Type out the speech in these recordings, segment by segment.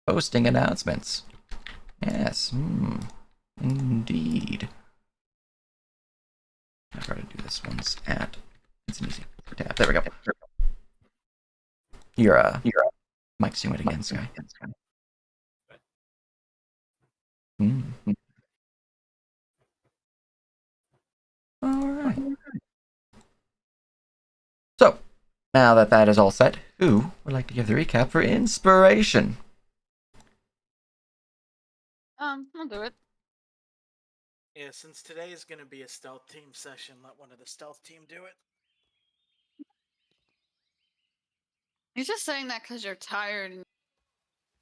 Posting announcements. Yes, indeed. I'll try to do this once at. It's an easy tab. There we go. Your mic's doing it again, Sky. Alright. So, now that that is all set, who would like to give the recap for inspiration? I'll do it. Yeah, since today is going to be a stealth team session, let one of the stealth team do it. You're just saying that because you're tired and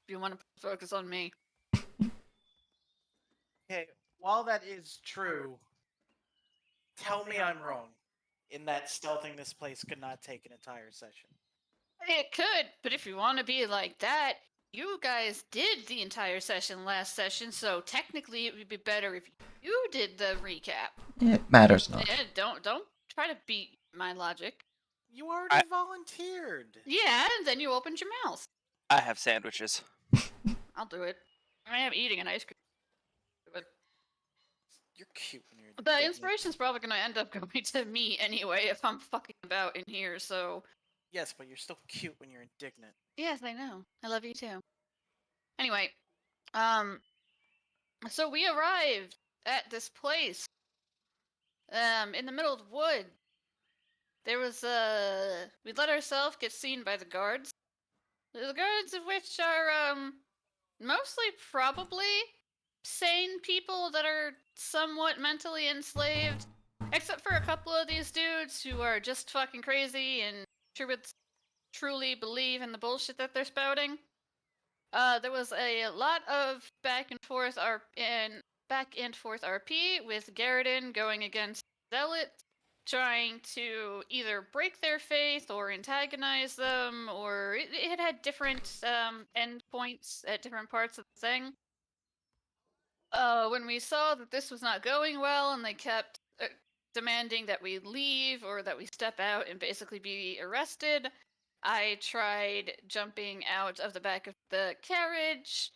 you want to focus on me. Okay, while that is true, tell me I'm wrong in that stealthing this place could not take an entire session. It could, but if you want to be like that, you guys did the entire session last session, so technically it would be better if you did the recap. It matters not. Yeah, don't try to beat my logic. You already volunteered. Yeah, and then you opened your mouth. I have sandwiches. I'll do it. I am eating an ice cream. But you're cute when you're the inspiration's probably going to end up going to me anyway if I'm fucking about in here, so... Yes, but you're still cute when you're indignant. Yes, I know. I love you too. Anyway, so we arrived at this place, in the middle of the wood. There was, we let ourselves get seen by the guards. The guards of which are, mostly probably sane people that are somewhat mentally enslaved, except for a couple of these dudes who are just fucking crazy and truly believe in the bullshit that they're spouting. There was a lot of back and forth RP with Garridan going against Zealot, trying to either break their faith or antagonize them, or it had different end points at different parts of the thing. When we saw that this was not going well and they kept demanding that we leave or that we step out and basically be arrested, I tried jumping out of the back of the carriage.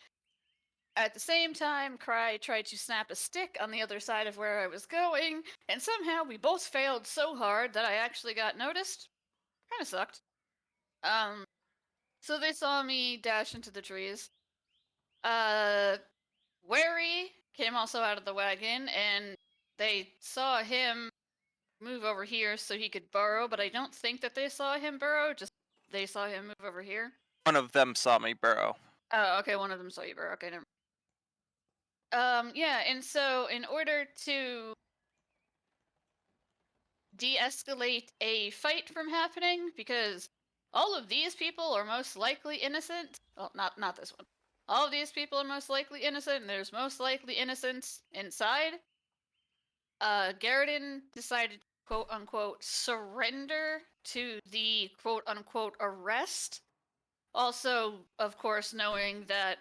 At the same time, Cry tried to snap a stick on the other side of where I was going, and somehow we both failed so hard that I actually got noticed. Kinda sucked. So they saw me dash into the trees. Wary came also out of the wagon, and they saw him move over here so he could burrow, but I don't think that they saw him burrow, just they saw him move over here. One of them saw me burrow. Oh, okay, one of them saw you burrow. Okay, never. Yeah, and so in order to de-escalate a fight from happening, because all of these people are most likely innocent. Well, not this one. All of these people are most likely innocent, and there's most likely innocence inside. Garridan decided to quote-unquote surrender to the quote-unquote arrest. Also, of course, knowing that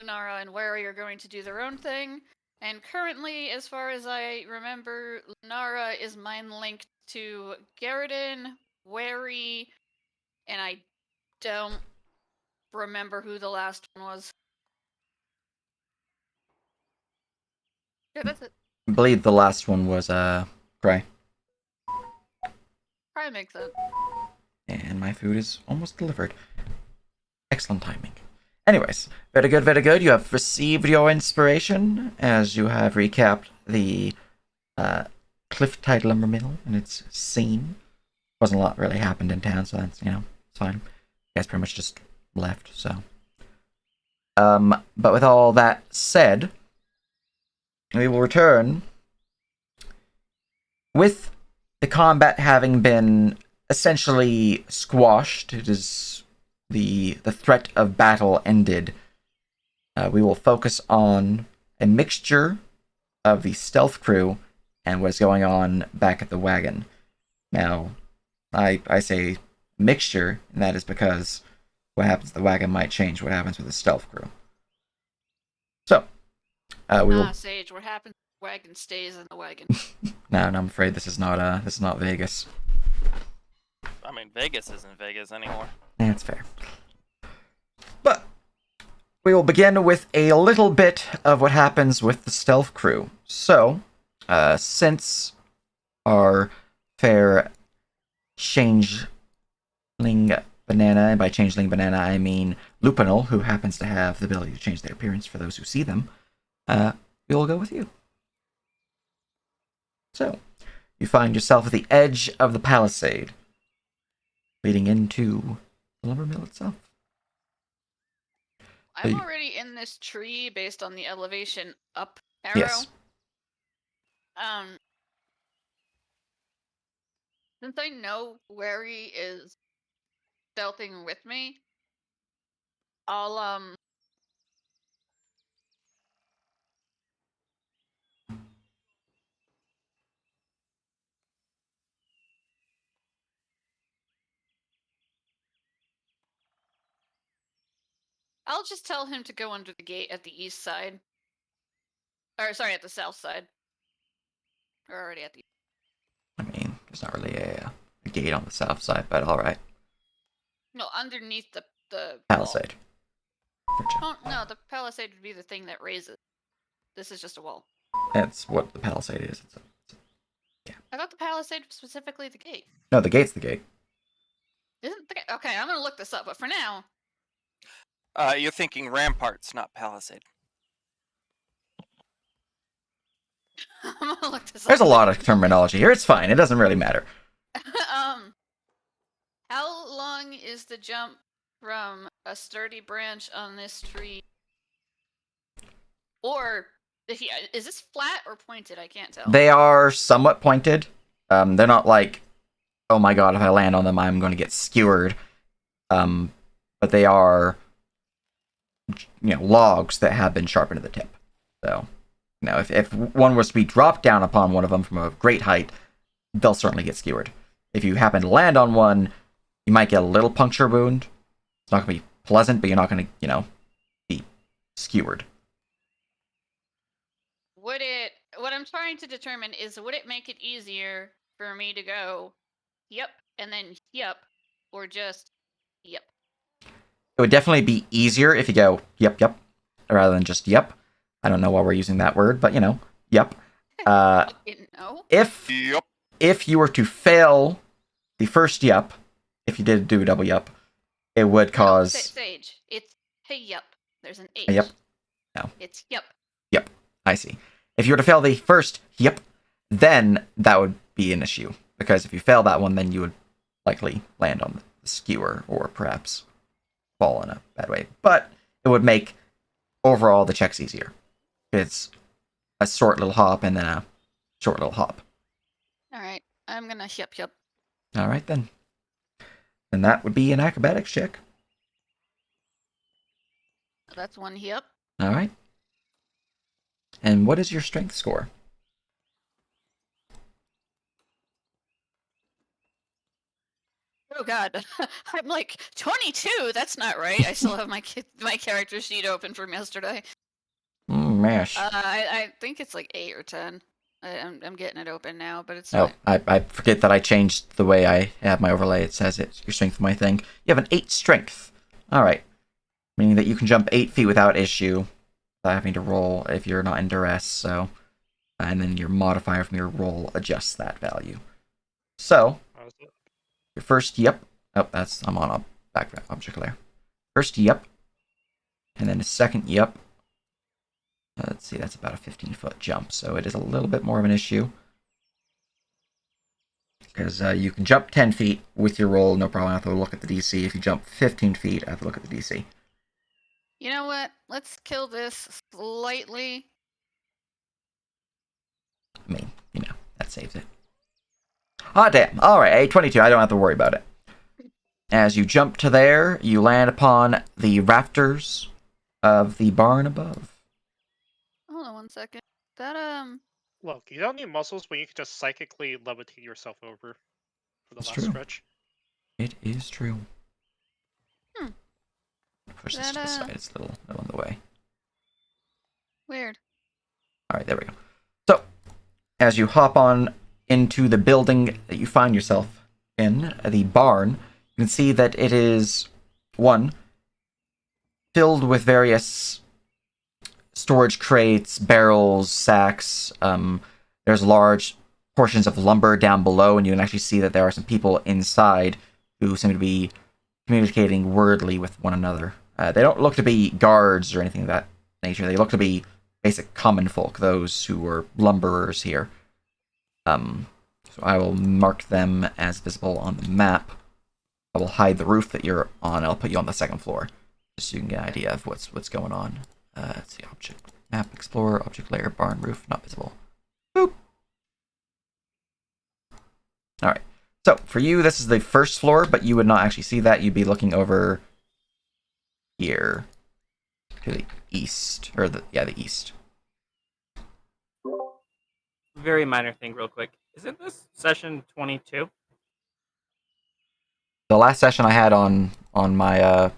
Lunara and Wary are going to do their own thing. And currently, as far as I remember, Lunara is mind-linked to Garridan, Wary, and I don't remember who the last one was. Yeah, that's it. I believe the last one was, Cry. Probably makes sense. And my food is almost delivered. Excellent timing. Anyways, very good, very good. You have received your inspiration as you have recapped the Cliff Tide Lumber Mill and its scene. Wasn't a lot really happened in town, so that's, it's fine. You guys pretty much just left, so. But with all that said, we will return with the combat having been essentially squashed. It is the threat of battle ended. We will focus on a mixture of the stealth crew and what's going on back at the wagon. Now, I say mixture, and that is because what happens to the wagon might change what happens with the stealth crew. So, we will. Sage, what happens if the wagon stays in the wagon? No, I'm afraid this is not Vegas. I mean, Vegas isn't Vegas anymore. That's fair. But we will begin with a little bit of what happens with the stealth crew. So, since our fair changeling banana, and by changeling banana I mean Lupinal, who happens to have the ability to change their appearance for those who see them, we will go with you. So, you find yourself at the edge of the palisade, leading into the lumber mill itself. I'm already in this tree based on the elevation up arrow. Yes. Since I know Wary is stealthing with me, I'll just tell him to go under the gate at the east side. Or sorry, at the south side. We're already at the. I mean, there's not really a gate on the south side, but all right. No, underneath the Palisade. wall. Oh no, the palisade would be the thing that raises. This is just a wall. That's what the palisade is. I thought the palisade was specifically the gate. No, the gate's the gate. Isn't the gate? Okay, I'm gonna look this up, but for now. You're thinking ramparts, not palisade. I'm gonna look this up. There's a lot of terminology here. It's fine. It doesn't really matter. How long is the jump from a sturdy branch on this tree? Or is this flat or pointed? I can't tell. They are somewhat pointed. They're not like, oh my god, if I land on them, I'm going to get skewered. But they are, logs that have been sharpened to the tip. So, if one was to be dropped down upon one of them from a great height, they'll certainly get skewered. If you happen to land on one, you might get a little puncture wound. It's not going to be pleasant, but you're not going to, be skewered. What I'm trying to determine is, would it make it easier for me to go, yep, and then yep, or just yep? It would definitely be easier if you go, yep, yep, rather than just yep. I don't know why we're using that word, but, yep. I didn't know. If you were to fail the first yep, if you did do a double yep, it would cause... Sage, it's hey yep. There's an H. Yep. No. It's yep. Yep, I see. If you were to fail the first yep, then that would be an issue. Because if you fail that one, then you would likely land on the skewer, or perhaps fall in a bad way. But it would make overall the checks easier. It's a short little hop and then a short little hop. Alright, I'm gonna yep. Alright then. And that would be an acrobatics check. That's one yep. Alright. And what is your strength score? Oh god, I'm like 22. That's not right. I still have my character sheet open from yesterday. Mash. I think it's like 8 or 10. I'm getting it open now, but it's. Oh, I forget that I changed the way I have my overlay. It says it's your strength, my thing. You have an 8 strength. All right, meaning that you can jump 8 feet without issue, without having to roll if you're not in duress. So, and then your modifier from your roll adjusts that value. So. Your first yep. Oh, I'm on a background object layer. First yep. And then the second yep. Let's see, that's about a 15-foot jump, so it is a little bit more of an issue. Because you can jump 10 feet with your roll, no problem. I have to look at the DC. If you jump 15 feet, I have to look at the DC. You know what? Let's kill this slightly. I mean, that saves it. Ah, damn. Alright, A22. I don't have to worry about it. As you jump to there, you land upon the rafters of the barn above. Hold on one second. That, Look, you don't need muscles when you can just psychically levitate yourself over for the It's last true. stretch. It is true. Hmm. Push this to the side. It's a little in the way. Weird. Alright, there we go. So, as you hop on into the building that you find yourself in, the barn, you can see that it is, one, filled with various storage crates, barrels, sacks. There's large portions of lumber down below, and you can actually see that there are some people inside who seem to be communicating wordly with one another. They don't look to be guards or anything of that nature. They look to be basic common folk, those who were lumberers here. So I will mark them as visible on the map. I will hide the roof that you're on. I'll put you on the second floor, just so you can get an idea of what's going on. Let's see, object map, explorer, object layer, barn roof, not visible. Boop. All right. So for you, this is the first floor, but you would not actually see that. You'd be looking over here to the east, or the east. Very minor thing, real quick. Isn't this session 22? The last session I had on my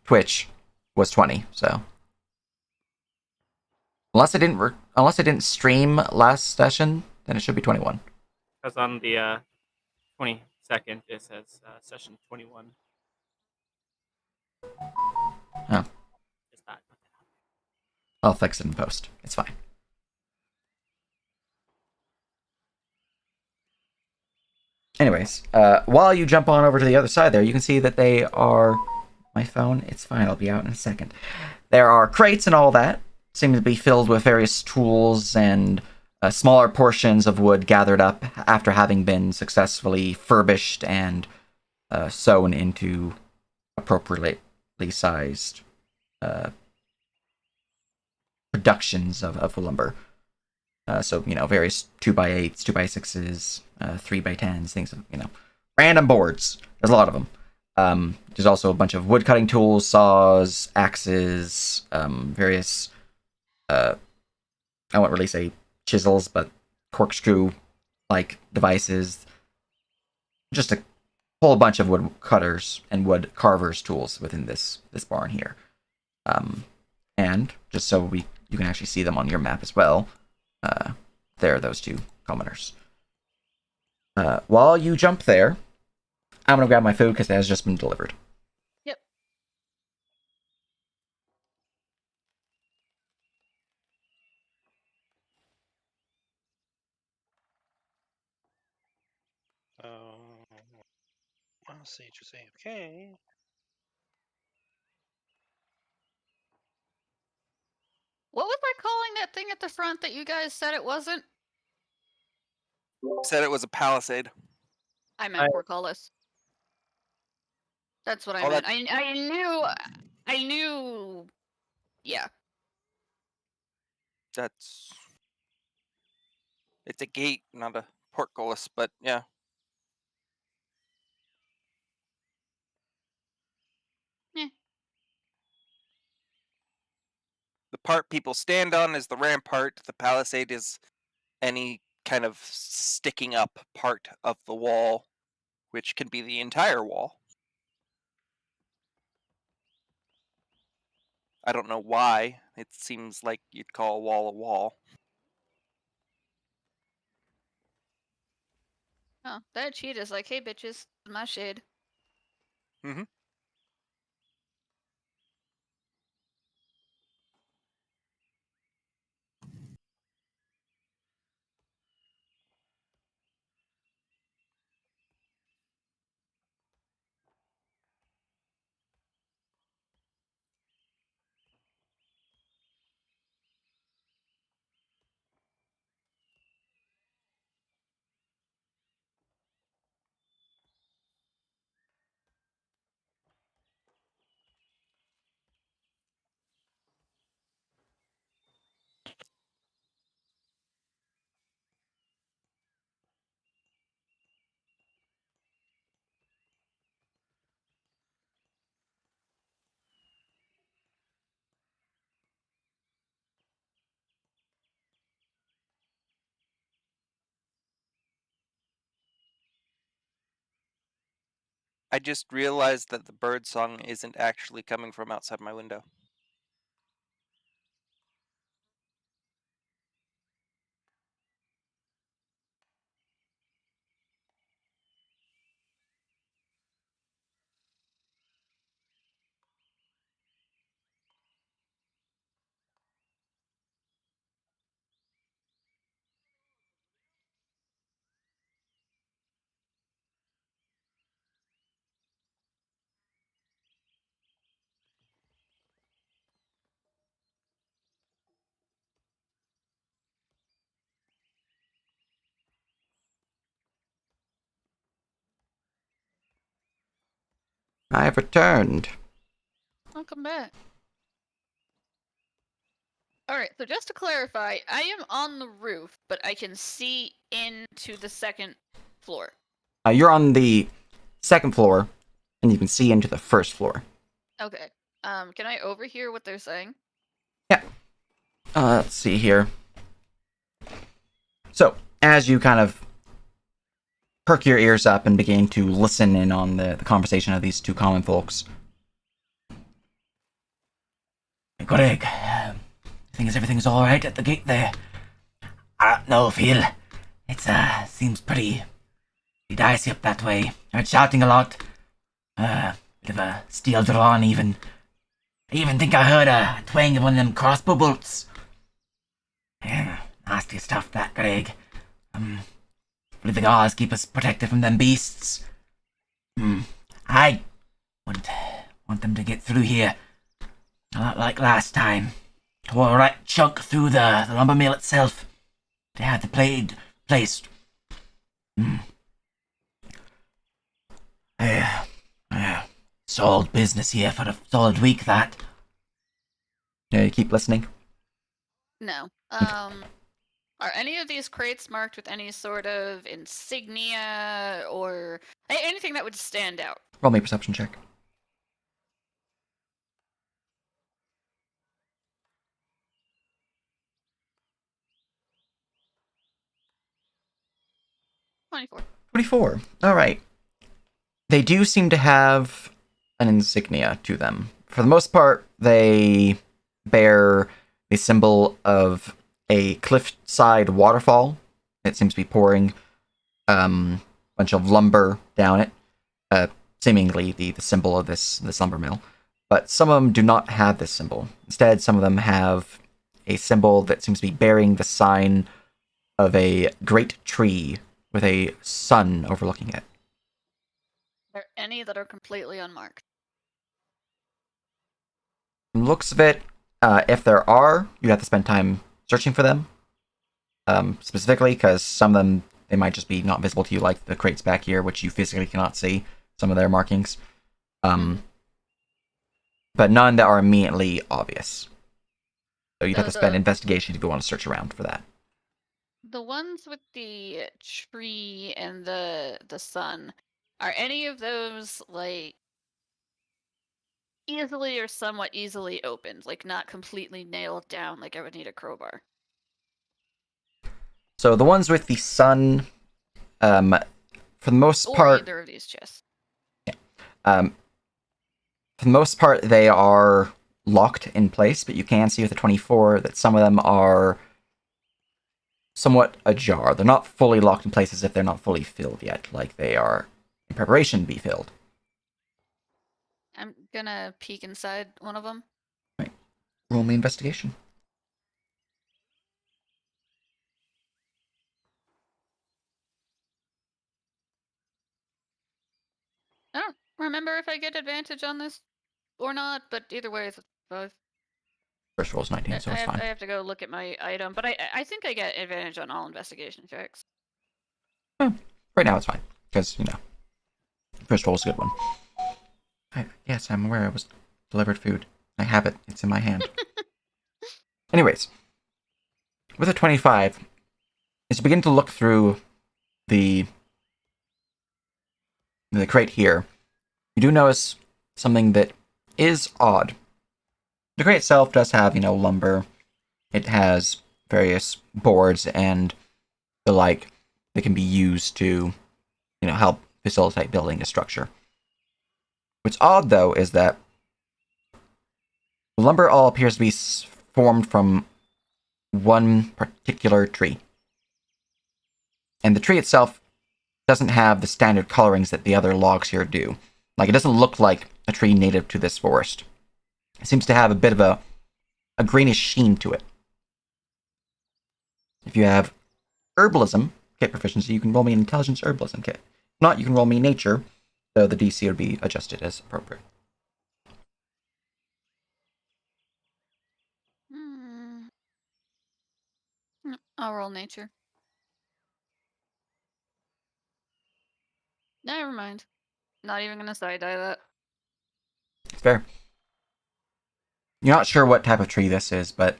Twitch was 20. So unless I didn't stream last session, then it should be 21. Because on the 22nd it says session 21. Oh. Just that. I'll fix it in post. It's fine. Anyways, while you jump on over to the other side there, you can see that they are... My phone? It's fine. I'll be out in a second. There are crates and all that. Seem to be filled with various tools and smaller portions of wood gathered up after having been successfully furbished and sewn into appropriately sized productions of lumber. So, various 2x8s, 2x6s, 3x10s, things, random boards. There's a lot of them. There's also a bunch of wood cutting tools, saws, axes, various, I won't really say chisels, but corkscrew-like devices. Just a whole bunch of wood cutters and wood carvers tools within this barn here. And just so you can actually see them on your map as well, there are those two commoners. While you jump there, I'm gonna grab my food because it has just been delivered. Yep. I'll see, just say okay. What was I calling that thing at the front that you guys said it wasn't? Said it was a palisade. I meant portcullis. That's what I Oh, meant. I knew. Yeah. It's a gate, not a portcullis, but yeah. Eh. The part people stand on is the rampart. The palisade is any kind of sticking up part of the wall, which can be the entire wall. I don't know why. It seems like you'd call a wall. Oh, that cheat is like, hey bitches, my shade. Mm-hmm. I just realized that the bird song isn't actually coming from outside my window. I have returned. Welcome back. Alright, so just to clarify, I am on the roof, but I can see into the second floor. You're on the second floor, and you can see into the first floor. Okay. Can I overhear what they're saying? Yeah. Let's see here. So, as you kind of perk your ears up and begin to listen in on the conversation of these two common folks. Greg, everything's alright at the gate there? No, Phil. It seems pretty dicey up that way. I heard shouting a lot. Bit of a steel drawn even. I even think I heard a twang of one of them crossbow bolts. Nasty stuff, that, Greg. Hopefully the gods keep us protected from them beasts. I wouldn't want them to get through here. Not like last time. Tore a right chunk through the lumber mill itself. They had the blade placed. Solid business here for a solid week, that. Yeah, you keep listening? No. Are any of these crates marked with any sort of insignia or anything that would stand out? Roll me a perception check. $24. 24. Alright. They do seem to have an insignia to them. For the most part, they bear the symbol of a cliffside waterfall. It seems to be pouring a bunch of lumber down it, seemingly the symbol of this lumber mill. But some of them do not have this symbol. Instead, some of them have a symbol that seems to be bearing the sign of a great tree with a sun overlooking it. Are there any that are completely unmarked? From the looks of it, if there are, you have to spend time searching for them. Specifically, because some of them, they might just be not visible to you, like the crates back here, which you physically cannot see, some of their markings. But none that are immediately obvious. So you'd have to spend investigation to go on a search around for that. The ones with the tree and the sun, are any of those like easily or somewhat easily opened, like not completely nailed down like I would need a crowbar? So the ones with the sun, for the most Or part, either of these chests. for the most part, they are locked in place, but you can see with the 24 that some of them are somewhat ajar. They're not fully locked in place as if they're not fully filled yet, like they are in preparation to be filled. I'm gonna peek inside one of them. Right. Roll me investigation. I don't remember if I get advantage on this or not, but either way, it's both. First roll's 19, so it's fine. I have to go look at my item, but I think I get advantage on all investigation checks. Right now it's fine, because, first roll's a good one. Yes, I'm aware I was delivered food. I have it. It's in my hand. Anyways, with a 25, as you begin to look through the crate here, you do notice something that is odd. The crate itself does have, lumber. It has various boards and the like that can be used to, help facilitate building a structure. What's odd, though, is that the lumber all appears to be formed from one particular tree. And the tree itself doesn't have the standard colorings that the other logs here do. Like, it doesn't look like a tree native to this forest. It seems to have a bit of a greenish sheen to it. If you have herbalism kit proficiency, you can roll me an intelligence herbalism kit. If not, you can roll me nature, though the DC would be adjusted as appropriate. I'll roll nature. Never mind. Not even gonna side die that. It's fair. You're not sure what type of tree this is, but,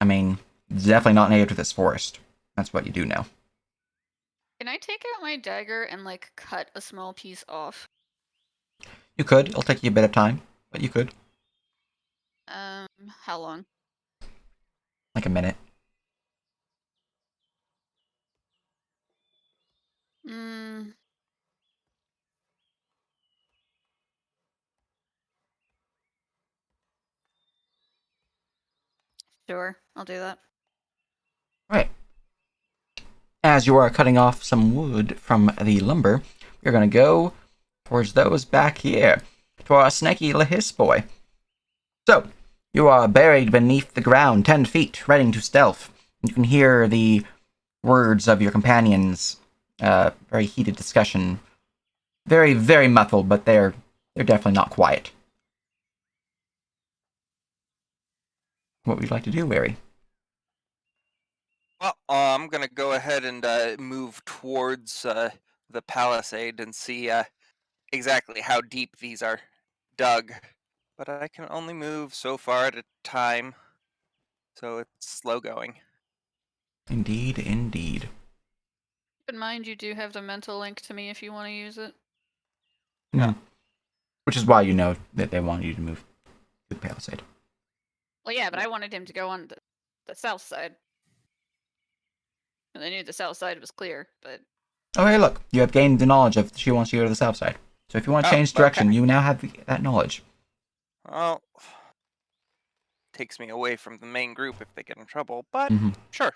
I mean, it's definitely not native to this forest. That's what you do know. Can I take out my dagger and, like, cut a small piece off? You could. It'll take you a bit of time, but you could. How long? Like a minute. Hmm. Sure, I'll do that. Right. As you are cutting off some wood from the lumber, you're going to go towards those back here, to our snaky Lahis boy. So, you are buried beneath the ground 10 feet, ready to stealth. You can hear the words of your companions, very heated discussion. Very, very muffled, but they're definitely not quiet. What would you like to do, Wary? Well, I'm gonna go ahead and move towards the palisade and see exactly how deep these are dug. But I can only move so far at a time, so it's slow going. Indeed, indeed. Keep in mind, you do have the mental link to me if you want to use it. Yeah. Which is why you know that they want you to move to the palisade. Well, yeah, but I wanted him to go on the south side. And I knew the south side was clear, but... Oh, hey, look. You have gained the knowledge of she wants you to go to the south side. So if you want to change direction, you now have that knowledge. Well, takes me away from the main group if they get in trouble, but sure.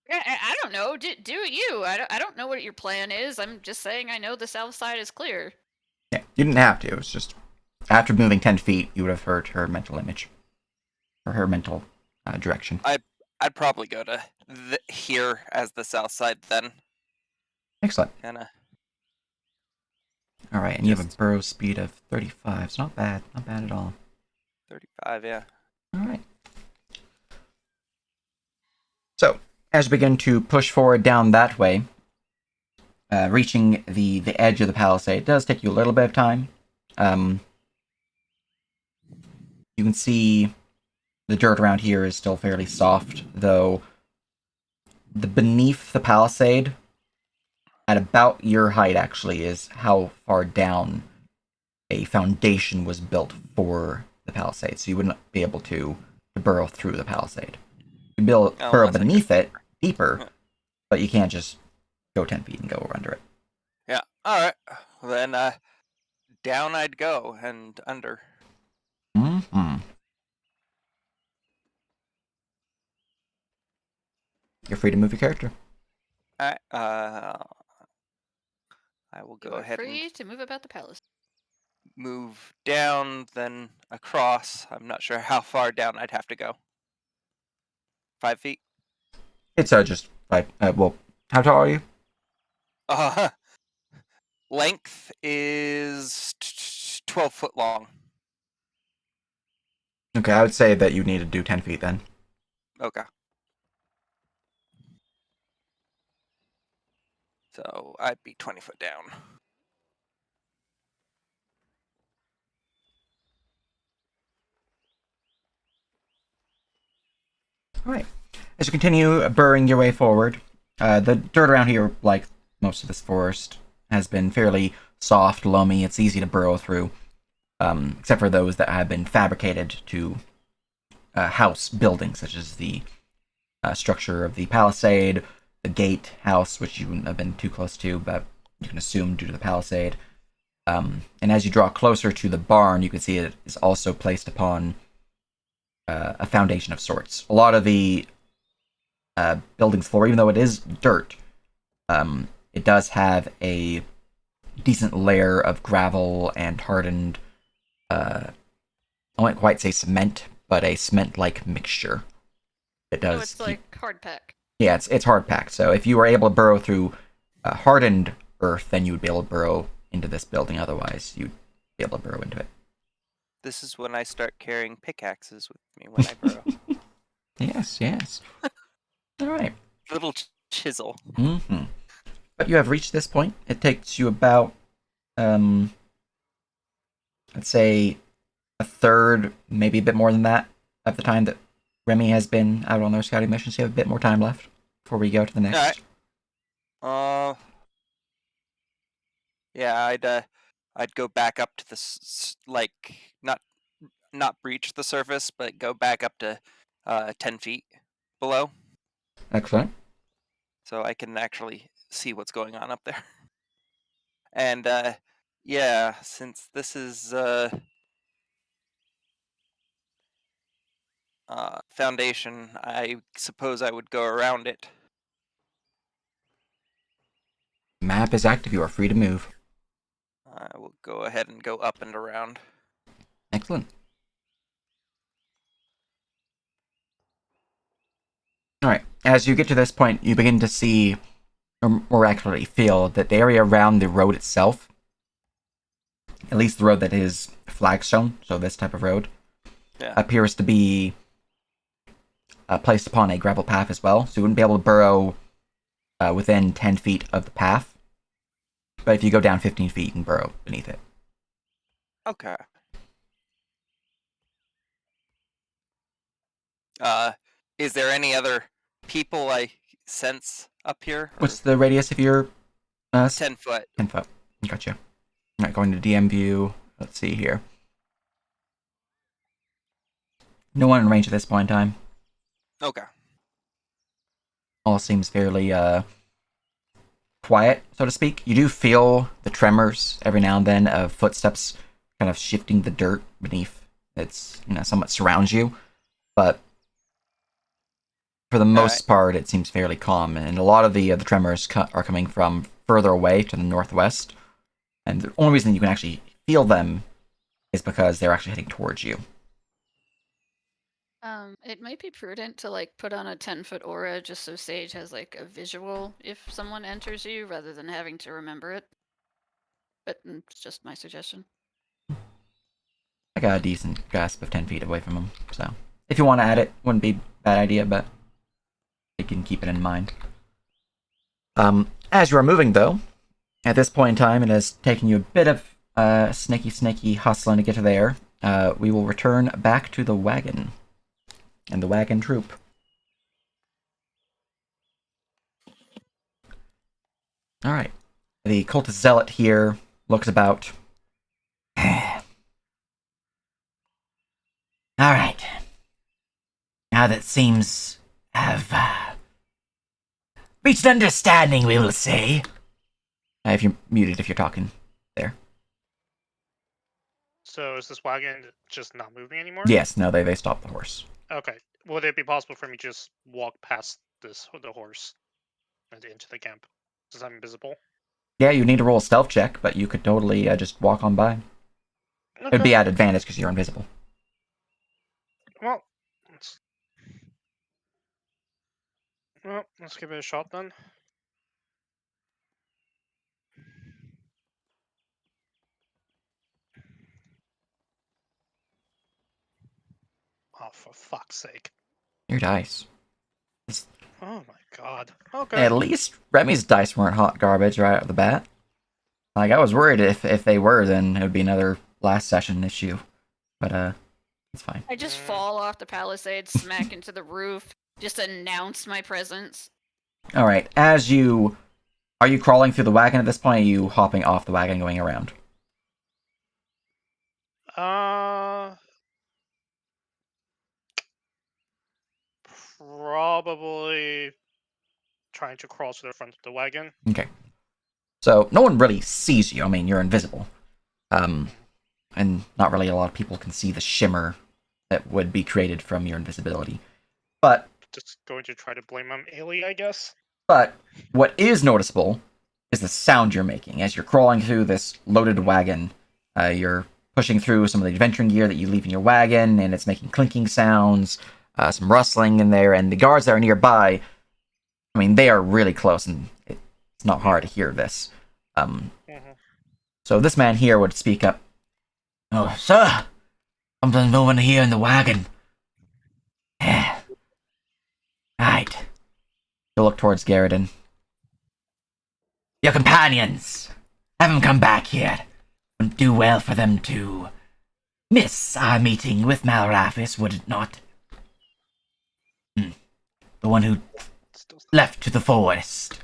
Yeah, I don't know. Do you? I don't know what your plan is. I'm just saying I know the south side is clear. Yeah, you didn't have to. It was just after moving 10 feet, you would have heard her mental image. Or her mental direction. I'd probably go to here as the south side then. Excellent. Kinda. All right, and you have a burrow speed of 35. It's not bad. Not bad at all. 35, yeah. All right. So, as you begin to push forward down that way, reaching the edge of the palisade, it does take you a little bit of time. You can see the dirt around here is still fairly soft, though the beneath the palisade, at about your height actually, is how far down a foundation was built for the palisade, so you wouldn't be able to burrow through the palisade. You can burrow beneath it, deeper, but you can't just go 10 feet and go under it. Yeah, alright. Then, down I'd go, and under. Mm-hmm. You're free to move your character. Alright, I will go ahead free and to move about the palace. move down, then across. I'm not sure how far down I'd have to go. 5 feet? It's just 5. Well, how tall are you? Length is 12 foot long. Okay, I would say that you need to do 10 feet then. Okay. So I'd be 20 foot down. Alright. As you continue burrowing your way forward, the dirt around here, like most of this forest, has been fairly soft, loamy. It's easy to burrow through, except for those that have been fabricated to house buildings, such as the structure of the palisade, the gate house, which you wouldn't have been too close to, but you can assume due to the palisade. And as you draw closer to the barn, you can see it is also placed upon a foundation of sorts. A lot of the building's floor, even though it is dirt, it does have a decent layer of gravel and hardened, I won't quite say cement, but a cement-like mixture. It does. So it's like hard pack. Yeah, it's hard packed. So if you were able to burrow through hardened earth, then you would be able to burrow into this building. Otherwise, you'd be able to burrow into it. This is when I start carrying pickaxes with me when I burrow. Yes. All right. Little chisel. Mm-hmm. But you have reached this point. It takes you about I'd say a third, maybe a bit more than that, of the time that Remy has been out on those scouting missions. You have a bit more time left before we go to the next. Alright. Yeah, I'd go back up to the like not breach the surface, but go back up to 10 feet below, Excellent. so I can actually see what's going on up there. And yeah, since this is foundation, I suppose I would go around it. Map is active. You are free to move. I will go ahead and go up and around. Excellent. Alright, as you get to this point, you begin to see, or more accurately feel, that the area around the road itself, at least the road that is flagstone, so this type of road, Yeah. appears to be placed upon a gravel path as well, so you wouldn't be able to burrow within 10 feet of the path. But if you go down 15 feet, you can burrow beneath it. Okay. Is there any other people I sense up here? What's the radius of your 10 foot? 10 foot. Gotcha. Alright, going to DM view. Let's see here. No one in range at this point in time. Okay. All seems fairly quiet, so to speak. You do feel the tremors every now and then of footsteps kind of shifting the dirt beneath. It's, somewhat surrounds you, but for the most part, it seems fairly calm. And a lot of the tremors are coming from further away to the northwest, and the only reason you can actually feel them is because they're actually heading towards you. It might be prudent to put on a 10-foot aura just so Sage has a visual if someone enters you rather than having to remember it. But it's just my suggestion. I got a decent grasp of 10 feet away from him, so if you want to add it, wouldn't be a bad idea, but you can keep it in mind. As you are moving, though, at this point in time, it has taken you a bit of snaky hustling to get to there. We will return back to the wagon and the wagon troop. Alright. The cultist zealot here looks about. Alright. Now that seems have reached understanding, we will say. If you're muted, if you're talking there. So is this wagon just not moving anymore? Yes, no, they stopped the horse. Okay. Would it be possible for me to just walk past the horse and into the camp? Since I'm invisible? Yeah, you need to roll a stealth check, but you could totally just walk on by. Okay. It'd be at advantage because you're invisible. Well, let's give it a shot then. Oh, for fuck's sake. Your dice. Oh my god. Okay. At least Remy's dice weren't hot garbage right out of the bat. I was worried if they were, then it would be another last session issue. But it's fine. I just fall off the palisade, smack into the roof, just announce my presence. Alright, are you crawling through the wagon at this point, or are you hopping off the wagon going around? Probably trying to crawl to the front of the wagon. Okay. So, no one really sees you. I mean, you're invisible. And not really a lot of people can see the shimmer that would be created from your invisibility. But just going to try to blame on Ailey, I guess. But what is noticeable is the sound you're making. As you're crawling through this loaded wagon, you're pushing through some of the adventuring gear that you leave in your wagon, and it's making clinking sounds, some rustling in there, and the guards that are nearby, I mean, they are really close, and it's not hard to hear this. So this man here would speak up. "Oh, sir! Something's moving here in the wagon." Right. You'll look towards Garridan. "Your companions! Have them come back here. Wouldn't do well for them to miss our meeting with Malrafis, would it not? The one who Still- left to the forest.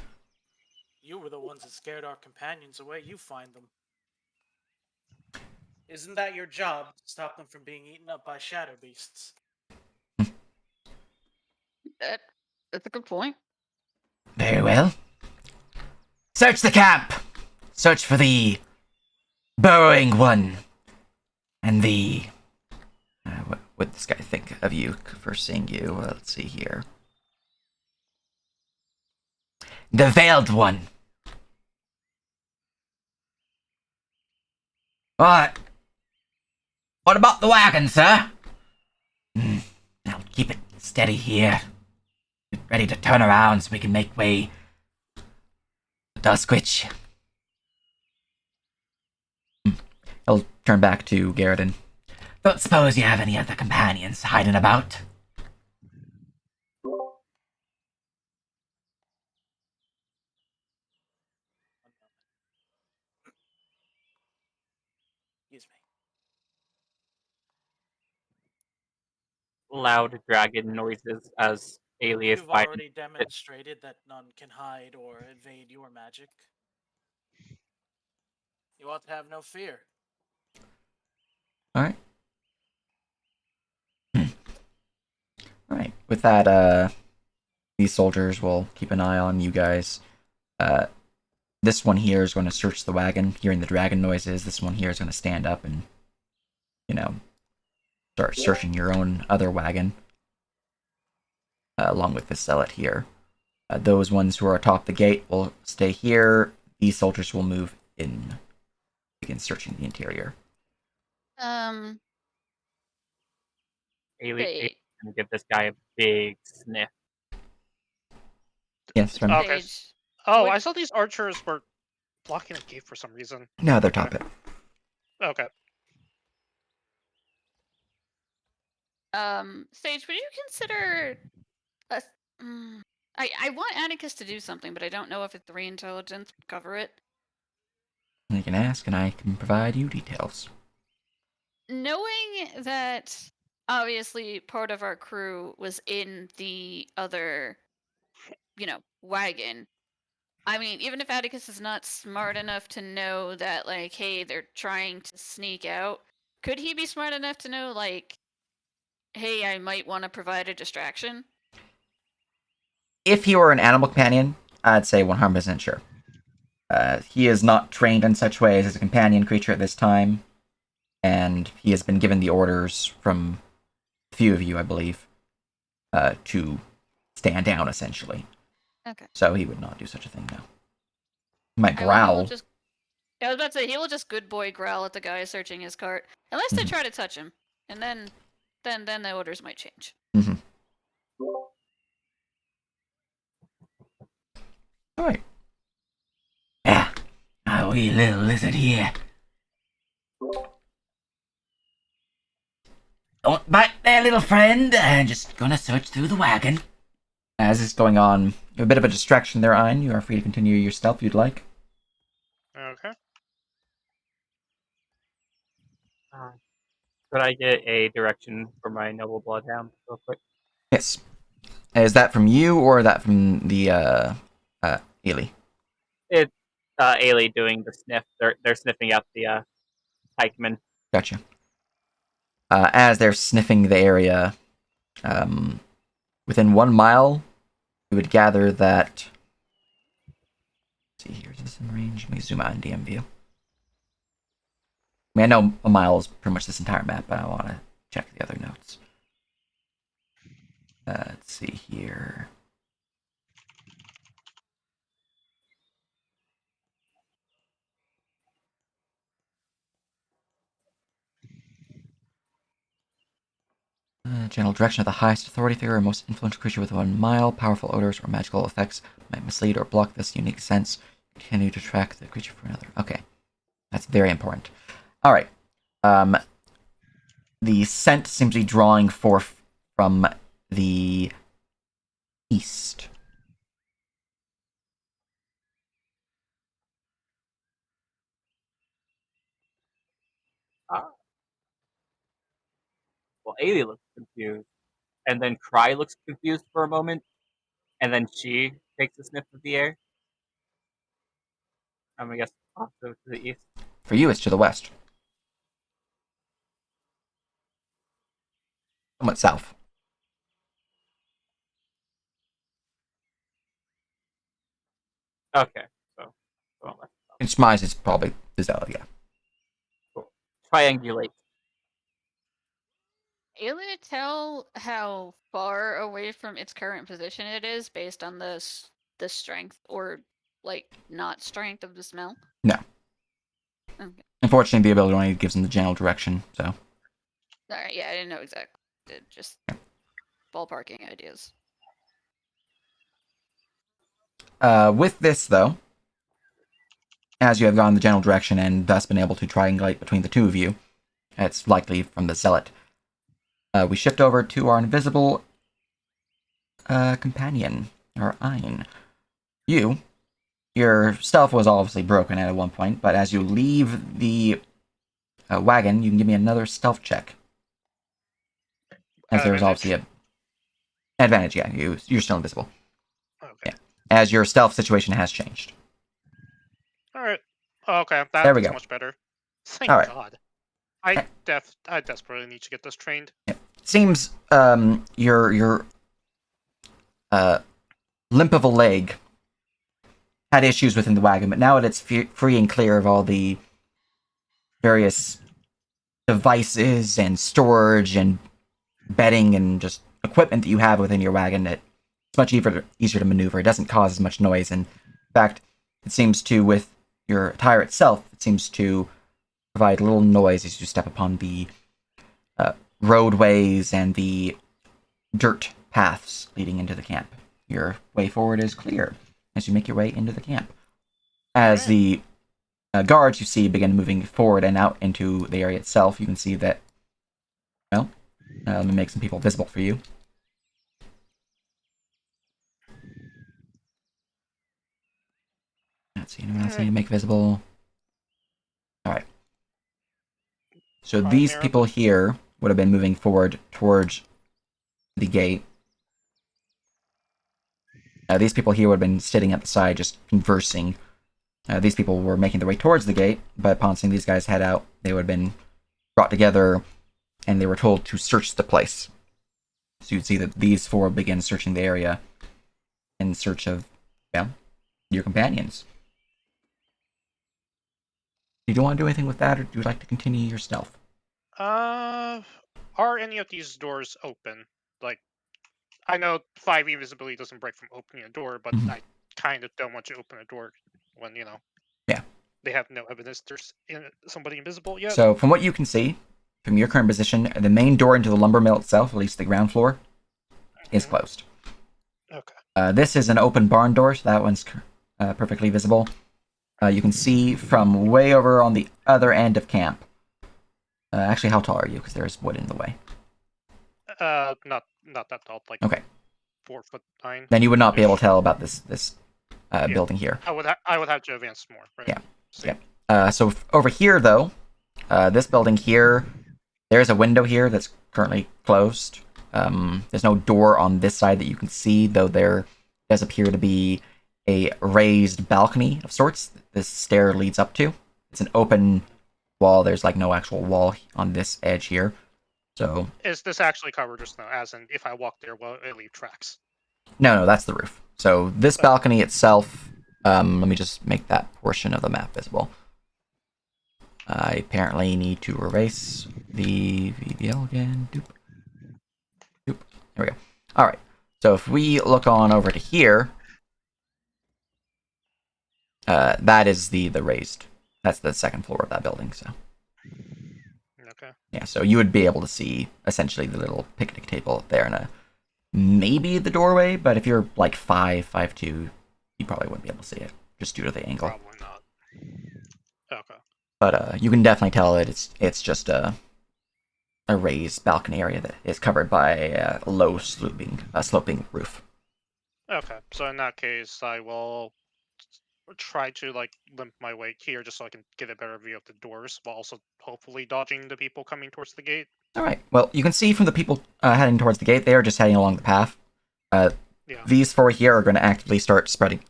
You were the ones that scared our companions away. You find them. Isn't that your job, to stop them from being eaten up by shadow beasts? That's a good point. Very well. Search the camp! Search for the burrowing one. And the... what would this guy think of you for seeing you? Let's see here. The veiled one. What? What about the wagon, sir? Now keep it steady here. Get ready to turn around so we can make way to Duskwitch. I'll turn back to Garridan. Don't suppose you have any other companions hiding about? Excuse me. Loud dragon noises as Alias You've fighting. already demonstrated that none can hide or evade your magic. You ought to have no fear. Alright. Alright. With that, these soldiers will keep an eye on you guys. This one here is going to search the wagon, hearing the dragon noises. This one here is going to stand up and, start searching your own other wagon. Along with the zealot here. Those ones who are atop the gate will stay here. These soldiers will move in, begin searching the interior. Alias Sage. gonna give this guy a big sniff. Yes, from Okay. Sage. Oh, Would- I saw these archers were blocking a gate for some reason. no, they're top it. Okay. Sage, would you consider a... I want Atticus to do something, but I don't know if a 3 intelligence would cover it. You can ask, and I can provide you details. Knowing that obviously part of our crew was in the other, wagon. I mean, even if Atticus is not smart enough to know that, like, hey, they're trying to sneak out, could he be smart enough to know, like, hey, I might want to provide a distraction? If he were an animal companion, I'd say 100% sure. He is not trained in such ways as a companion creature at this time, and he has been given the orders from a few of you, I believe, to stand down, essentially. Okay. So he would not do such a thing, no. He might I growl. was about to say, he will just good boy growl at the guy searching his cart. Unless they try to touch him. And then the orders might change. Mm-hmm. Alright. Yeah. Oh, wee little lizard here. Don't bite there, little friend. I'm just gonna search through the wagon. As is going on, a bit of a distraction there, Ein. You are free to continue your stealth if you'd like. Okay. Could I get a direction for my noble bloodhound real quick? Yes. Is that from you or that from the Ely? It's Ailey doing the sniff. They're sniffing out the pikemen. Gotcha. As they're sniffing the area, within 1 mile, you would gather that. Let's see here, is this in range? Let me zoom out in DM view. I mean, I know a mile is pretty much this entire map, but I want to check the other notes. Let's see here. General direction of the highest authority figure or most influential creature within 1 mile. Powerful odors or magical effects might mislead or block this unique sense. Continue to track the creature for another. Okay. That's very important. Alright. The scent seems to be drawing forth from the east. Well, Ailey looks confused, and then Cry looks confused for a moment, and then she takes a sniff of the air. I guess also to the east. For you, it's to the west. Somewhat south. Okay, so well, let's In surmise, it's probably Giselle, yeah. triangulate. Able to tell how far away from its current position it is based on the strength or like not strength of the smell? No. Okay. Unfortunately, the ability only gives them the general direction, so. Alright, yeah, I didn't know exactly. Just ballparking ideas. With this, though, as you have gone the general direction and thus been able to triangulate between the two of you, it's likely from the zealot. We shift over to our invisible companion, or Ein. Your stealth was obviously broken at one point, but as you leave the wagon, you can give me another stealth check. As there's obviously an advantage, yeah, you're still invisible. Okay. Yeah. As your stealth situation has changed. Alright. Okay, There we that's go. much better. Thank All right. God. I desperately need to get this trained. Seems your limp of a leg had issues within the wagon, but now that it's free and clear of all the various devices and storage and bedding and just equipment that you have within your wagon, it's much easier to maneuver. It doesn't cause as much noise. And in fact, it seems to, with your attire itself, it seems to provide little noise as you step upon the roadways and the dirt paths leading into the camp. Your way forward is clear as you make your way into the camp. As the guards you see begin moving forward and out into the area itself, you can see that, well, let me make some people visible for you. Let's see, anyone else need to make visible? Alright. So these people here would have been moving forward towards the gate. These people here would have been sitting at the side just conversing. These people were making their way towards the gate, but upon seeing these guys head out, they would have been brought together and they were told to search the place. So you'd see that these four begin searching the area in search of, well, your companions. Do you want to do anything with that, or do you like to continue your stealth? Are any of these doors open? Like, I know 5e visibility doesn't break from opening a door, but I kind of don't want to open a door when, Yeah. They have no evidence there's somebody invisible yet. So from what you can see, from your current position, the main door into the lumber mill itself, at least the ground floor, is closed. Okay. This is an open barn door, so that one's perfectly visible. You can see from way over on the other end of camp. Actually, how tall are you? Because there's wood in the way. Not that tall, like Okay. 4'9". Then you would not be able to tell about this building here. I would have to advance more, right? Yeah. Yeah. So over here, though, this building here, there's a window here that's currently closed. There's no door on this side that you can see, though there does appear to be a raised balcony of sorts that this stair leads up to. It's an open wall. There's like no actual wall on this edge here. So is this actually covered or snow? As in, if I walk there, will it leave tracks? No, that's the roof. So this balcony itself, let me just make that portion of the map visible. I apparently need to erase the VBL again. Doop. Doop. There we go. All right. So if we look on over to here, that is the raised. That's the second floor of that building. So. Okay. Yeah. So you would be able to see essentially the little picnic table up there and maybe the doorway, but if you're like 5'2", you probably wouldn't be able to see it just due to the angle. Probably not. Okay. But you can definitely tell that it's just a raised balcony area that is covered by a low sloping roof. Okay, so in that case, I will try to limp my way here just so I can get a better view of the doors, while also hopefully dodging the people coming towards the gate. All right. Well, you can see from the people heading towards the gate, they are just heading along the path. Yeah. These four here are going to actively start spreading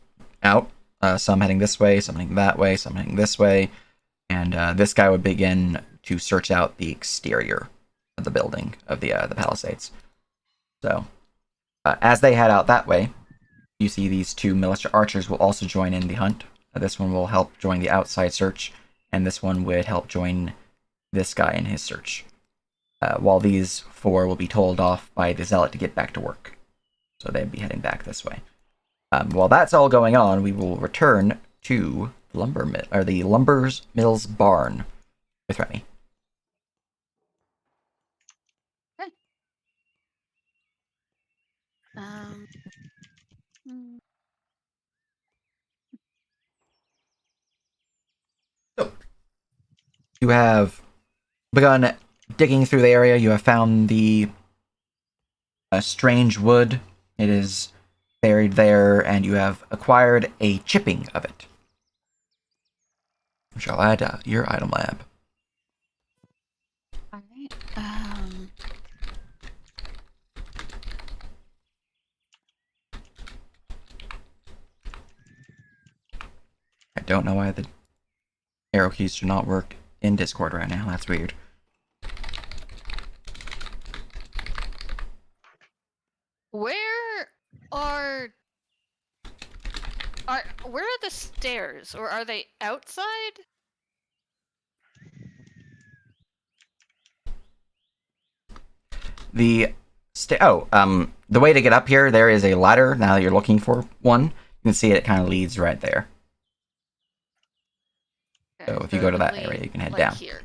out. Some heading this way, some heading that way, some heading this way, and this guy would begin to search out the exterior of the building of the palisades. So, as they head out that way, you see these two militia archers will also join in the hunt. This one will help join the outside search, and this one would help join this guy in his search. While these four will be told off by the zealot to get back to work. So they'd be heading back this way. While that's all going on, we will return to the Lumber's Mills barn with Remy. Okay. Hmm. So, you have begun digging through the area. You have found the strange wood. It is buried there, and you have acquired a chipping of it. Which I'll add your item lab. All right. I don't know why the arrow keys do not work in Discord right now. That's weird. Where are where are the stairs, or are they outside? The the way to get up here, there is a ladder. Now that you're looking for one, you can see it kind of leads right there. So if you go to that area, you can head down. Here.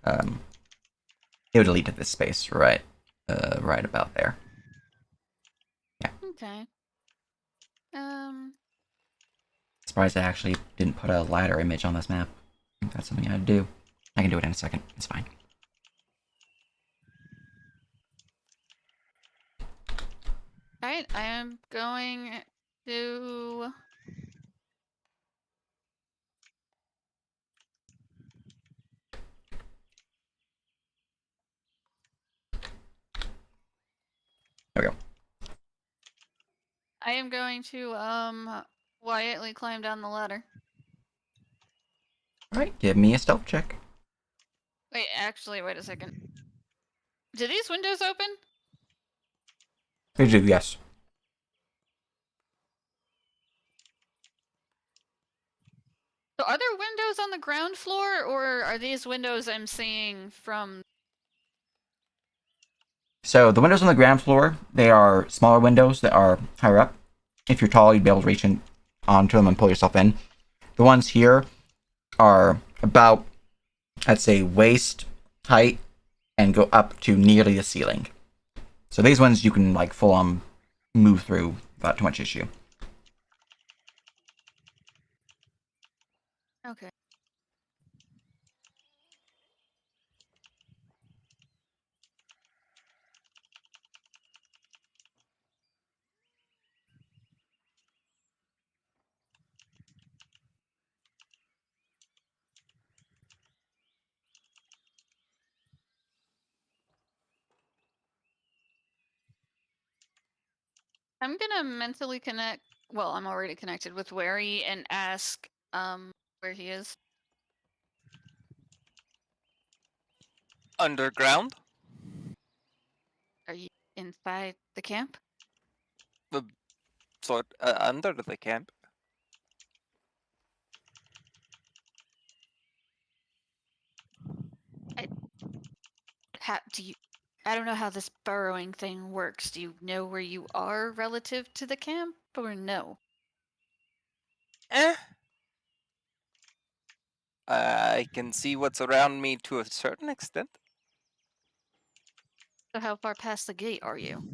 It would lead to this space, right about there. Okay. Surprised I actually didn't put a ladder image on this map. I think that's something I'd do. I can do it in a second. It's fine. All right. I am going to. There we go. I am going to quietly climb down the ladder. All right, give me a stealth check. Wait, actually, wait a second. Do these windows open? They do, yes. So are there windows on the ground floor, or are these windows I'm seeing from? So the windows on the ground floor, they are smaller windows that are higher up. If you're tall, you'd be able to reach in onto them and pull yourself in. The ones here are about, I'd say, waist height and go up to nearly the ceiling. So these ones you can like full on move through without too much issue. Okay. I'm gonna mentally connect. Well, I'm already connected with Wary and ask where he is. Underground? Are you inside the camp? Sort under the camp. How do you? I don't know how this burrowing thing works. Do you know where you are relative to the camp, or no? Eh. I can see what's around me to a certain extent. So how far past the gate are you?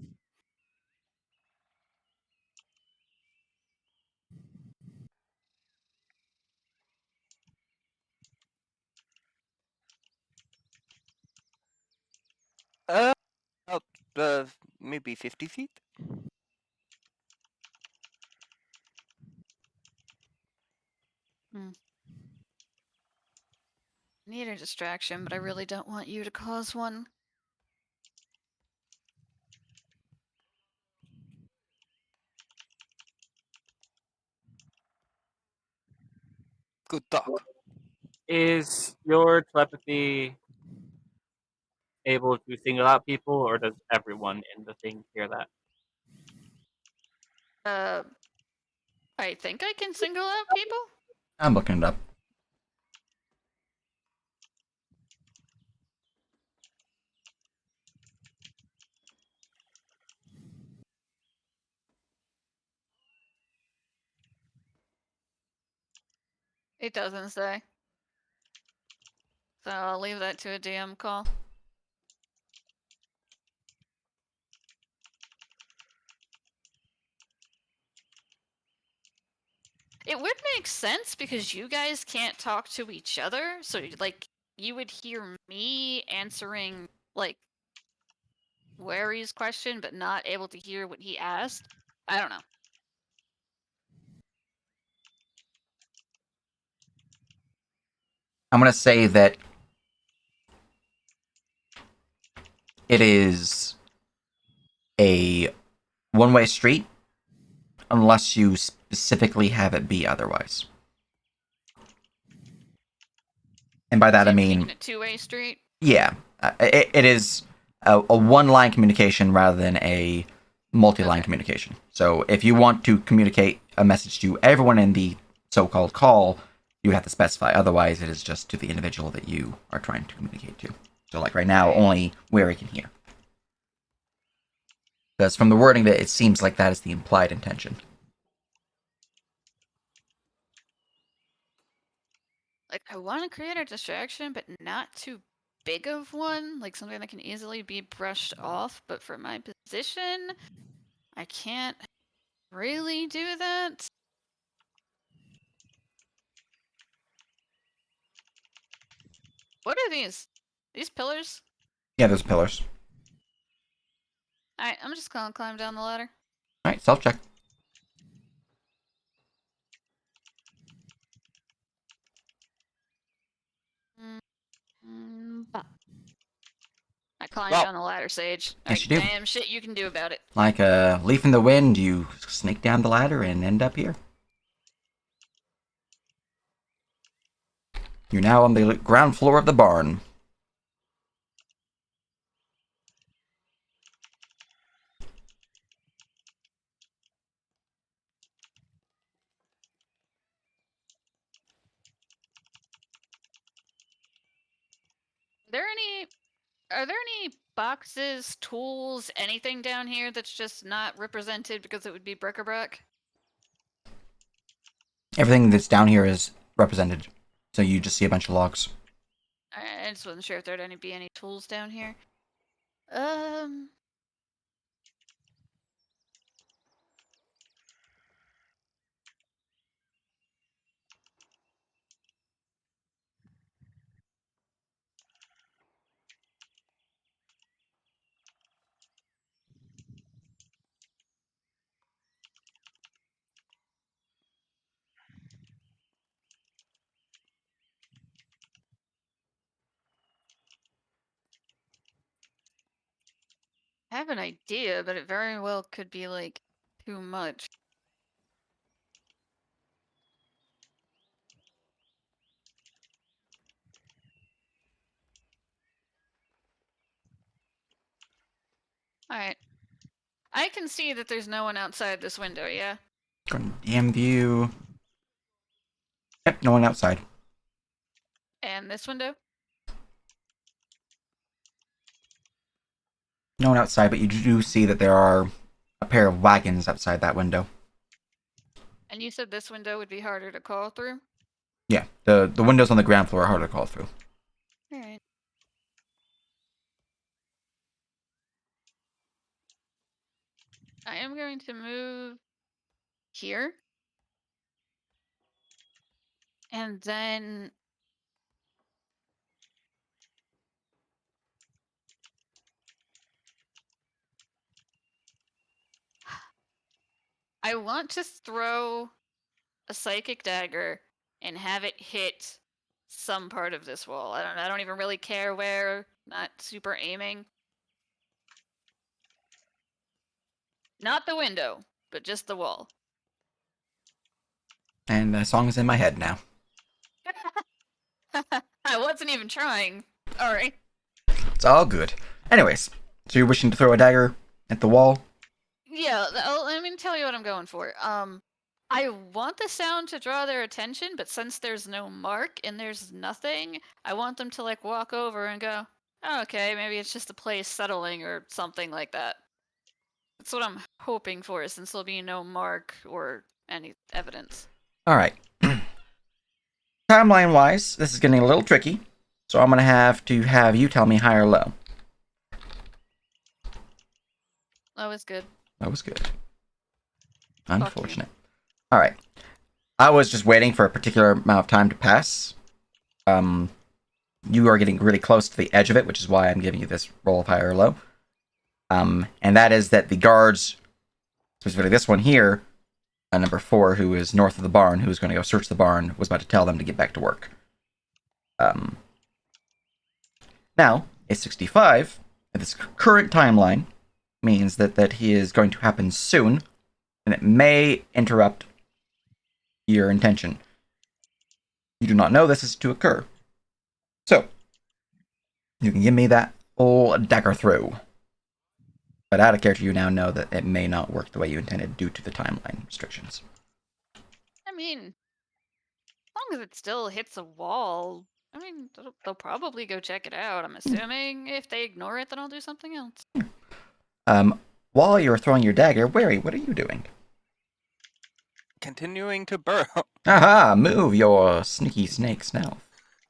About maybe 50 feet. Need a distraction, but I really don't want you to cause one. Good talk. Is your telepathy able to single out people, or does everyone in the thing hear that? I think I can single out people. I'm looking it up. It doesn't say. So I'll leave that to a DM call. It would make sense because you guys can't talk to each other, so like you would hear me answering like Wary's question, but not able to hear what he asked. I don't know. I'm gonna say that it is a one-way street unless you specifically have it be otherwise. And by that So I you're mean, making a two-way street. yeah, it is a one-line communication rather than a multi-line Okay. communication. So if you want to communicate a message to everyone in the so-called call, you have to specify. Otherwise, it is just to the individual that you are trying to communicate to. So like right now, Right. only Wary can hear. Because from the wording that it seems like that is the implied intention. Like I want to create a distraction, but not too big of one, like something that can easily be brushed off. But for my position, I can't really do that. What are these? These pillars? Yeah, there's pillars. Alright, I'm just gonna climb down the ladder. Alright, self-check. Bah. I climbed Well- down the ladder, Sage. Yes, Like, you do. damn shit you can do about it. Like a leaf in the wind, you snake down the ladder and end up here. You're now on the ground floor of the barn. Are there any boxes, tools, anything down here that's just not represented because it would be bric-a-brac? Everything that's down here is represented. So you just see a bunch of logs. I just wasn't sure if there'd be any tools down here. I have an idea, but it very well could be like too much. Alright. I can see that there's no one outside this window, yeah? Go to DM view. Yep, no one outside. And this window? No one outside, but you do see that there are a pair of wagons outside that window. And you said this window would be harder to call through? Yeah, the windows on the ground floor are harder to call through. Alright. I am going to move here. And then I want to throw a psychic dagger and have it hit some part of this wall. I don't even really care where, not super aiming. Not the window, but just the wall. And the song is in my head now. I wasn't even trying. Alright. It's all good. Anyways, so you're wishing to throw a dagger at the wall? Yeah, let me tell you what I'm going for. I want the sound to draw their attention, but since there's no mark and there's nothing, I want them to like walk over and go, oh, okay, maybe it's just the place settling or something like that. That's what I'm hoping for, since there'll be no mark or any evidence. Alright. Timeline-wise, this is getting a little tricky, so I'm going to have you tell me high or low. That was good. That was good. Unfortunate. Alright. I was just waiting for a particular amount of time to pass. You are getting really close to the edge of it, which is why I'm giving you this roll of high or low. And that is that the guards, specifically this one here, number 4, who is north of the barn, who is going to go search the barn, was about to tell them to get back to work. Now, a 65, at this current timeline, means that he is going to happen soon, and it may interrupt your intention. You do not know this is to occur. So, you can give me that old dagger throw. But out of character, you now know that it may not work the way you intended due to the timeline restrictions. I mean, as long as it still hits a wall, I mean, they'll probably go check it out. I'm assuming if they ignore it, then I'll do something else. While you're throwing your dagger, Wary, what are you doing? Continuing to burrow. Aha! Move your sneaky snake snout.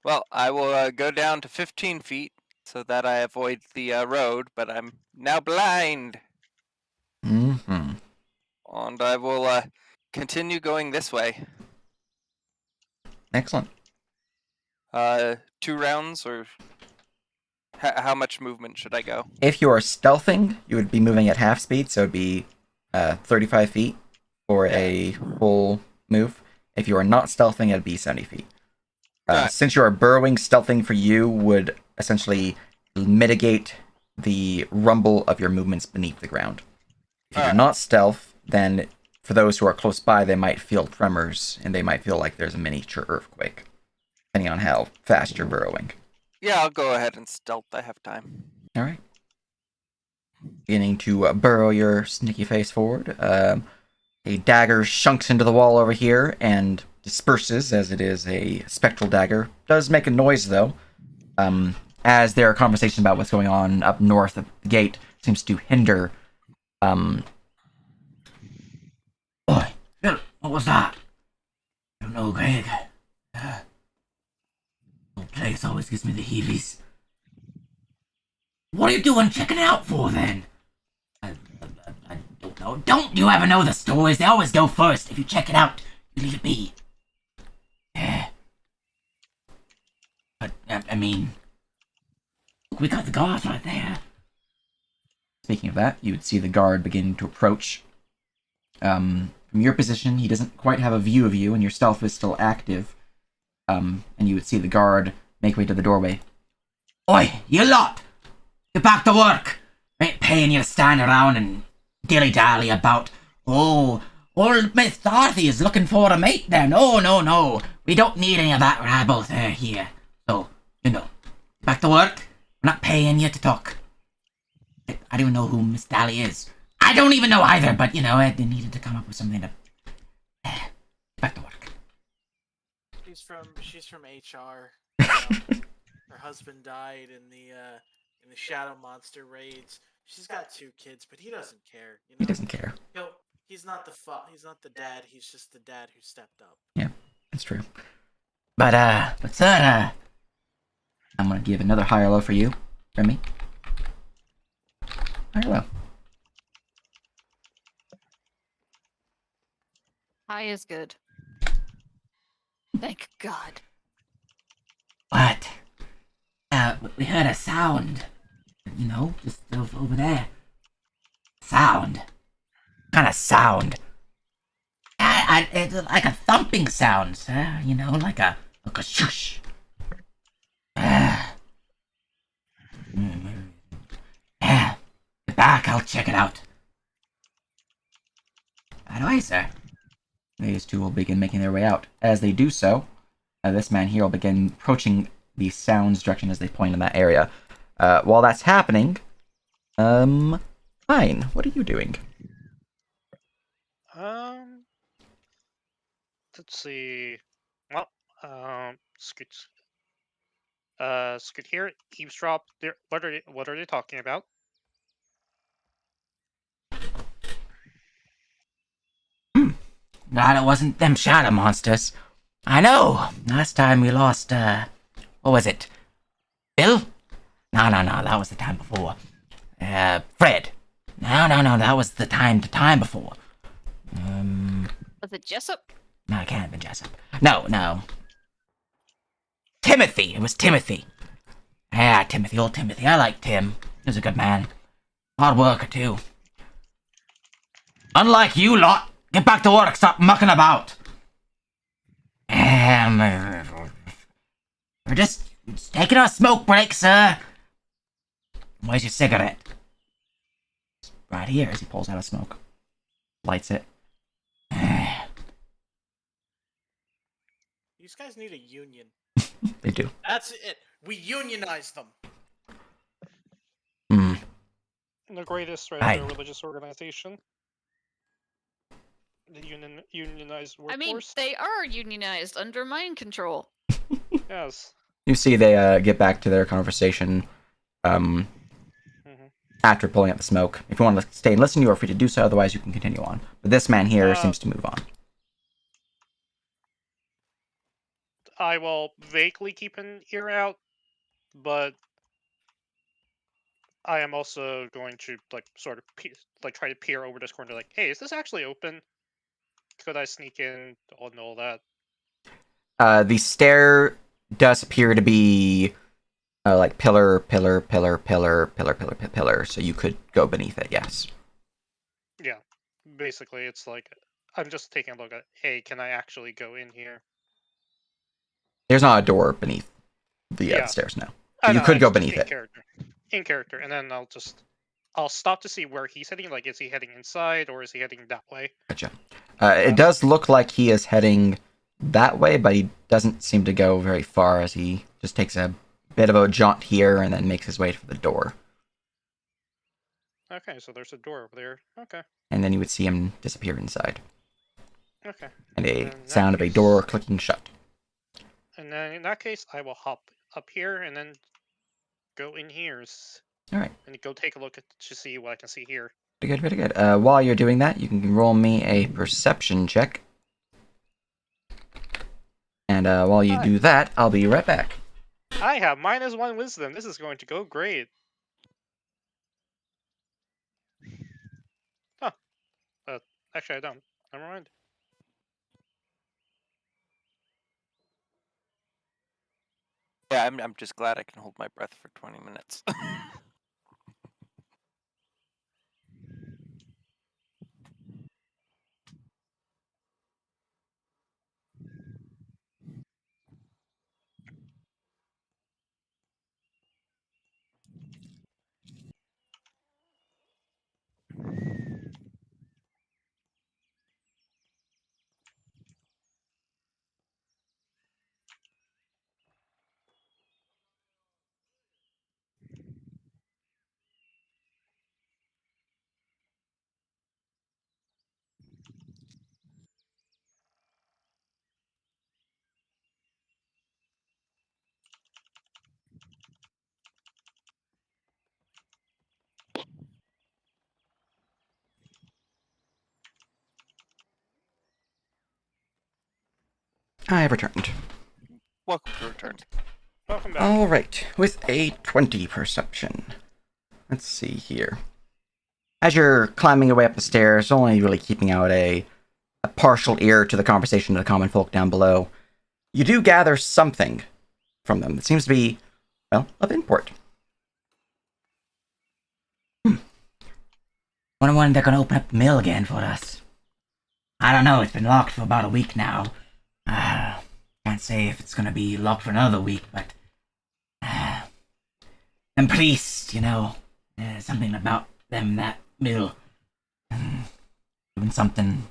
Well, I will go down to 15 feet so that I avoid the road, but I'm now blind. Mm-hmm. And I will continue going this way. Excellent. 2 rounds, or how much movement should I go? If you are stealthing, you would be moving at half speed, so it'd be 35 feet for a full move. If you are not stealthing, it'd be 70 feet. Since you are burrowing, stealthing for you would essentially mitigate the rumble of your movements beneath the ground. If you're not stealth, then for those who are close by, they might feel tremors, and they might feel like there's a miniature earthquake, depending on how fast you're burrowing. Yeah, I'll go ahead and stealth. I have time. All right. Beginning to burrow your sneaky face forward. A dagger shunks into the wall over here and disperses, as it is a spectral dagger. Does make a noise, though, as there are conversations about what's going on up north of the gate. Seems to hinder. Oi, Phil, what was that? I don't know, Greg. The place always gives me the heebies. What are you doing checking it out for, then? I don't know. Don't you ever know the stories? They always go first. If you check it out, you leave it be. Yeah. But, I mean... Look, we got the guards right there. Speaking of that, you would see the guard beginning to approach. From your position, he doesn't quite have a view of you, and your stealth is still active. And you would see the guard make way to the doorway. Oi, you lot! Get back to work! I ain't paying you to stand around and dilly-dally about, oh, old Miss Dorothy is looking for a mate there. No. We don't need any of that rabble here. So, back to work. We're not paying you to talk. I don't even know who Miss Dally is. I don't even know either, but, I needed to come up with something to... back to work. She's from HR. Her husband died in the Shadow Monster raids. She's got 2 kids, but he doesn't care. He doesn't care. He's not the dad. He's just the dad who stepped up. Yeah, that's true. But sir, I'm gonna give another high or low for you, Remy. High or low? High is good. Thank God. What? We heard a sound. Just over there. Sound? What kind of sound? It's like a thumping sound, sir. Like a shush. Yeah. Get back, I'll check it out. By the way, sir. These 2 will begin making their way out. As they do so, this man here will begin approaching the sounds direction as they point in that area. While that's happening, fine. What are you doing? Let's see. Well, Scoot. Scoot here. Eavesdrop. What are they talking about? Glad it wasn't them shadow monsters. I know. Last time we lost, what was it? Bill? No, that was the time before. Fred. No, that was the time before. Was it Jessup? No, it can't have been Jessup. No. Timothy. It was Timothy. Yeah, Timothy, old Timothy. I like Tim. He was a good man. Hard worker, too. Unlike you lot. Get back to work. Stop mucking about. We're just taking our smoke break, sir. Where's your cigarette? Right here, as he pulls out a smoke. Lights it. These guys need a union. They do. That's it. We unionize them. The greatest Right. religious organization. The unionized workforce. I mean, they are unionized under mind control. Yes. You see they get back to their conversation after pulling out the smoke. If you want to stay and listen, you are free to do so. Otherwise, you can continue on. But this man here seems to move on. I will vaguely keep an ear out, but I am also going to sort of try to peer over this corner. Like, hey, is this actually open? Could I sneak in and all that? The stair does appear to be like pillar, so you could go beneath it, yes. Yeah. Basically, it's like, I'm just taking a look at, hey, can I actually go in here? There's not a door beneath the stairs, no. I You know, could go just beneath it. In character, and then I'll stop to see where he's heading. Like, is he heading inside, or is he heading that way? Gotcha. It does look like he is heading that way, but he doesn't seem to go very far as he just takes a bit of a jaunt here and then makes his way to the door. Okay, so there's a door over there. Okay. And then you would see him disappear inside. Okay. And a sound of a door clicking shut. And then in that case, I will hop up here and then go in here. Alright. And go take a look to see what I can see here. Very good. While you're doing that, you can roll me a perception check. And while you do that, I'll be right back. I have -1 wisdom. This is going to go great. Huh. Actually, I don't. Never mind. Yeah, I'm just glad I can hold my breath for 20 minutes. I have returned. Welcome to Return. Welcome back. Alright, with a 20 perception. Let's see here. As you're climbing your way up the stairs, only really keeping out a partial ear to the conversation of the common folk down below, you do gather something from them that seems to be, well, of import. Wonder when they're gonna open up the mill again for us. I don't know, it's been locked for about a week now. Can't say if it's gonna be locked for another week, but... them priests, you know, there's something about them, that mill. Doing something...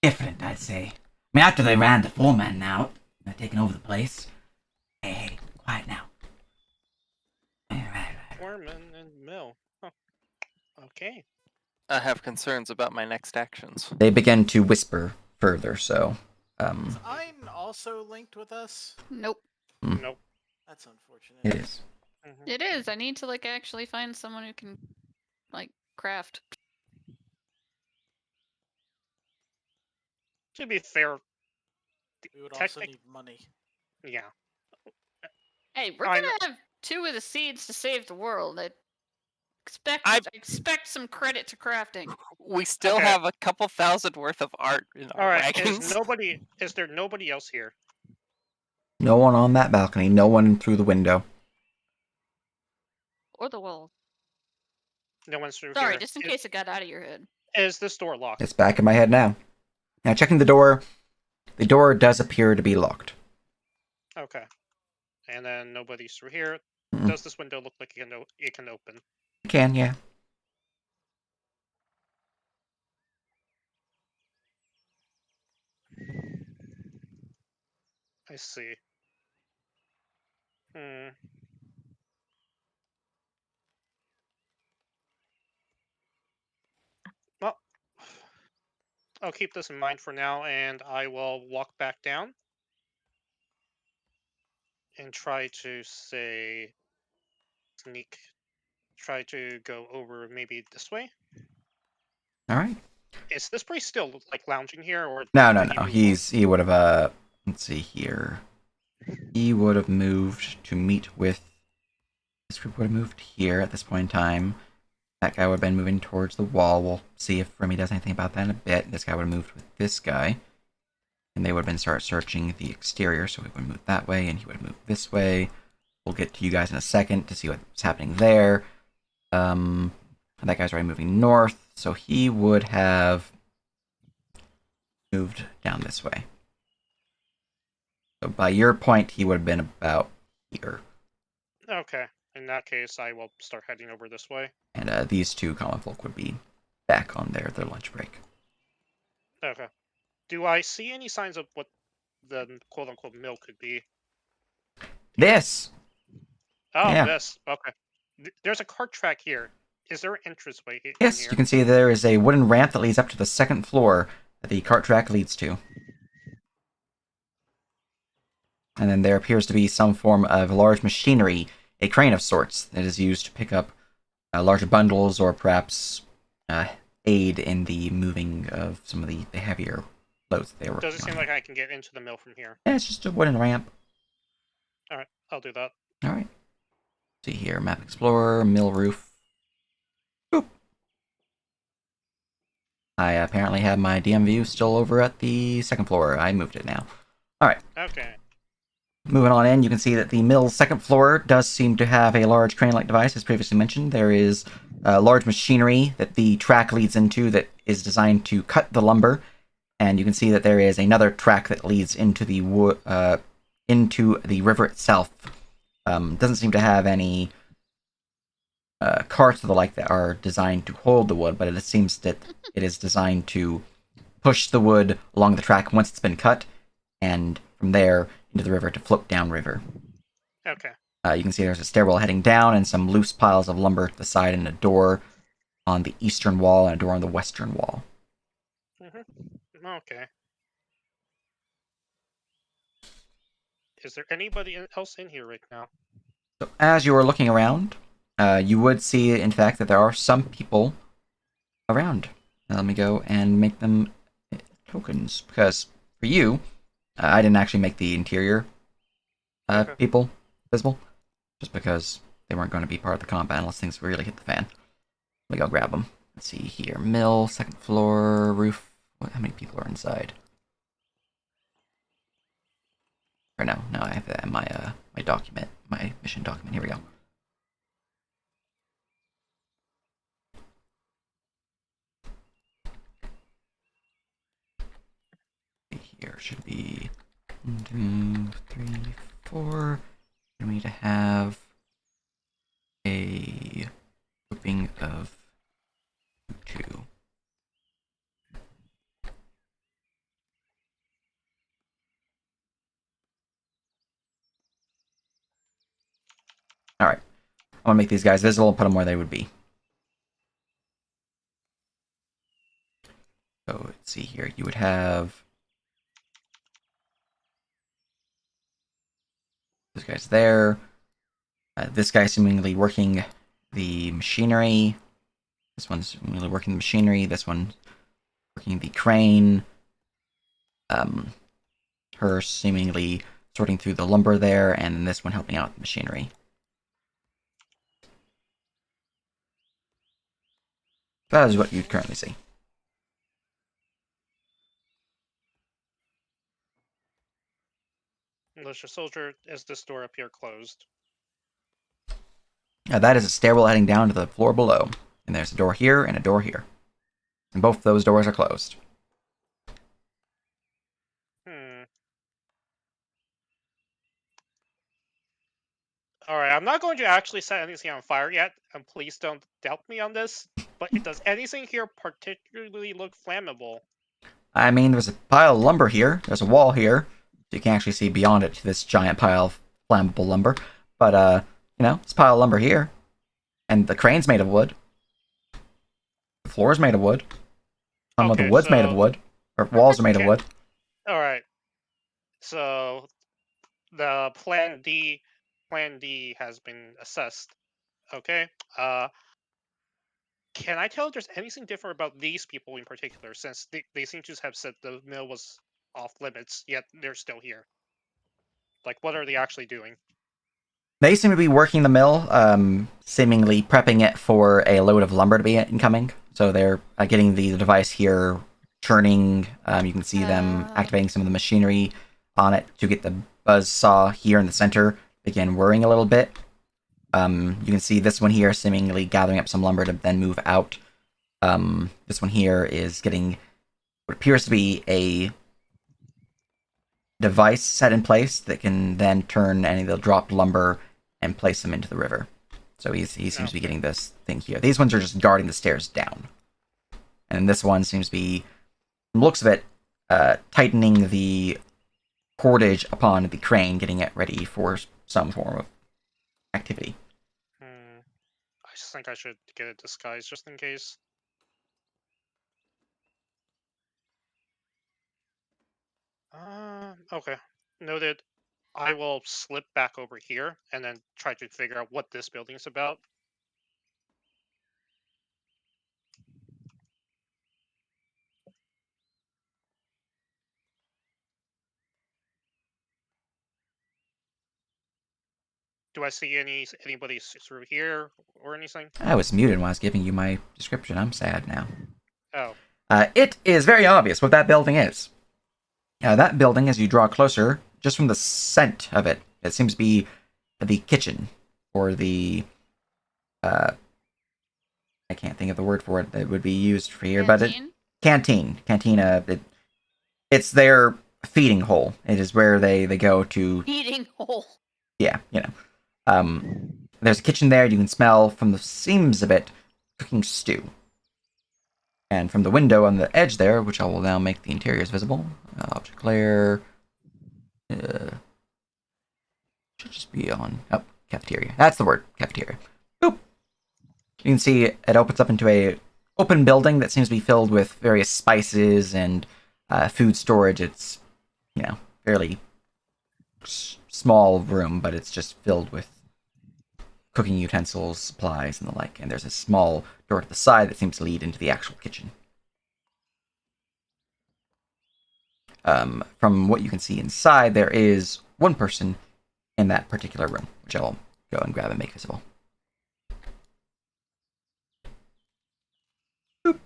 different, I'd say. mean, after they ran the foreman out, they're taking over the place. Hey, quiet now. Right. Foreman and Mill. Huh. Okay. I have concerns about my next actions. They begin to whisper further, so Is Ein also linked with us? Nope. Nope. That's unfortunate. it is. Mhm. It is. I need to like actually find someone who can like craft. To be fair, We would also Technic- need money. yeah. Hey, we're I gonna have 2 of the seeds to save the world. I I- expect some credit to crafting. We still Okay. have a couple thousand worth of art in our All right. wagons. Is there nobody else here? No one on that balcony. No one through the window. Or the wall. No one's through Sorry, here. just in case it got out of your head. Is this door locked? It's back in my head now. Now checking the door does appear to be locked. Okay. And then nobody's through here. Mm-mm. Does this window look like it can open? It can, yeah. I see. Hmm. Well, I'll keep this in mind for now, and I will walk back down and try to sneak. Try to go over maybe this way. All right. Is this priest still like lounging here, or No. did he move He would have let's see here. He would have moved to meet with this group would have moved here at this point in time. That guy would have been moving towards the wall. We'll see if Remy does anything about that in a bit. This guy would have moved with this guy. And they would have been start searching the exterior, so he would move that way, and he would move this way. We'll get to you guys in a second to see what's happening there. That guy's already moving north, so he would have moved down this way. So by your point, he would have been about here. Okay. In that case, I will start heading over this way. And these 2 common folk would be back on their lunch break. Okay. Do I see any signs of what the quote-unquote mill could be? This! Oh, Yeah. this. Okay. There's a cart track here. Is there an entranceway in Yes, here? you can see there is a wooden ramp that leads up to the 2nd floor that the cart track leads to. And then there appears to be some form of large machinery, a crane of sorts, that is used to pick up larger bundles or perhaps aid in the moving of some of the heavier loads that they were Does it working seem on. like I can get into the mill from here? Yeah, it's just a wooden ramp. Alright, I'll do that. Alright. See here, Map Explorer, mill roof. Boop. I apparently have my DM view still over at the 2nd floor. I moved it now. Alright. Okay. Moving on in, you can see that the mill's 2nd floor does seem to have a large crane-like device, as previously mentioned. There is large machinery that the track leads into that is designed to cut the lumber, and you can see that there is another track that leads into the river itself. Doesn't seem to have any carts or the like that are designed to hold the wood, but it seems that it is designed to push the wood along the track once it's been cut, and from there into the river to float downriver. Okay. You can see there's a stairwell heading down and some loose piles of lumber at the side and a door on the eastern wall and a door on the western wall. Okay. Is there anybody else in here right now? So as you are looking around, you would see, in fact, that there are some people around. Now let me go and make them tokens, because for you, I didn't actually make the interior Okay. people visible, just because they weren't going to be part of the combat unless things really hit the fan. Let me go grab them. Let's see here. Mill, 2nd floor, roof. How many people are inside? Or no, I have that in my my document, my mission document. Here we go. Here should be 1, 2, 3, 4. For me to have a grouping of 2. Alright. I'm gonna make these guys visible and put them where they would be. So, let's see here. You would have this guy's there. This guy seemingly working the machinery. This one's seemingly working the machinery. This one working the crane. Her seemingly sorting through the lumber there, and this one helping out with the machinery. That is what you'd currently see. Militia soldier, is this door up here closed? That is a stairwell heading down to the floor below. And there's a door here and a door here. And both those doors are closed. Alright, I'm not going to actually set anything on fire yet, and please don't doubt me on this, but does anything here particularly look flammable? I mean, there's a pile of lumber here. There's a wall here. So you can actually see beyond it to this giant pile of flammable lumber. But, you know, this pile of lumber here. And the crane's made of wood. The floor's made of wood. Some of the wood's made of wood. Or walls are made of wood. Alright. So, the Plan D has been assessed. Okay? Can I tell if there's anything different about these people in particular, since they seem to have said the mill was off limits, yet they're still here? Like, what are they actually doing? They seem to be working the mill, seemingly prepping it for a load of lumber to be incoming. So they're getting the device here churning. You can see them activating some of the machinery on it to get the buzz saw here in the center begin whirring a little bit. You can see this one here seemingly gathering up some lumber to then move out. This one here is getting what appears to be a device set in place that can then turn any of the dropped lumber and place them into the river. So he seems to be getting this thing here. These ones are just guarding the stairs down. And this one seems to be, from the looks of it, tightening the cordage upon the crane, getting it ready for some form of activity. I just think I should get a disguise just in case. Okay. Noted. I will slip back over here and then try to figure out what this building is about. Do I see anybody through here or anything? I was muted when I was giving you my description. I'm sad now. Oh. It is very obvious what that building is. That building, as you draw closer, just from the scent of it, it seems to be the kitchen, or the, I can't think of the word for it that would be used for here, but Cantina. It's their feeding hole. It is where they go to... Feeding hole. Yeah, you know. There's a kitchen there. You can smell, from the seams of it, cooking stew. And from the window on the edge there, which I will now make the interiors visible, object layer, should just be on, cafeteria. That's the word, cafeteria. Boop. You can see it opens up into a open building that seems to be filled with various spices and food storage. It's, you know, fairly small room, but it's just filled with cooking utensils, supplies, and the like. And there's a small door to the side that seems to lead into the actual kitchen. From what you can see inside, there is one person in that particular room, which I'll go and grab and make visible. Boop.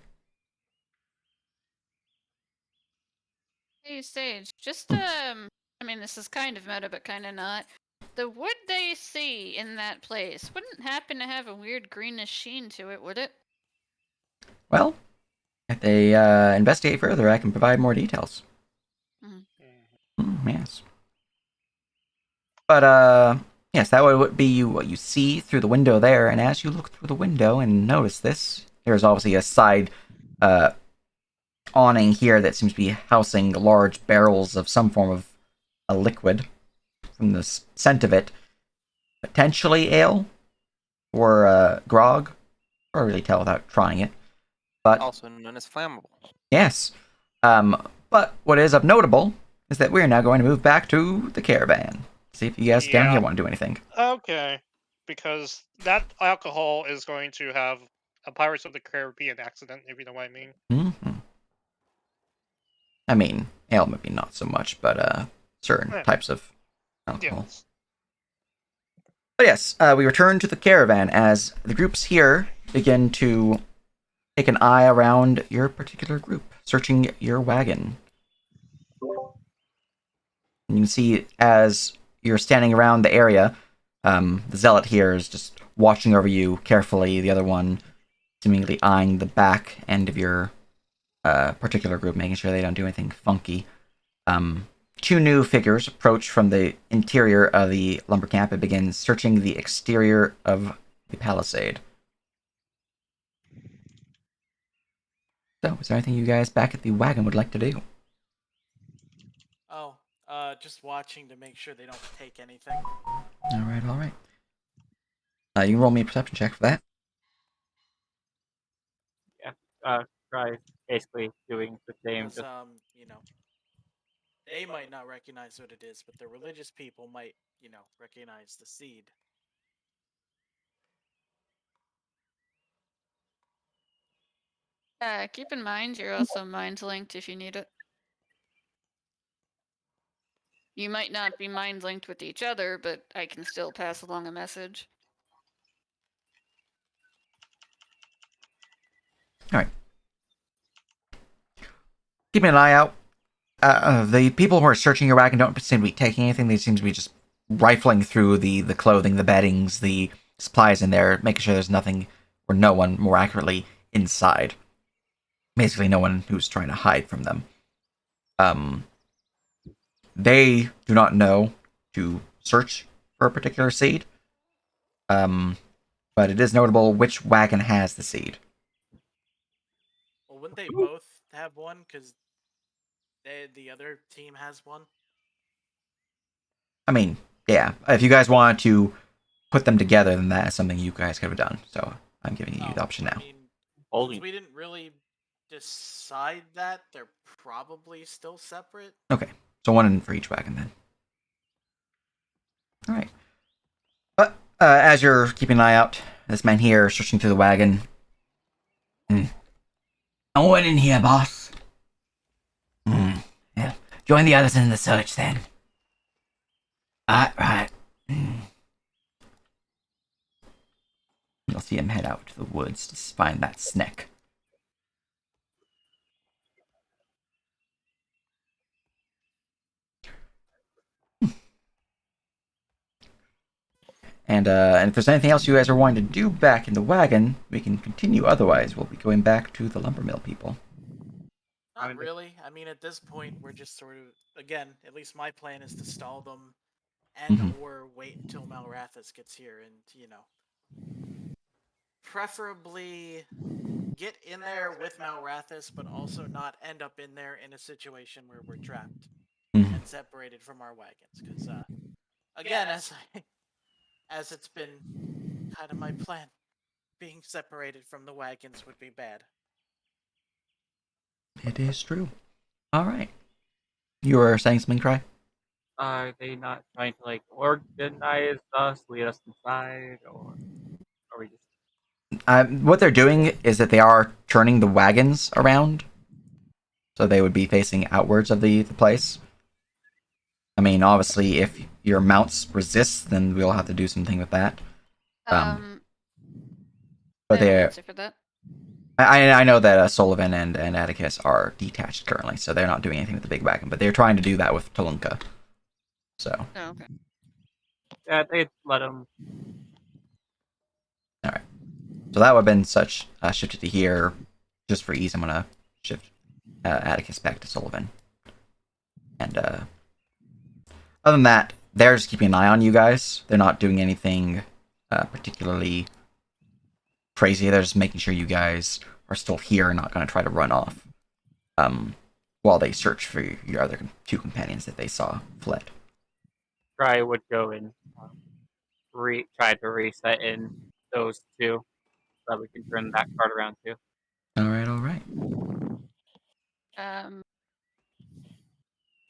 Hey, Sage, just, I mean, this is kind of meta, but kind of not. The wood they see in that place wouldn't happen to have a weird greenish sheen to it, would it? Well, if they investigate further, I can provide more details. Yes. But, yes, that would be what you see through the window there, and as you look through the window and notice this, there's obviously a side awning here that seems to be housing large barrels of some form of a liquid. From the scent of it, potentially ale or grog. Or really tell without trying it. But Also known as flammable. yes. But what is of notable is that we're now going to move back to the caravan. See if you guys down here want to do anything. Okay. Because that alcohol is going to have a Pirates of the Caribbean accident, if you know what I mean. Mm-hmm. I mean, ale maybe not so much, but certain types of alcohol. Yes. But yes, we return to the caravan as the groups here begin to take an eye around your particular group, searching your wagon. And you can see as you're standing around the area, the zealot here is just watching over you carefully. The other one seemingly eyeing the back end of your particular group, making sure they don't do anything funky. Two new figures approach from the interior of the lumber camp and begin searching the exterior of the palisade. So, is there anything you guys back at the wagon would like to do? Oh, just watching to make sure they don't take anything. All right, all right. You can roll me a perception check for that. Try basically doing the same. Because, Just they might not recognize what it is, but the religious people might, recognize the seed. Keep in mind you're also mind linked if you need it. You might not be mind linked with each other, but I can still pass along a message. All right. Keeping an eye out. The people who are searching your wagon don't seem to be taking anything. They seem to be just rifling through the clothing, the beddings, the supplies in there, making sure there's nothing, or no one, more accurately, inside. Basically, no one who's trying to hide from them. They do not know to search for a particular seed. But it is notable which wagon has the seed. Well, wouldn't they both have one? Because the other team has one. I mean, yeah. If you guys wanted to put them together, then that is something you guys could have done. So I'm giving you the option now. Since we didn't really decide that, they're probably still separate. Okay, so one in for each wagon then. All right. But as you're keeping an eye out, this man here searching through the wagon. No one in here, boss. Yeah. Join the others in the search then. Right. You'll see him head out to the woods to find that snake. And if there's anything else you guys are wanting to do back in the wagon, we can continue. Otherwise, we'll be going back to the lumber mill people. Not really. I mean, at this point, we're just sort of, again, at least my plan is to stall them and or wait until Malrathis gets here and, preferably get in there with Malrathis, but also not end up in there in a situation where we're trapped and separated from our wagons. Because, again, as it's been kind of my plan, being separated from the wagons would be bad. It is true. All right. You were saying something, Try? Are they not trying to organize us, lead us inside, or are we just? What they're doing is that they are turning the wagons around, so they would be facing outwards of the place. I mean, obviously, if your mounts resist, then we'll have to do something with that. But they're. For that. I know that Sullivan and Atticus are detached currently, so they're not doing anything with the big wagon, but they're trying to do that with Talunka. So. Oh, okay. Yeah, they let them. All right. So that would have been shifted to here. Just for ease, I'm going to shift Atticus back to Sullivan. And other than that, they're just keeping an eye on you guys. They're not doing anything particularly crazy. They're just making sure you guys are still here and not going to try to run off while they search for your other two companions that they saw fled. Try would go and try to reset in those two, so that we can turn that card around too. All right, all right.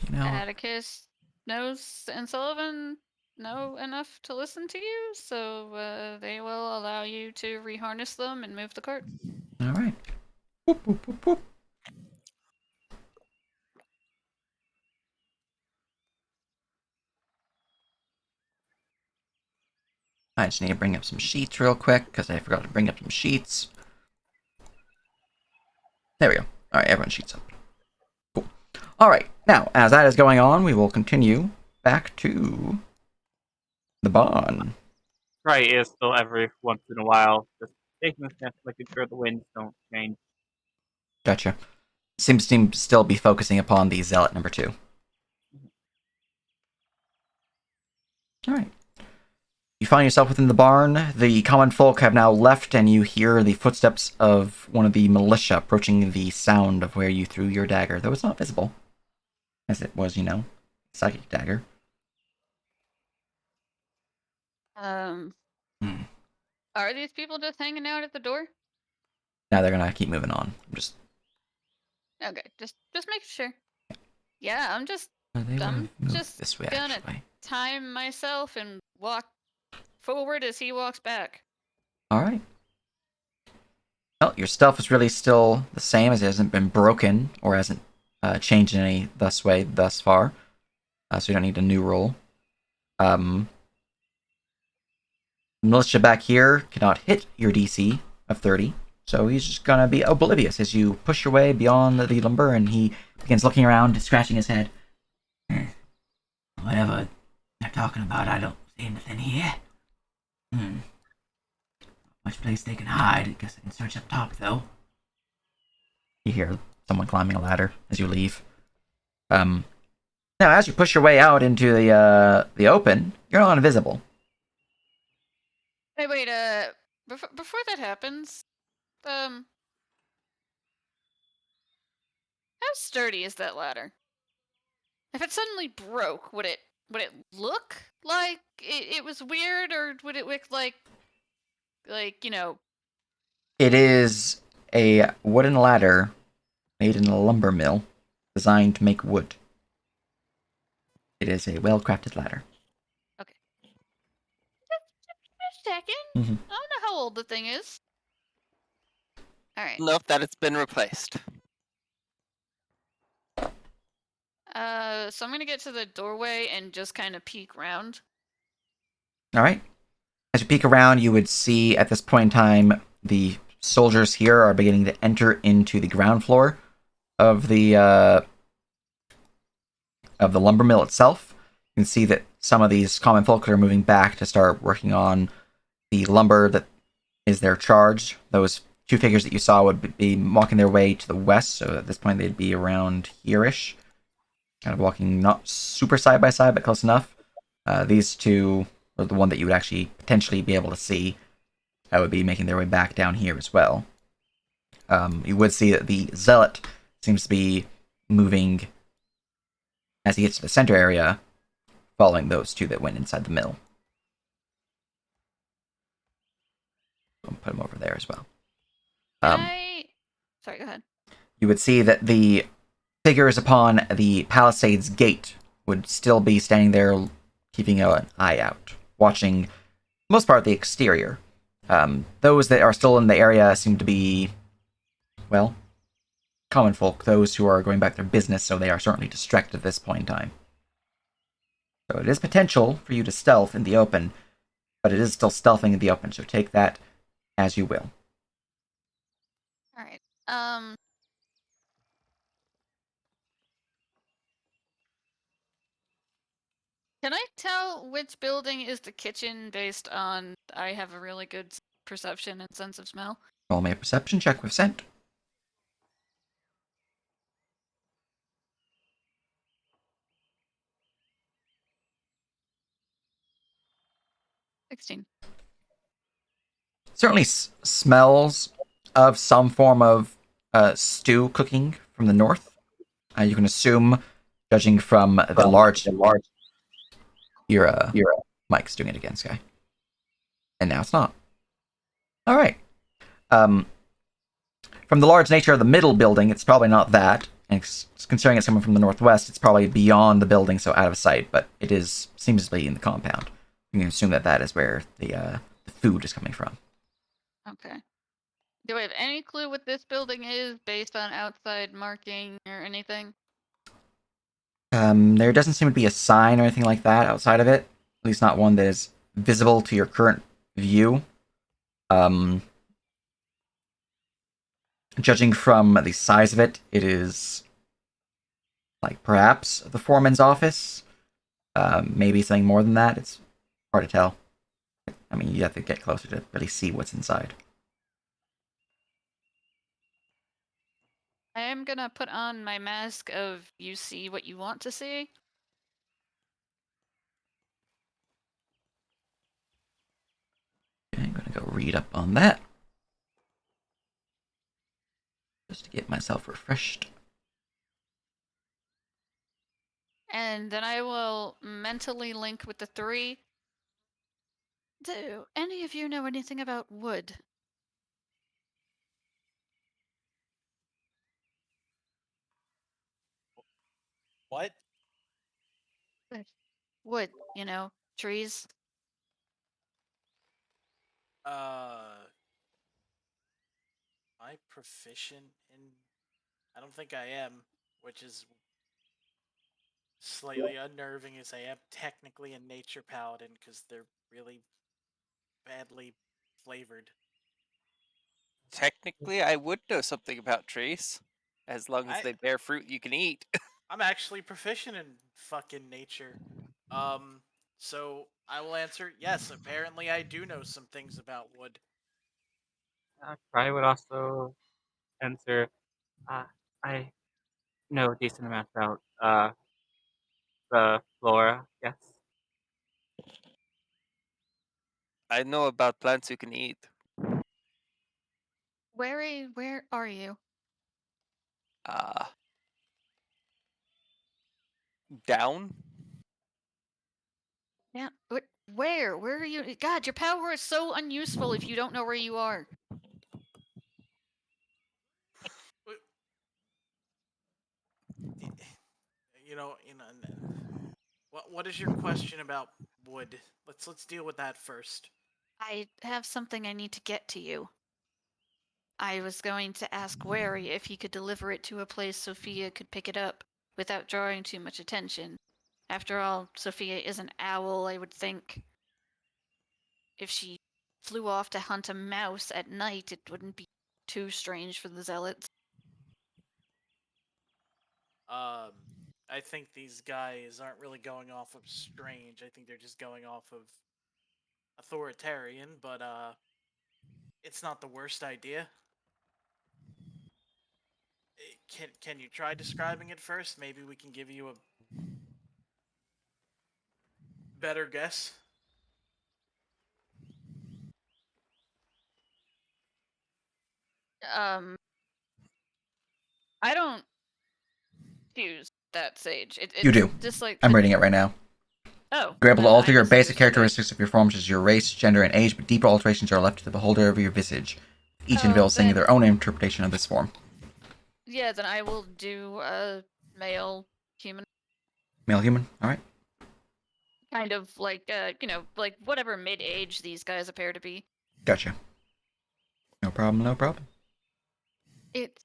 You know, Atticus knows and Sullivan know enough to listen to you, so they will allow you to reharness them and move the cart. all right. Whoop, whoop, whoop, whoop. I just need to bring up some sheets real quick because I forgot to bring up some sheets. There we go. All right, everyone sheets up. Cool. All right, now as that is going on, we will continue back to the barn. Right, is still every once in a while, just taking a step, making sure the winds don't change. Gotcha. Seems to still be focusing upon the zealot number 2. All right. You find yourself within the barn. The common folk have now left, and you hear the footsteps of one of the militia approaching the sound of where you threw your dagger, though it's not visible, as it was, psychic dagger. Are these people just hanging out at the door? Now they're gonna keep moving on. Okay, just making sure. Yeah, I'm just They I'm moved just this way, gonna actually. time myself and walk forward as he walks back. All right. Well, your stealth is really still the same, as it hasn't been broken or hasn't changed in any thus far. So you don't need a new roll. Militia back here cannot hit your DC of 30, so he's just gonna be oblivious as you push your way beyond the lumber, and he begins looking around, scratching his head. Whatever they're talking about, I don't see anything here. Much place they can hide. I guess I can search up top, though. You hear someone climbing a ladder as you leave. Now, as you push your way out into the open, you're not invisible. Hey, wait, before that happens, how sturdy is that ladder? If it suddenly broke, would it look like it was weird, or would it look like It is a wooden ladder made in a lumber mill designed to make wood. It is a well-crafted ladder. Okay. Just checking. Mm-hmm. I don't know how old the thing is. All right. Enough that it's been replaced. So I'm gonna get to the doorway and just kind of peek around. All right. As you peek around, you would see at this point in time the soldiers here are beginning to enter into the ground floor of the lumber mill itself. You can see that some of these common folk are moving back to start working on the lumber that is their charge. Those two figures that you saw would be walking their way to the west, so at this point they'd be around here-ish. Kind of walking not super side by side, but close enough. These two are the one that you would actually potentially be able to see. That would be making their way back down here as well. You would see that the zealot seems to be moving as he gets to the center area, following those two that went inside the mill. I'll put him over there as well. Sorry, go ahead. You would see that the figures upon the palisades gate would still be standing there, keeping an eye out, watching most part the exterior. Those that are still in the area seem to be, well, common folk, those who are going back to their business, so they are certainly distracted at this point in time. So it is potential for you to stealth in the open, but it is still stealthing in the open, so take that as you will. Alright. Can I tell which building is the kitchen based on I have a really good perception and sense of smell? Roll me a perception check with scent. Certainly smells of some form of stew cooking from the north. You can assume, judging from the large. Your Mike's doing it again, Sky. And now it's not. All right. Um, from the large nature of the middle building, it's probably not that. And considering it's coming from the northwest, it's probably beyond the building, so out of sight. But it seems to be in the compound. You can assume that is where the food is coming from. Okay. Do we have any clue what this building is based on outside marking or anything? There doesn't seem to be a sign or anything like that outside of it. At least not one that is visible to your current view. Judging from the size of it, it is like perhaps the foreman's office. Maybe something more than that. It's hard to tell. I mean, you have to get closer to really see what's inside. I am gonna put on my mask of you see what you want to see. Okay, I'm gonna go read up on that. Just to get myself refreshed. And then I will mentally link with the three. Do any of you know anything about wood? What? Wood, trees. Am I proficient in? I don't think I am, which is slightly unnerving as I am technically a nature paladin because they're really badly flavored. Technically, I would know something about trees, as long as I they bear fruit you can eat. I'm actually proficient in fucking nature. So I will answer yes. Apparently, I do know some things about wood. Cry would also answer. I know a decent amount about the flora. Yes. I know about plants you can eat. Where are you? Uh, Down? Yeah, where? Where are you? God, your power is so unuseful if you don't know where you are. What is your question about wood? Let's deal with that first. I have something I need to get to you. I was going to ask Wary if he could deliver it to a place Sophia could pick it up without drawing too much attention. After all, Sophia is an owl, I would think. If she flew off to hunt a mouse at night, it wouldn't be too strange for the zealots. I think these guys aren't really going off of strange. I think they're just going off of authoritarian, but it's not the worst idea. Can you try describing it first? Maybe we can give you a better guess. I don't choose that sage. You It's do. just like I'm reading it right now. Oh. You're able to then alter I your basic misunderstood it. characteristics of your form, such as your race, gender, and age, but deeper alterations are left to the beholder of your visage. Each individual saying their own interpretation of this form. Yeah, then I will do a male human. Male human, alright. Kind of like, like whatever mid-age these guys appear to be. Gotcha. No problem, no problem. It's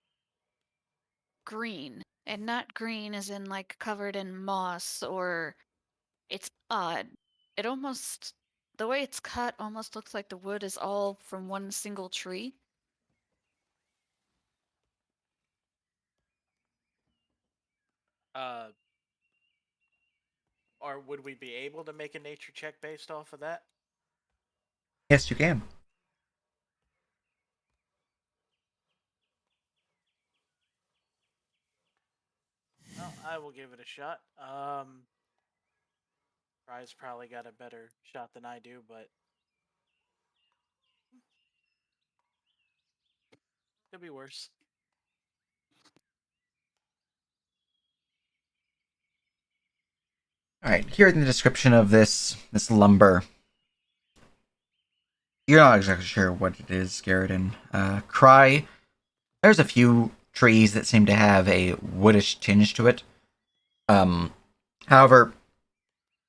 green, and not green as in like covered in moss, or it's odd. It almost, the way it's cut almost looks like the wood is all from one single tree. Or would we be able to make a nature check based off of that? Yes, you can. Well, I will give it a shot. Fry's probably got a better shot than I do, but could be worse. Alright, here in the description of this lumber. You're not exactly sure what it is, Garrison. Cry. There's a few trees that seem to have a woodish tinge to it. However,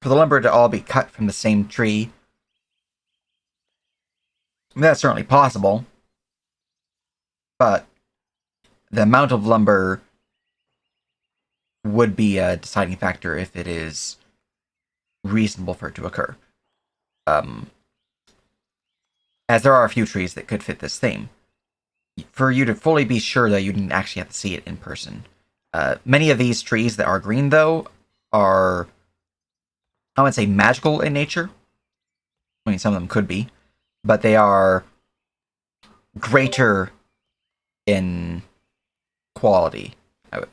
for the lumber to all be cut from the same tree, that's certainly possible. But the amount of lumber would be a deciding factor if it is reasonable for it to occur. As there are a few trees that could fit this theme. For you to fully be sure, though, you didn't actually have to see it in person. Many of these trees that are green, though, are, I wouldn't say magical in nature. I mean, some of them could be, but they are greater in quality.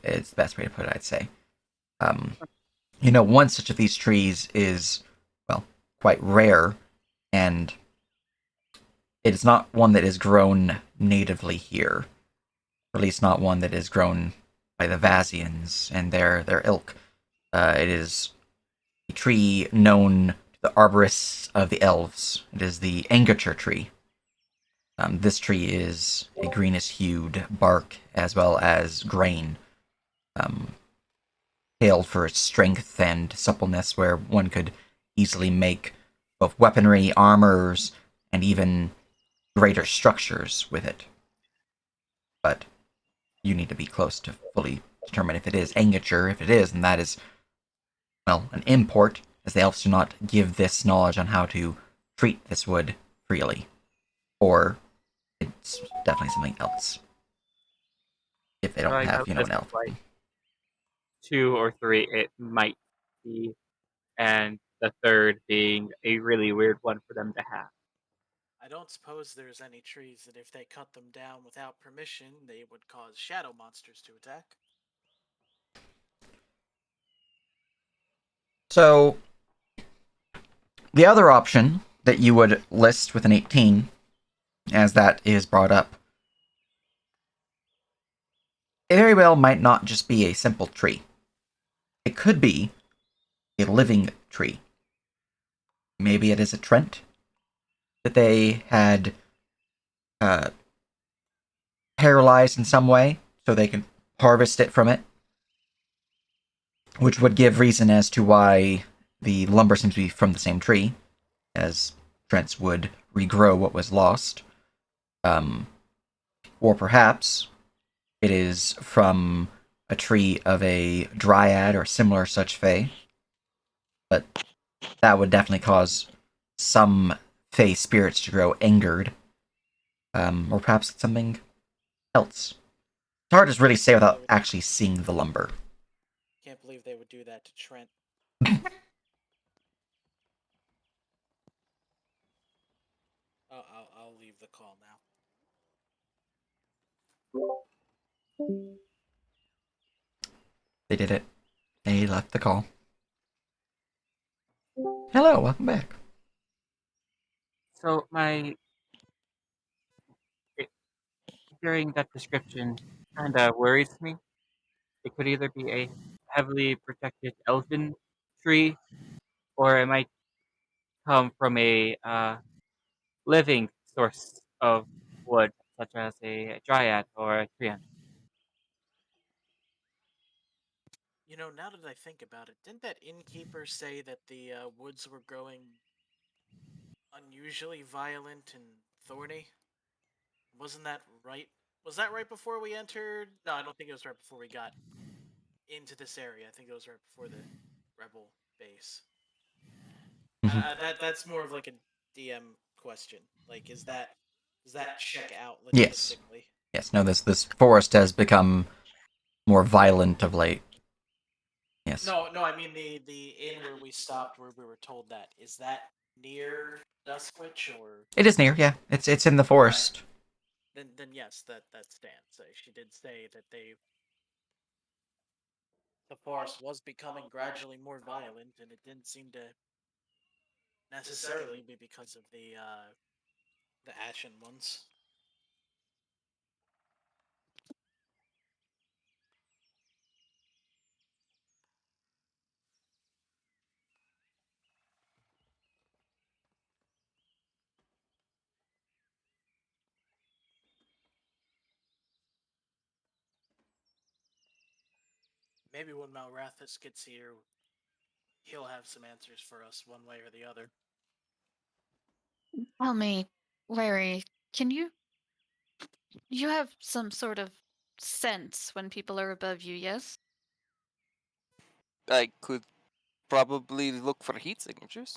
Is the best way to put it, I'd say. One such of these trees is, well, quite rare, and it is not one that is grown natively here. Or at least not one that is grown by the Vazians and their ilk. It is a tree known to the arborists of the elves. It is the Angature tree. This tree is a greenish-hued bark as well as grain, hailed for its strength and suppleness, where one could easily make both weaponry, armors, and even greater structures with it. But you need to be close to fully determine if it is Angature. If it is, then that is, well, an import, as the elves do not give this knowledge on how to treat this wood freely. Or it's definitely something else. If they So don't I have, know an this elf. is like 2 or 3 it might be, and the third being a really weird one for them to have. I don't suppose there's any trees that if they cut them down without permission, they would cause shadow monsters to attack. So, the other option that you would list with an 18, as that is brought up, it very well might not just be a simple tree. It could be a living tree. Maybe it is a Trent that they had paralyzed in some way so they can harvest it from it, which would give reason as to why the lumber seems to be from the same tree, as Trents would regrow what was lost. Or perhaps it is from a tree of a dryad or similar such fae, but that would definitely cause some fae spirits to grow angered. Or perhaps it's something else. It's hard to really say without actually seeing the lumber. Can't believe they would do that to Trent. I'll leave the call now. They did it. They left the call. Hello, welcome back. So hearing that description kind of worries me. It could either be a heavily protected elfin tree, or it might come from a living source of wood, such as a dryad or a treant. Now that I think about it, didn't that innkeeper say that the woods were growing unusually violent and thorny? Wasn't that right? Was that right before we entered? No, I don't think it was right before we got into this area. I think it was right before the rebel base. That's more of like a DM question. Like, does that check out Yes. logistically? Yes, no, this forest has become more violent of late. Yes. No, I mean the inn where we stopped, where we were told that. Is that near Duskwitch or? It is near, yeah. It's in the forest. Then yes, that stands. She did say that the forest was becoming gradually more violent, and it didn't seem to necessarily be because of the Ashen ones. Maybe when Malrathis gets here, he'll have some answers for us one way or the other. Tell me, Larry, can you have some sort of sense when people are above you, yes? I could probably look for heat signatures.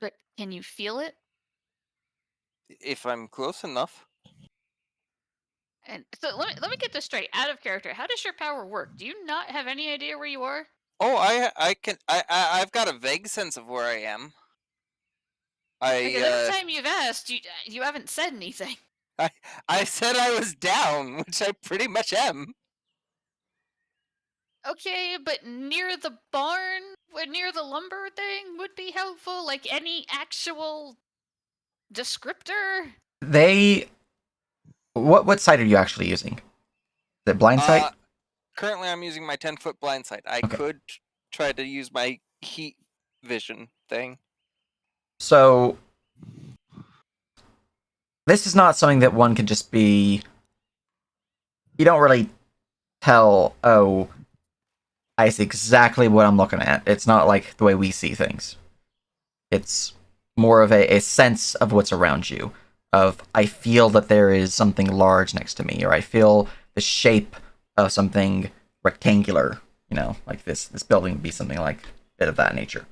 But can you feel it? If I'm close enough. And so let me get this straight. Out of character, how does your power work? Do you not have any idea where you are? Oh, I've got a vague sense of where I am. Because every time you've asked, you haven't said anything. I said I was down, which I pretty much am. Okay, but near the barn, near the lumber thing would be helpful. Like any actual descriptor. What sight are you actually using? Is it blind sight? Currently, I'm using my 10-foot blind sight. I Okay. could try to use my heat vision thing. So this is not something that one can just be. You don't really tell. Oh, I see exactly what I'm looking at. It's not like the way we see things. It's more of a sense of what's around you. Of I feel that there is something large next to me, or I feel the shape of something rectangular. You know, like this building would be something like a bit of that nature.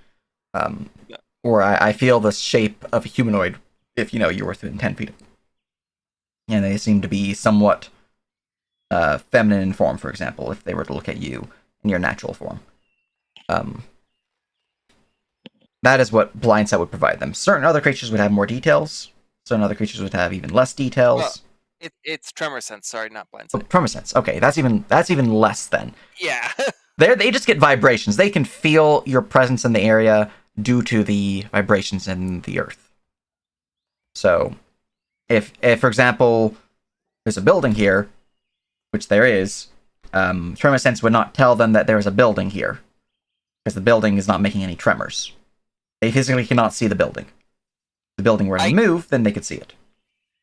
Yeah. Or I feel the shape of a humanoid if you were within 10 feet. And they seem to be somewhat feminine in form, for example, if they were to look at you in your natural form. That is what blind sight would provide them. Certain other creatures would have more details. Certain other creatures would have even less details. Well, it's tremor sense. Sorry, not blind Oh, sight. tremor sense. Okay, that's even less then. Yeah. They just get vibrations. They can feel your presence in the area due to the vibrations in the earth. So, if for example, there's a building here, which there is, tremor sense would not tell them that there is a building here, because the building is not making any tremors. They physically cannot see the building. If the building were to move, then they could see it.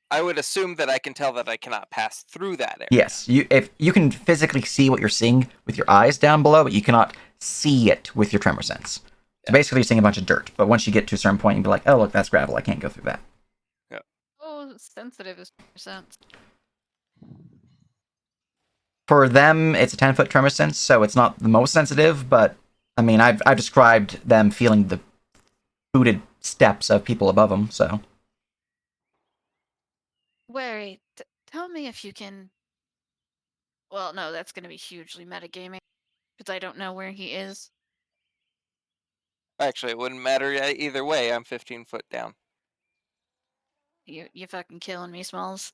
I would assume that I can tell that I cannot pass through that area. Yes, if you can physically see what you're seeing with your eyes down below, but you cannot see it with your tremor sense. So basically, you're seeing a bunch of dirt. But once you get to a certain point, you'd be like, "Oh, look, that's gravel. I can't go through that." Yeah. Oh, sensitive is sense. For them, it's a 10-foot tremor sense, so it's not the most sensitive. But I mean, I've described them feeling the booted steps of people above them. So. Wait, tell me if you can. Well, no, that's going to be hugely metagaming because I don't know where he is. Actually, it wouldn't matter either way. I'm 15 foot down. You fucking killing me, Smalls.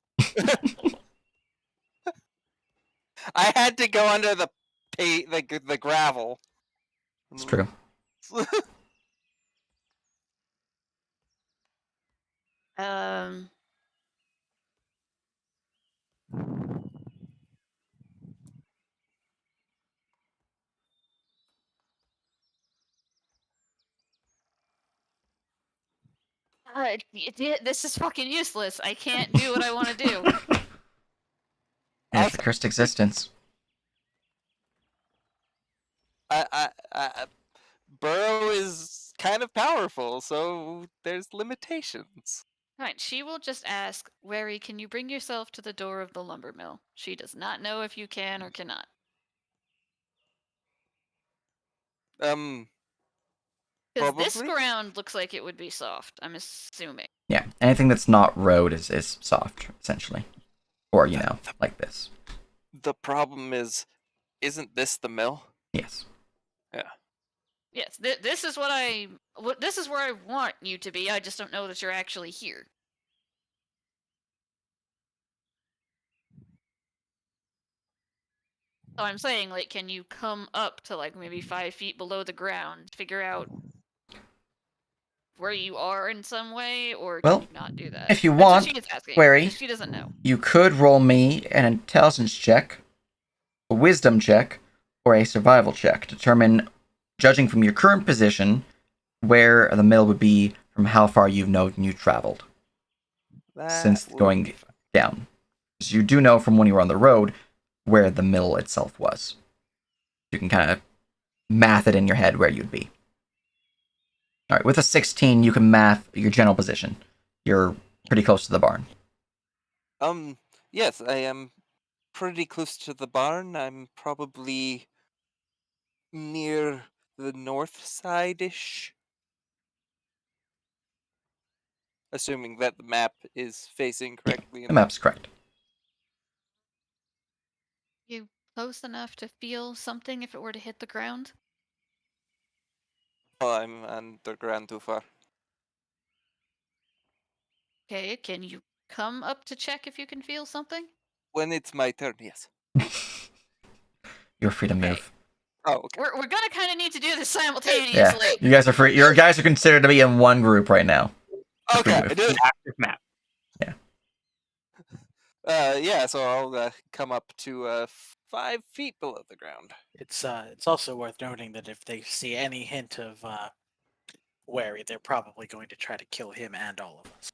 I had to go under the gravel. It's true. This is fucking useless. I can't do what I want to do. It's the cursed existence. Burrow is kind of powerful, so there's limitations. Right, she will just ask, Wary, can you bring yourself to the door of the lumber mill? She does not know if you can or cannot. Because this Probably? ground looks like it would be soft, I'm assuming. Yeah, anything that's not road is soft, essentially. Or, like this. The problem isn't this the mill? Yes. Yeah. Yes, this is this is where I want you to be. I just don't know that you're actually here. So I'm saying, like, can you come up to like maybe 5 feet below the ground, figure out where you are in some way, or can you not do that? If you That's what want, she is asking, Wary, because she doesn't know. You could roll me an intelligence check, a wisdom check, or a survival check to determine, judging from your current position, where the mill would be from how far you've known you traveled. Since going down. Because you do know from when you were on the road, where the mill itself was. You can kind of math it in your head where you'd be. All right, with a 16, you can math your general position. You're pretty close to the barn. Yes, I am pretty close to the barn. I'm probably near the north side-ish. Assuming that the map is facing correctly. The map's correct. You close enough to feel something if it were to hit the ground? Oh, I'm underground too far. Okay, can you come up to check if you can feel something? When it's my turn, yes. You're free to Okay. move. Oh, okay. We're gonna kind of need to do this Yeah, simultaneously. you guys are free. Your guys are considered to be in one group right now. Okay, Free to I do. Active map. Yeah, so I'll come up to 5 feet below the ground. It's also worth noting that if they see any hint of wary, they're probably going to try to kill him and all of us.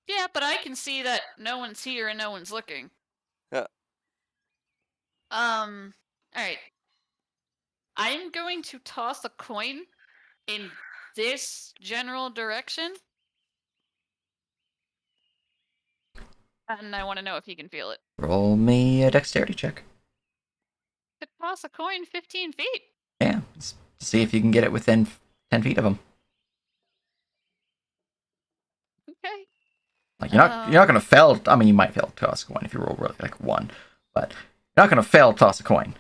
Yeah, but I can see that no one's here and no one's looking. Yeah. All right. I'm going to toss a coin in this general direction. And I want to know if you can feel it. Roll me a dexterity check. To toss a coin 15 feet. Yeah, let's see if you can get it within 10 feet of them. Okay. Like you're not gonna fail. I mean, you might fail to toss a coin if you roll really like 1, but you're not gonna fail to toss a coin.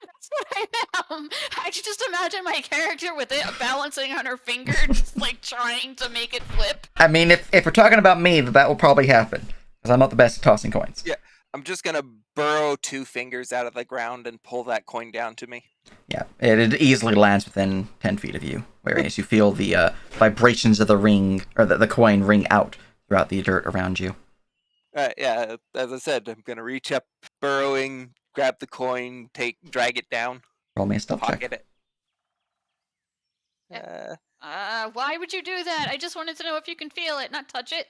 That's what I am. I could just imagine my character with it balancing on her finger, just like trying to make it flip. I mean, if we're talking about me, that will probably happen because I'm not the best at tossing coins. Yeah, I'm just gonna burrow 2 fingers out of the ground and pull that coin down to me. Yeah, it easily lands within 10 feet of you, whereas you feel the vibrations of the ring, or the coin ring out throughout the dirt around you. Yeah, as I said, I'm gonna reach up, burrowing, grab the coin, drag it down, Roll me a stealth check. pocket it. Why would you do that? I just wanted to know if you can feel it, not touch it.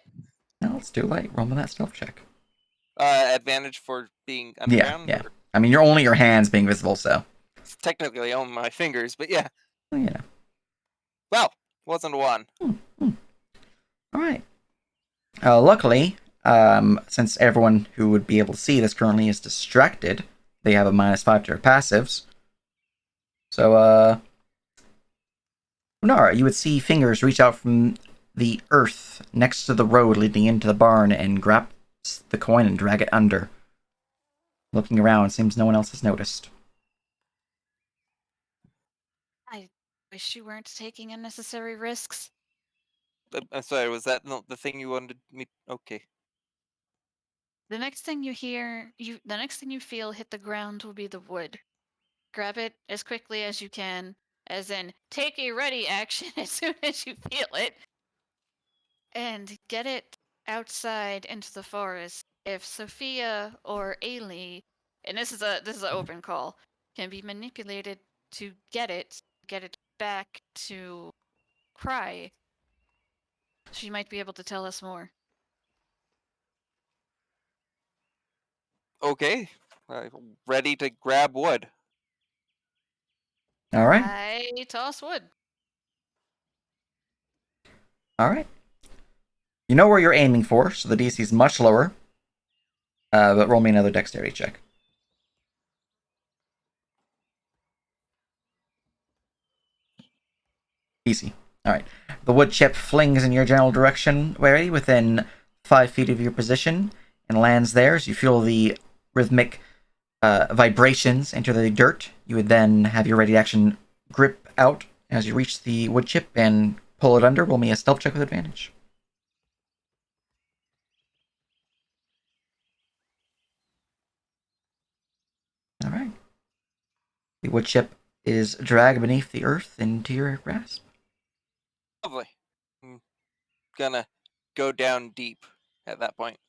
No, it's too late. Roll me that stealth check. Advantage for being underground? Yeah. I mean, you're only your hands being visible, so. It's technically only my fingers, but yeah. Well, you know. Well, wasn't 1. All right. Luckily, since everyone who would be able to see this currently is distracted, they have a -5 to their passives. So, Nara, you would see fingers reach out from the earth next to the road leading into the barn and grab the coin and drag it under. Looking around, seems no one else has noticed. I wish you weren't taking unnecessary risks. I'm sorry, was that not the thing you wanted me? Okay. The next thing you feel hit the ground will be the wood. Grab it as quickly as you can, as in take a ready action as soon as you feel it, and get it outside into the forest. If Sophia or Ailey, and this is an open call, can be manipulated to get it back to Cry, she might be able to tell us more. Okay. Ready to grab wood. All right. I toss wood. All right. You know where you're aiming for, so the DC is much lower. But roll me another dexterity check. Easy. All right. The wood chip flings in your general direction, Wary, within 5 feet of your position, and lands there as you feel the rhythmic vibrations enter the dirt. You would then have your ready action grip out as you reach the wood chip and pull it under. Roll me a stealth check with advantage. All right. The wood chip is dragged beneath the earth into your grasp. Lovely. I'm gonna go down deep at that point.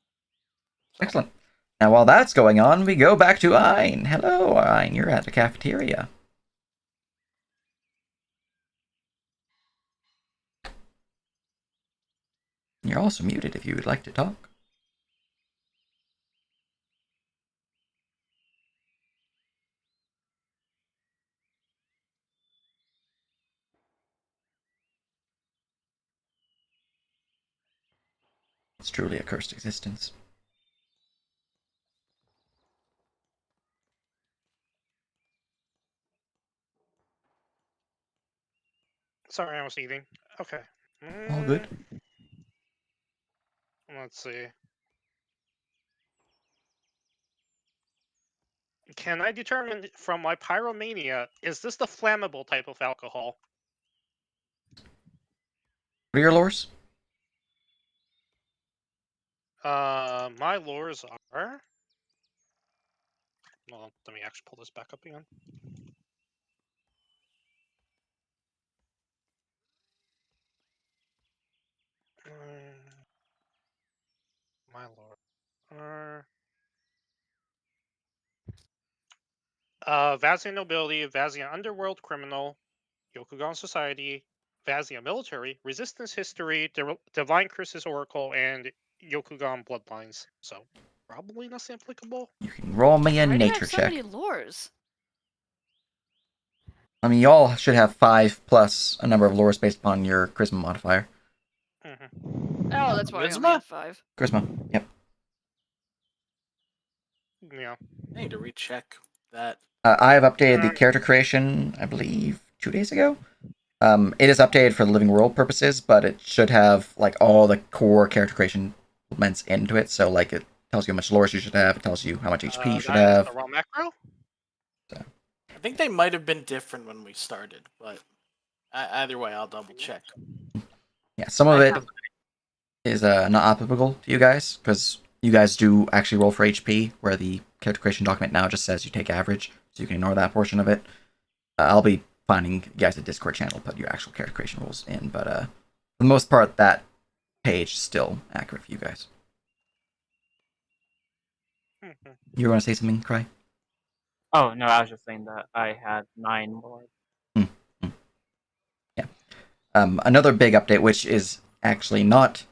So. Excellent. Now, while that's going on, we go back to Ein. Hello, Ein. You're at the cafeteria. You're also muted if you would like to talk. It's truly a cursed existence. Sorry, I was eating. Okay. All good. Let's see. Can I determine from my pyromania, is this the flammable type of alcohol? What are your lures? My lures are. Well, let me actually pull this back up again. My lore are. Vazian Nobility, Vazian Underworld Criminal, Yokugan Society, Vazia Military, Resistance History, Divine Curses Oracle, and Yokugan Bloodlines. So, probably not applicable. You can roll me a Why do you nature have so check. many lures? I mean, y'all should have 5 plus a number of lures based upon your charisma modifier. Oh, that's why I only Charisma? have 5. Charisma. Yep. Yeah. I need to recheck that. I have updated the character creation, I believe, 2 days ago. It is updated for the living world purposes, but it should have like all the core character creation elements into it. So like it tells you how much lore you should have. It tells you how much HP you should That is have. the raw macro? I think they might have been different when we started, but either way, I'll double check. Yeah, some of it is not applicable to you guys because you guys do actually roll for HP, where the character creation document now just says you take average, so you can ignore that portion of it. I'll be finding you guys a Discord channel to put your actual character creation rules in, but for the most part, that page is still accurate for you guys. You want to say something, Cry? Oh, no, I was just saying that I had 9 more. Yeah. Another big update, which is actually not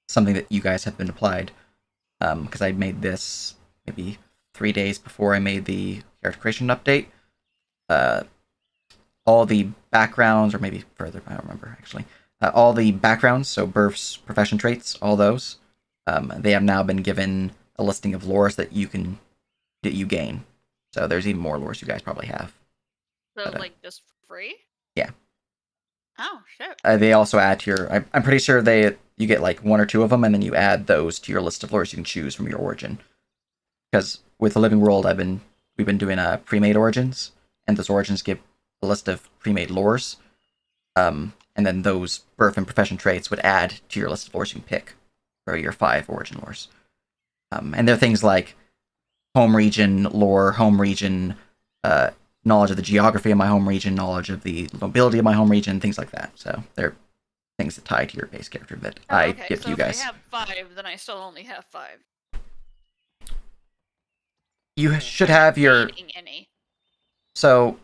something that you guys have been applied, because I made this maybe 3 days before I made the character creation update. All the backgrounds, or maybe further, I don't remember actually. All the backgrounds, so births, profession traits, all those, they have now been given a listing of lores that you gain. So there's even more lores you guys probably have. So, But, like, just free? Yeah. Oh, shit. They also add to your. I'm pretty sure you get like 1 or 2 of them, and then you add those to your list of lures you can choose from your origin. Because with the Living World, we've been doing pre-made origins, and those origins give a list of pre-made lores, and then those birth and profession traits would add to your list of lores you can pick for your 5 origin lores. And they're things like home region lore, home region, knowledge of the geography of my home region, knowledge of the nobility of my home region, things like that. So they're things that tie to your base character that I Okay, give so to you guys. if I have 5, then I still only have 5. You should have your. Gaining any. So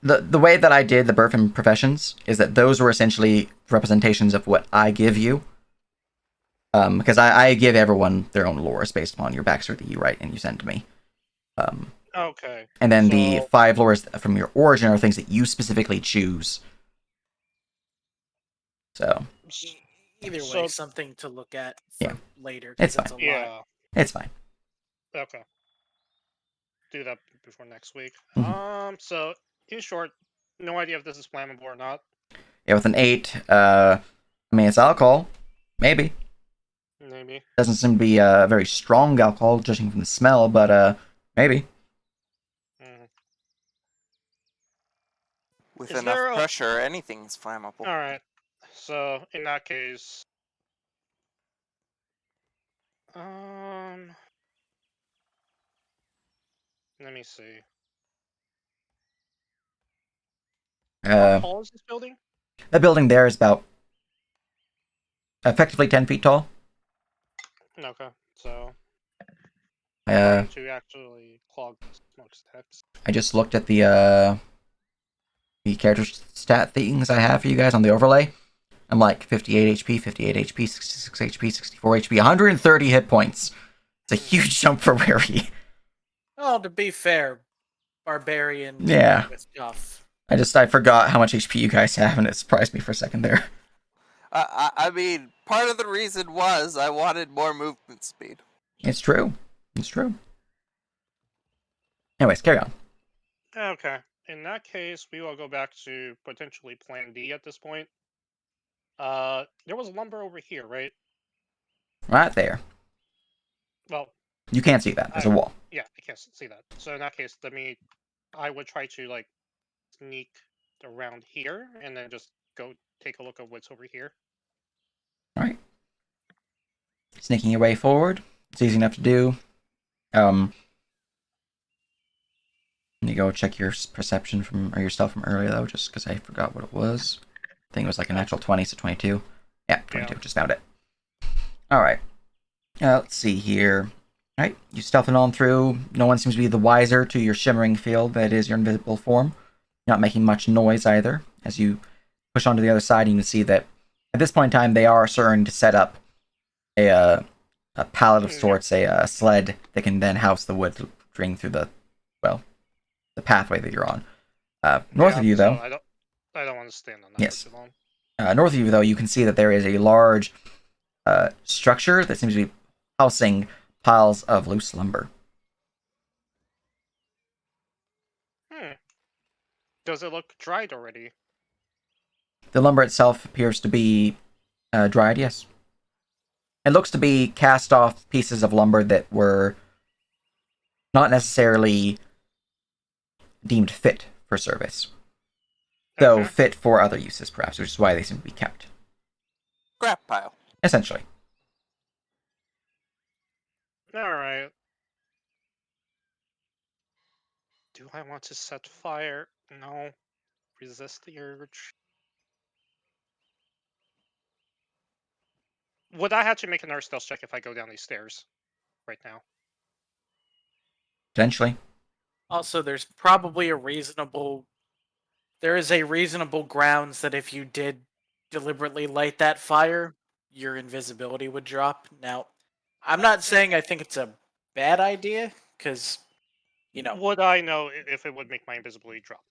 the way that I did the birth and professions is that those were essentially representations of what I give you. Because I give everyone their own lores based upon your backstory that you write and you send to me. Okay. And then the 5 lores from your origin are things that you specifically choose. So Either way, So- something to look at Yeah. for later. It's 'cause fine. a lot. Yeah. it's fine. Okay. Do that before next week. Mhm. So in short, no idea if this is flammable or not. Yeah, with an 8, I mean it's alcohol, maybe. Maybe. Doesn't seem to be a very strong alcohol, judging from the smell, but maybe. Mhm. With Is enough there a- pressure, anything's flammable. All right. So in that case, let me see. How tall is this building? The building there is about effectively 10 feet tall. Okay, so Uh, trying to actually clog smokestacks. I just looked at the character stat things I have for you guys on the overlay. I'm like 58 HP, 58 HP, 66 HP, 64 HP, 130 hit points. It's a huge jump for Wary. Well, to be fair, barbarian. Yeah. With tough. I forgot how much HP you guys have, and it surprised me for a second there. I mean, part of the reason was I wanted more movement speed. It's true. It's true. Anyways, carry on. Okay. In that case, we will go back to potentially Plan D at this point. There was lumber over here, right? Right there. Well, You can't see that. There's a wall. yeah, I can't see that. So in that case, I would try to like sneak around here and then just go take a look at what's over here. All right. Sneaking your way forward. It's easy enough to do. You go check your perception or your stuff from earlier though, just because I forgot what it was. I think it was like a natural 20, so 22. Yeah, 22. Yeah. Just found it. All right. Let's see here. All right, you stealthing on through. No one seems to be the wiser to your shimmering field that is your invisible form. Not making much noise either. As you push onto the other side, you can see that at this point in time they are starting to set up a pallet of sorts, a sled that can then house the wood string through the pathway that you're on. North of you, though. So I don't want to stand on that Yes. for too long. North of you, though, you can see that there is a large structure that seems to be housing piles of loose lumber. Does it look dried already? The lumber itself appears to be dried, yes. It looks to be cast off pieces of lumber that were not necessarily deemed fit for service, though Okay. fit for other uses, perhaps, which is why they seem to be kept. Scrap pile. Essentially. Alright. Do I want to set fire? No. Resist the urge. Would I have to make another stealth check if I go down these stairs right now? Potentially. Also, there is a reasonable grounds that if you did deliberately light that fire, your invisibility would drop. Now, I'm not saying I think it's a bad idea, because, Would I know if it would make my invisibility drop?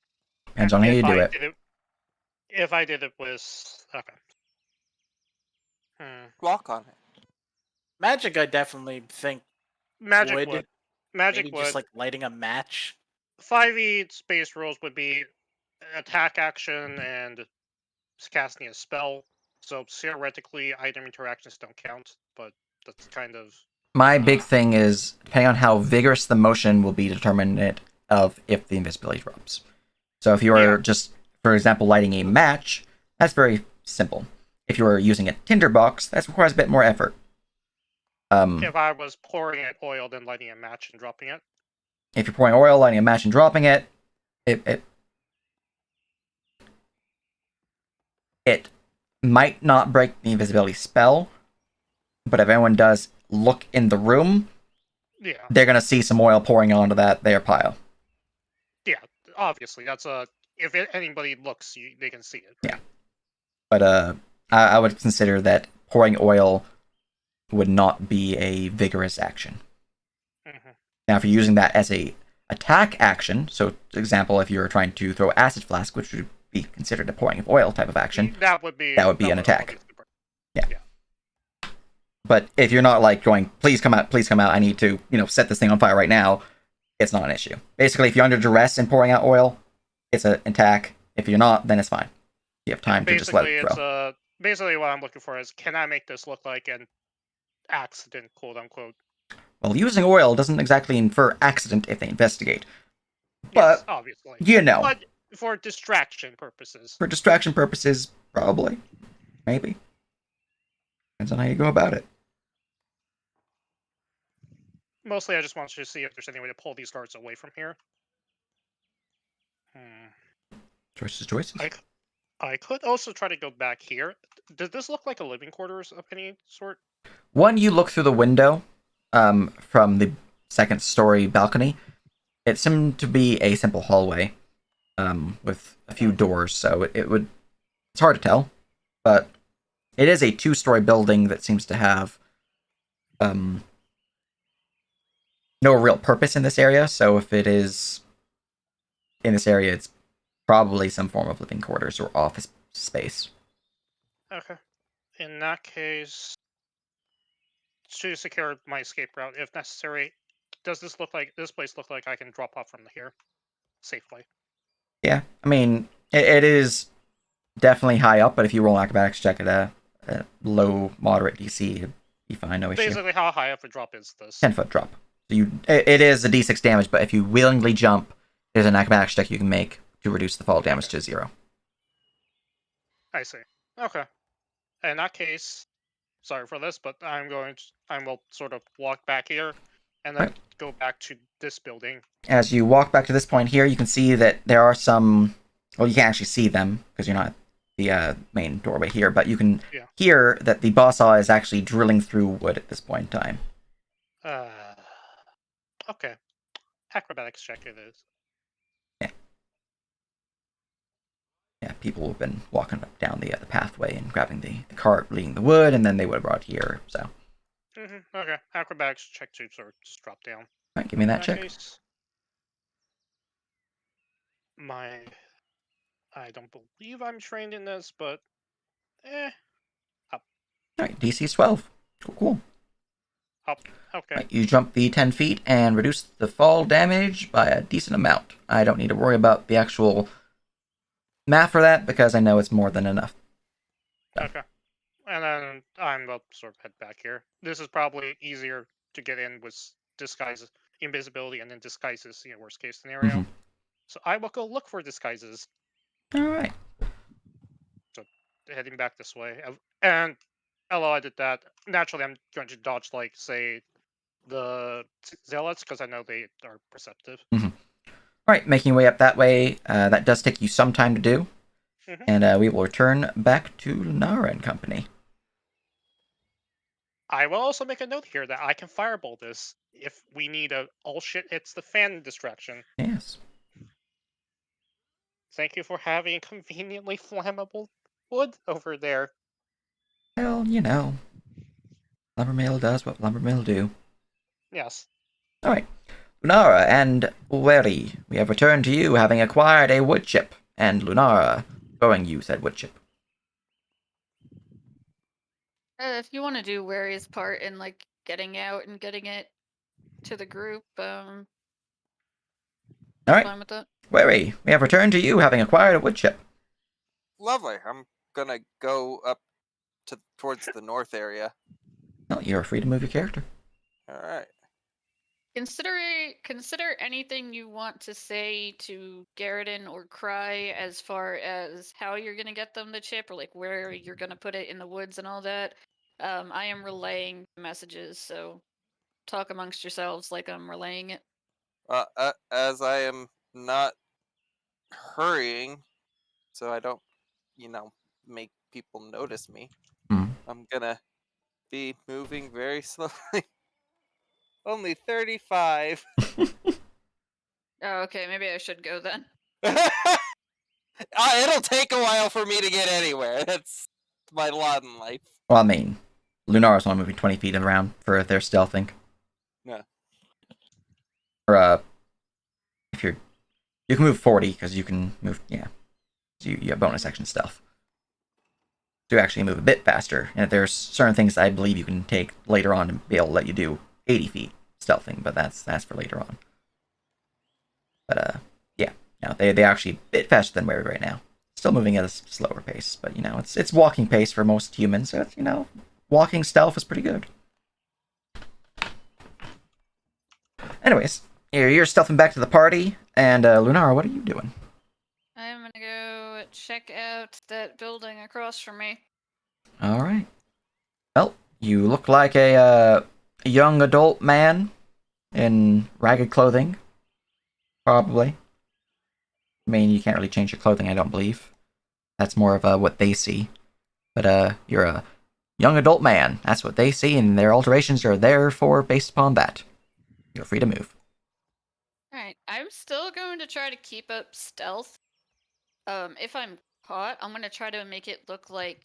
Depends on how you do it. If I did it with... Okay. Walk on it. magic, I definitely think Magic would. would. Magic Maybe would. just like lighting a match. 5e space rules would be attack action and casting a spell. So theoretically, item interactions don't count, but that's kind of... My big thing is, depending on how vigorous the motion will be determinant of if the invisibility drops. So if you are just, for example, lighting a match, that's very simple. If you are using a tinderbox, that requires a bit more effort. If I was pouring in oil, then lighting a match and dropping it. If you're pouring oil, lighting a match, and dropping it, it might not break the invisibility spell, but if anyone does look in the room, they're gonna see some oil pouring onto their pile. Yeah, obviously, that's a... If anybody looks, they can see it. Yeah. But I would consider that pouring oil would not be a vigorous action. Mm-hmm. Now, if you're using that as a attack action, so for example, if you're trying to throw acid flask, which would be considered a pouring of oil type of action, that would be an attack. Yeah. But if you're not like going, please come out, I need to, set this thing on fire right now, it's not an issue. Basically, if you're under duress and pouring out oil, it's an attack. If you're not, then it's fine. You have time to just let it throw. Basically, what I'm looking for is, can I make this look like an accident, quote unquote? Well, using oil doesn't exactly infer accident if they investigate. But, yes, obviously. But for distraction purposes. For distraction purposes, probably. Maybe. Depends on how you go about it. Mostly, I just want to see if there's any way to pull these guards away from here. Choices. I could also try to go back here. Does this look like a living quarters of any sort? When you look through the window from the second story balcony, it seemed to be a simple hallway with a few doors, so it's hard to tell, but it is a 2-story building that seems to have no real purpose in this area, so if it is in this area, it's probably some form of living quarters or office space. Okay. In that case, to secure my escape route, if necessary, does this place look like I can drop off from here safely? Yeah, I mean, it is definitely high up, but if you roll an acrobatics check at a low, moderate DC, it'd be fine, no issue. Basically, how high up a drop is this? 10-foot drop. So it is a d6 damage, but if you willingly jump, there's an acrobatics check you can make to reduce the fall damage to 0. I see. Okay. In that case, sorry for this, but I will sort of walk back here, and then Right. go back to this building. As you walk back to this point here, you can see that there are some. Well, you can't actually see them because you're not at the main doorway here, but you can hear that the boss saw is actually drilling through wood at this point in time. Okay. Acrobatics check it is. Yeah, people have been walking up down the pathway and grabbing the cart leading the wood, and then they would have brought it here. So, Okay. Acrobatics check to sort of just drop down. all right, give me that In check. Case, I don't believe I'm trained in this, but up. All right, DC is 12. Cool. Up. Okay. Right, you jump the 10 feet and reduce the fall damage by a decent amount. I don't need to worry about the actual math for that because I know it's more than enough. Okay. And then I'm about to sort of head back here. This is probably easier to get in with disguises, invisibility, and then disguises in worst case scenario. Mhm. So I will go look for disguises. All right. So heading back this way. And although I did that, naturally I'm going to dodge, like, say, the zealots, because I know they are perceptive. All right, making your way up that way. That does take you some time to do. And we will return back to Lunara and company. I will also make a note here that I can fireball this if we need a all shit hits the fan distraction. Yes. Thank you for having conveniently flammable wood over there. Well, Lumbermill does what Lumbermill do. Yes. All right. Lunara and Weri, we have returned to you having acquired a wood chip. And Lunara, going you said wood chip. If you want to do Wary's part in like getting out and getting it to the group, All right. fine with that. Weri, we have returned to you having acquired a wood chip. Lovely. I'm gonna go up towards the north area. Well, you're free to move your character. All right. Consider anything you want to say to Garridan or Cry as far as how you're gonna get them the chip, or like where you're gonna put it in the woods and all that. I am relaying messages, so talk amongst yourselves like I'm relaying it. As I am not hurrying, so I don't, make people notice me. I'm gonna be moving very slowly. Only 35. Oh, okay, maybe I should go then. It'll take a while for me to get anywhere. That's my lot in life. Well, I mean, Lunara's only moving 20 feet around for their stealthing. Yeah. Or, if you can move 40, because you can move, yeah. So you have bonus action stealth. To actually move a bit faster. And there's certain things I believe you can take later on to be able to let you do 80 feet stealthing, but that's for later on. But, yeah. No, they actually a bit faster than Wary right now. Still moving at a slower pace, but, it's walking pace for most humans, so, it's, walking stealth is pretty good. Anyways, you're stealthing back to the party, and, Lunara, what are you doing? I'm gonna go check out that building across from me. Alright. Well, you look like a young adult man in ragged clothing. Probably. I mean, you can't really change your clothing, I don't believe. That's more of what they see. But, you're a young adult man. That's what they see, and their alterations are therefore based upon that. You're free to move. Alright, I'm still going to try to keep up stealth. If I'm caught, I'm gonna try to make it look like,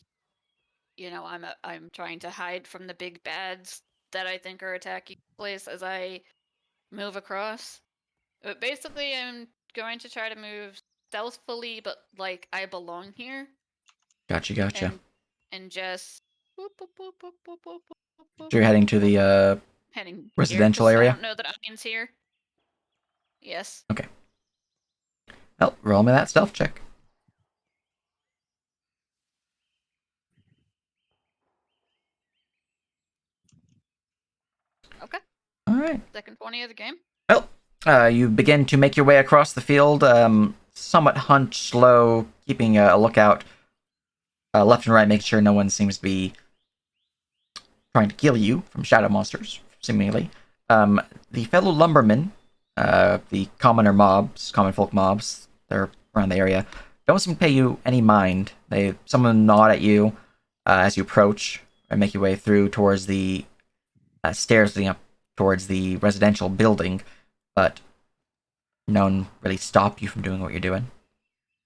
I'm trying to hide from the big bads that I think are attacking the place as I move across. But basically, I'm going to try to move stealthily, but like I belong here. Gotcha. And just So you're heading to the Heading residential here, 'cause area? I don't know that Ian's here. Yes. Well, roll me that stealth check. Okay. All right. Second 20 of the game. Well, you begin to make your way across the field, somewhat hunched, slow, keeping a lookout left and right, making sure no one seems to be trying to kill you from shadow monsters, seemingly. The fellow lumbermen, the common folk mobs, they're around the area, don't seem to pay you any mind. Some of them nod at you as you approach and make your way through towards the stairs leading up towards the residential building, but no one really stop you from doing what you're doing,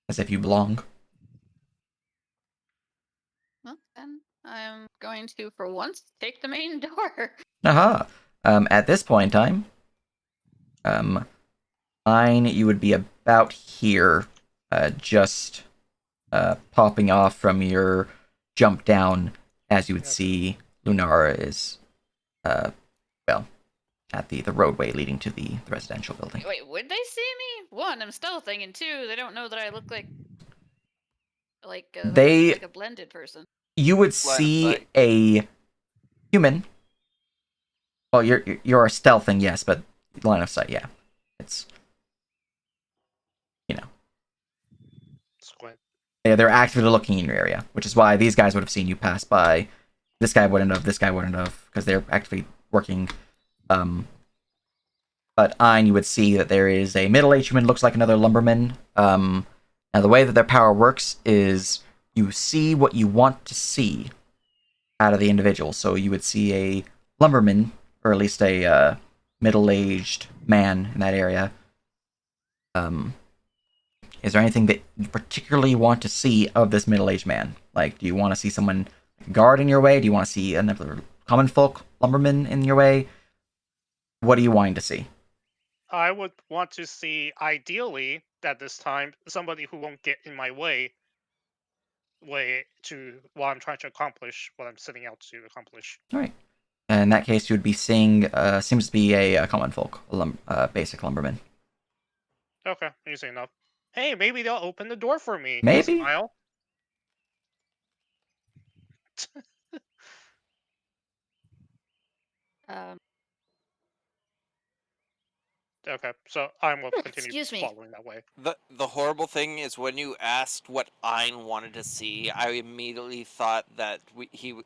as if you belong. Well, then I'm going to, for once, take the main door. Aha! At this point in time, Fine, you would be about here, just popping off from your jump down, as you would see Lunara is, well, at the roadway leading to the residential building. Wait, would they see me? One, I'm stealthing, and two, they don't know that I look like They- a blended person. You would Line of see sight. a human. Well, you're stealthing, yes, but line of sight, yeah. It's, Squint. they're actively looking in your area, which is why these guys would have seen you pass by. This guy wouldn't have, because they're actively working. But Ein, you would see that there is a middle-aged human, looks like another lumberman. Now, the way that their power works is you see what you want to see out of the individual. So you would see a lumberman, or at least a middle-aged man in that area. Is there anything that you particularly want to see of this middle-aged man? Like, do you want to see someone guard in your way? Do you want to see another common folk lumberman in your way? What are you wanting to see? I would want to see, ideally, at this time, somebody who won't get in my way to while I'm trying to accomplish what I'm setting out to accomplish. All right. In that case, you would be seeing, seems to be a common folk, basic lumberman. Okay, easy enough. Hey, maybe they'll open the door for me. Maybe. Smile. Um, Okay, so I will continue Excuse me. following that way. The horrible thing is when you asked what Ein wanted to see, I immediately thought that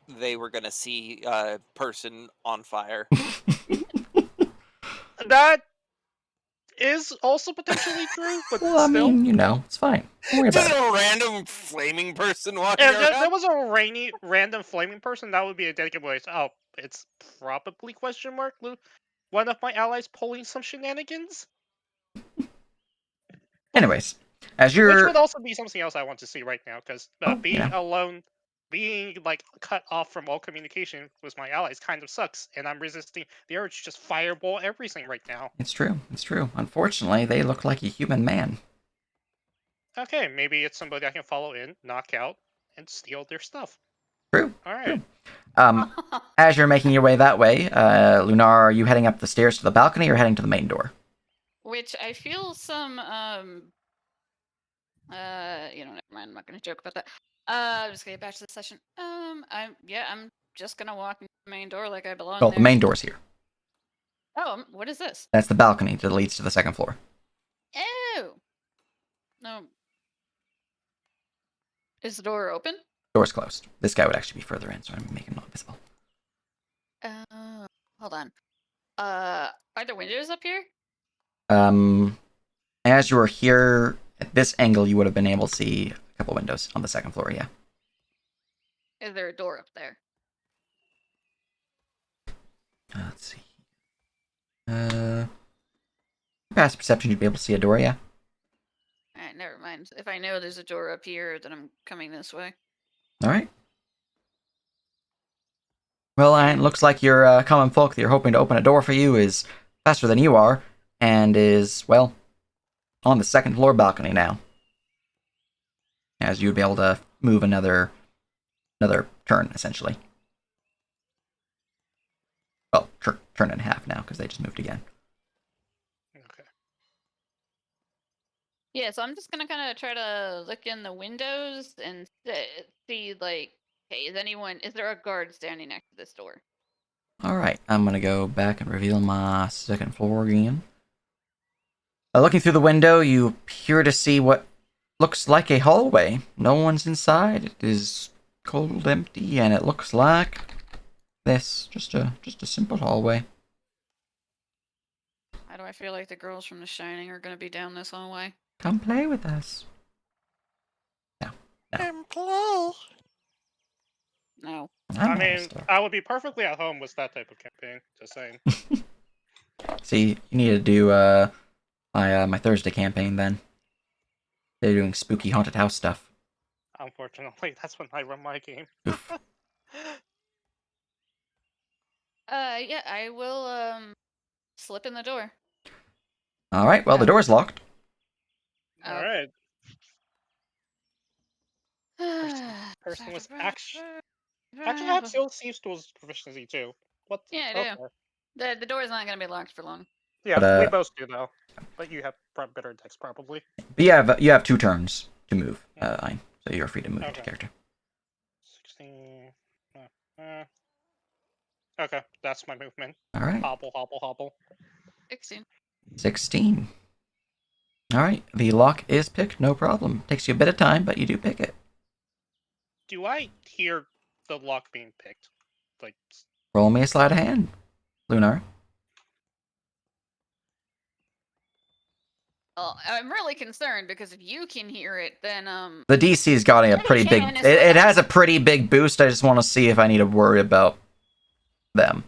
they were gonna see a person on fire. That is also potentially true, but Well, I still. mean, it's fine. Don't worry Just about it. a random flaming person walking If there around. was a random flaming person, that would be a dedicated voice. Oh, it's probably question mark one of my allies pulling some shenanigans. Anyways, as Which you're... would also be something else I want to see right now, because being yeah. alone, being like cut off from all communication with my allies kind of sucks, and I'm resisting the urge to just fireball everything right now. It's true. Unfortunately, they look like a human man. Okay, maybe it's somebody I can follow in, knock out, and steal their stuff. True. Alright. As you're making your way that way, Lunar, are you heading up the stairs to the balcony or heading to the main door? Which I feel some never mind, I'm not gonna joke about that. I'm just gonna get back to the session. I'm just gonna walk in the main door like I belong Well, there. the main door's here. Oh, what is this? That's the balcony that leads to the second floor. Oh. No. Is the door open? Door's closed. This guy would actually be further in, so I'm making it not visible. Hold on. Are there windows up here? As you were here, at this angle, you would have been able to see a couple windows on the second floor, yeah. Is there a door up there? Let's see. Past perception, you'd be able to see a door, yeah. Alright, never mind. If I know there's a door up here, then I'm coming this way. Alright. Well, it looks like your common folk that you're hoping to open a door for you is faster than you are, and is, well, on the second floor balcony now. As you'd be able to move another turn, essentially. turn it in half now because they just moved again. Okay. Yeah, so I'm just gonna kind of try to look in the windows and see, like, hey, is there a guard standing next to this door? All right, I'm gonna go back and reveal my second floor again. Looking through the window, you appear to see what looks like a hallway. No one's inside. It is cold, empty, and it looks like this. Just a simple hallway. Why do I feel like the girls from The Shining are gonna be down this hallway? Come play with us. No. And play. No. I I'm not a mean, star. I would be perfectly at home with that type of campaign. Just saying. See, you need to do my Thursday campaign then. They're doing spooky haunted house stuff. Unfortunately, that's when I run my game. Oof. Yeah, I will slip in the door. All right. Well, the door's locked. Oh. All right. Person was actually I have seems to his proficiency too. What? Yeah, I do. The door's not gonna be locked for long. Yeah, But, we both do though. But you have better decks probably. But you have 2 turns to move, Ein. So you're free to move your Okay. character. 16. Okay, that's my movement. All right. Hobble, hobble, hobble. 16. 16. All right. The lock is picked. No problem. Takes you a bit of time, but you do pick it. Do I hear the lock being picked? Like, Roll me a sleight of hand, Lunar. Well, I'm really concerned because if you can hear it, then The DC's got a pretty big. It has a pretty big boost. I just want to see if I need to worry about them.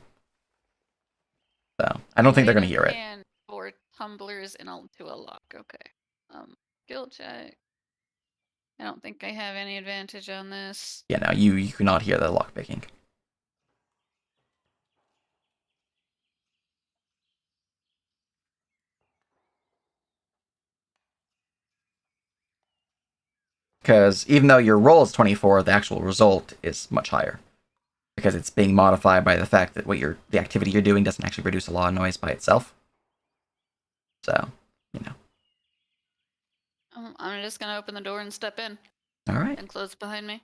So I don't think they're gonna hear it. And 4 tumblers into a lock. Okay. Skill check. I don't think I have any advantage on this. Yeah, no, you cannot hear the lock picking. Because even though your roll is 24, the actual result is much higher. Because it's being modified by the fact that the activity you're doing doesn't actually produce a lot of noise by itself. So, you know. I'm just gonna open the door and step in. All right. And close it behind me.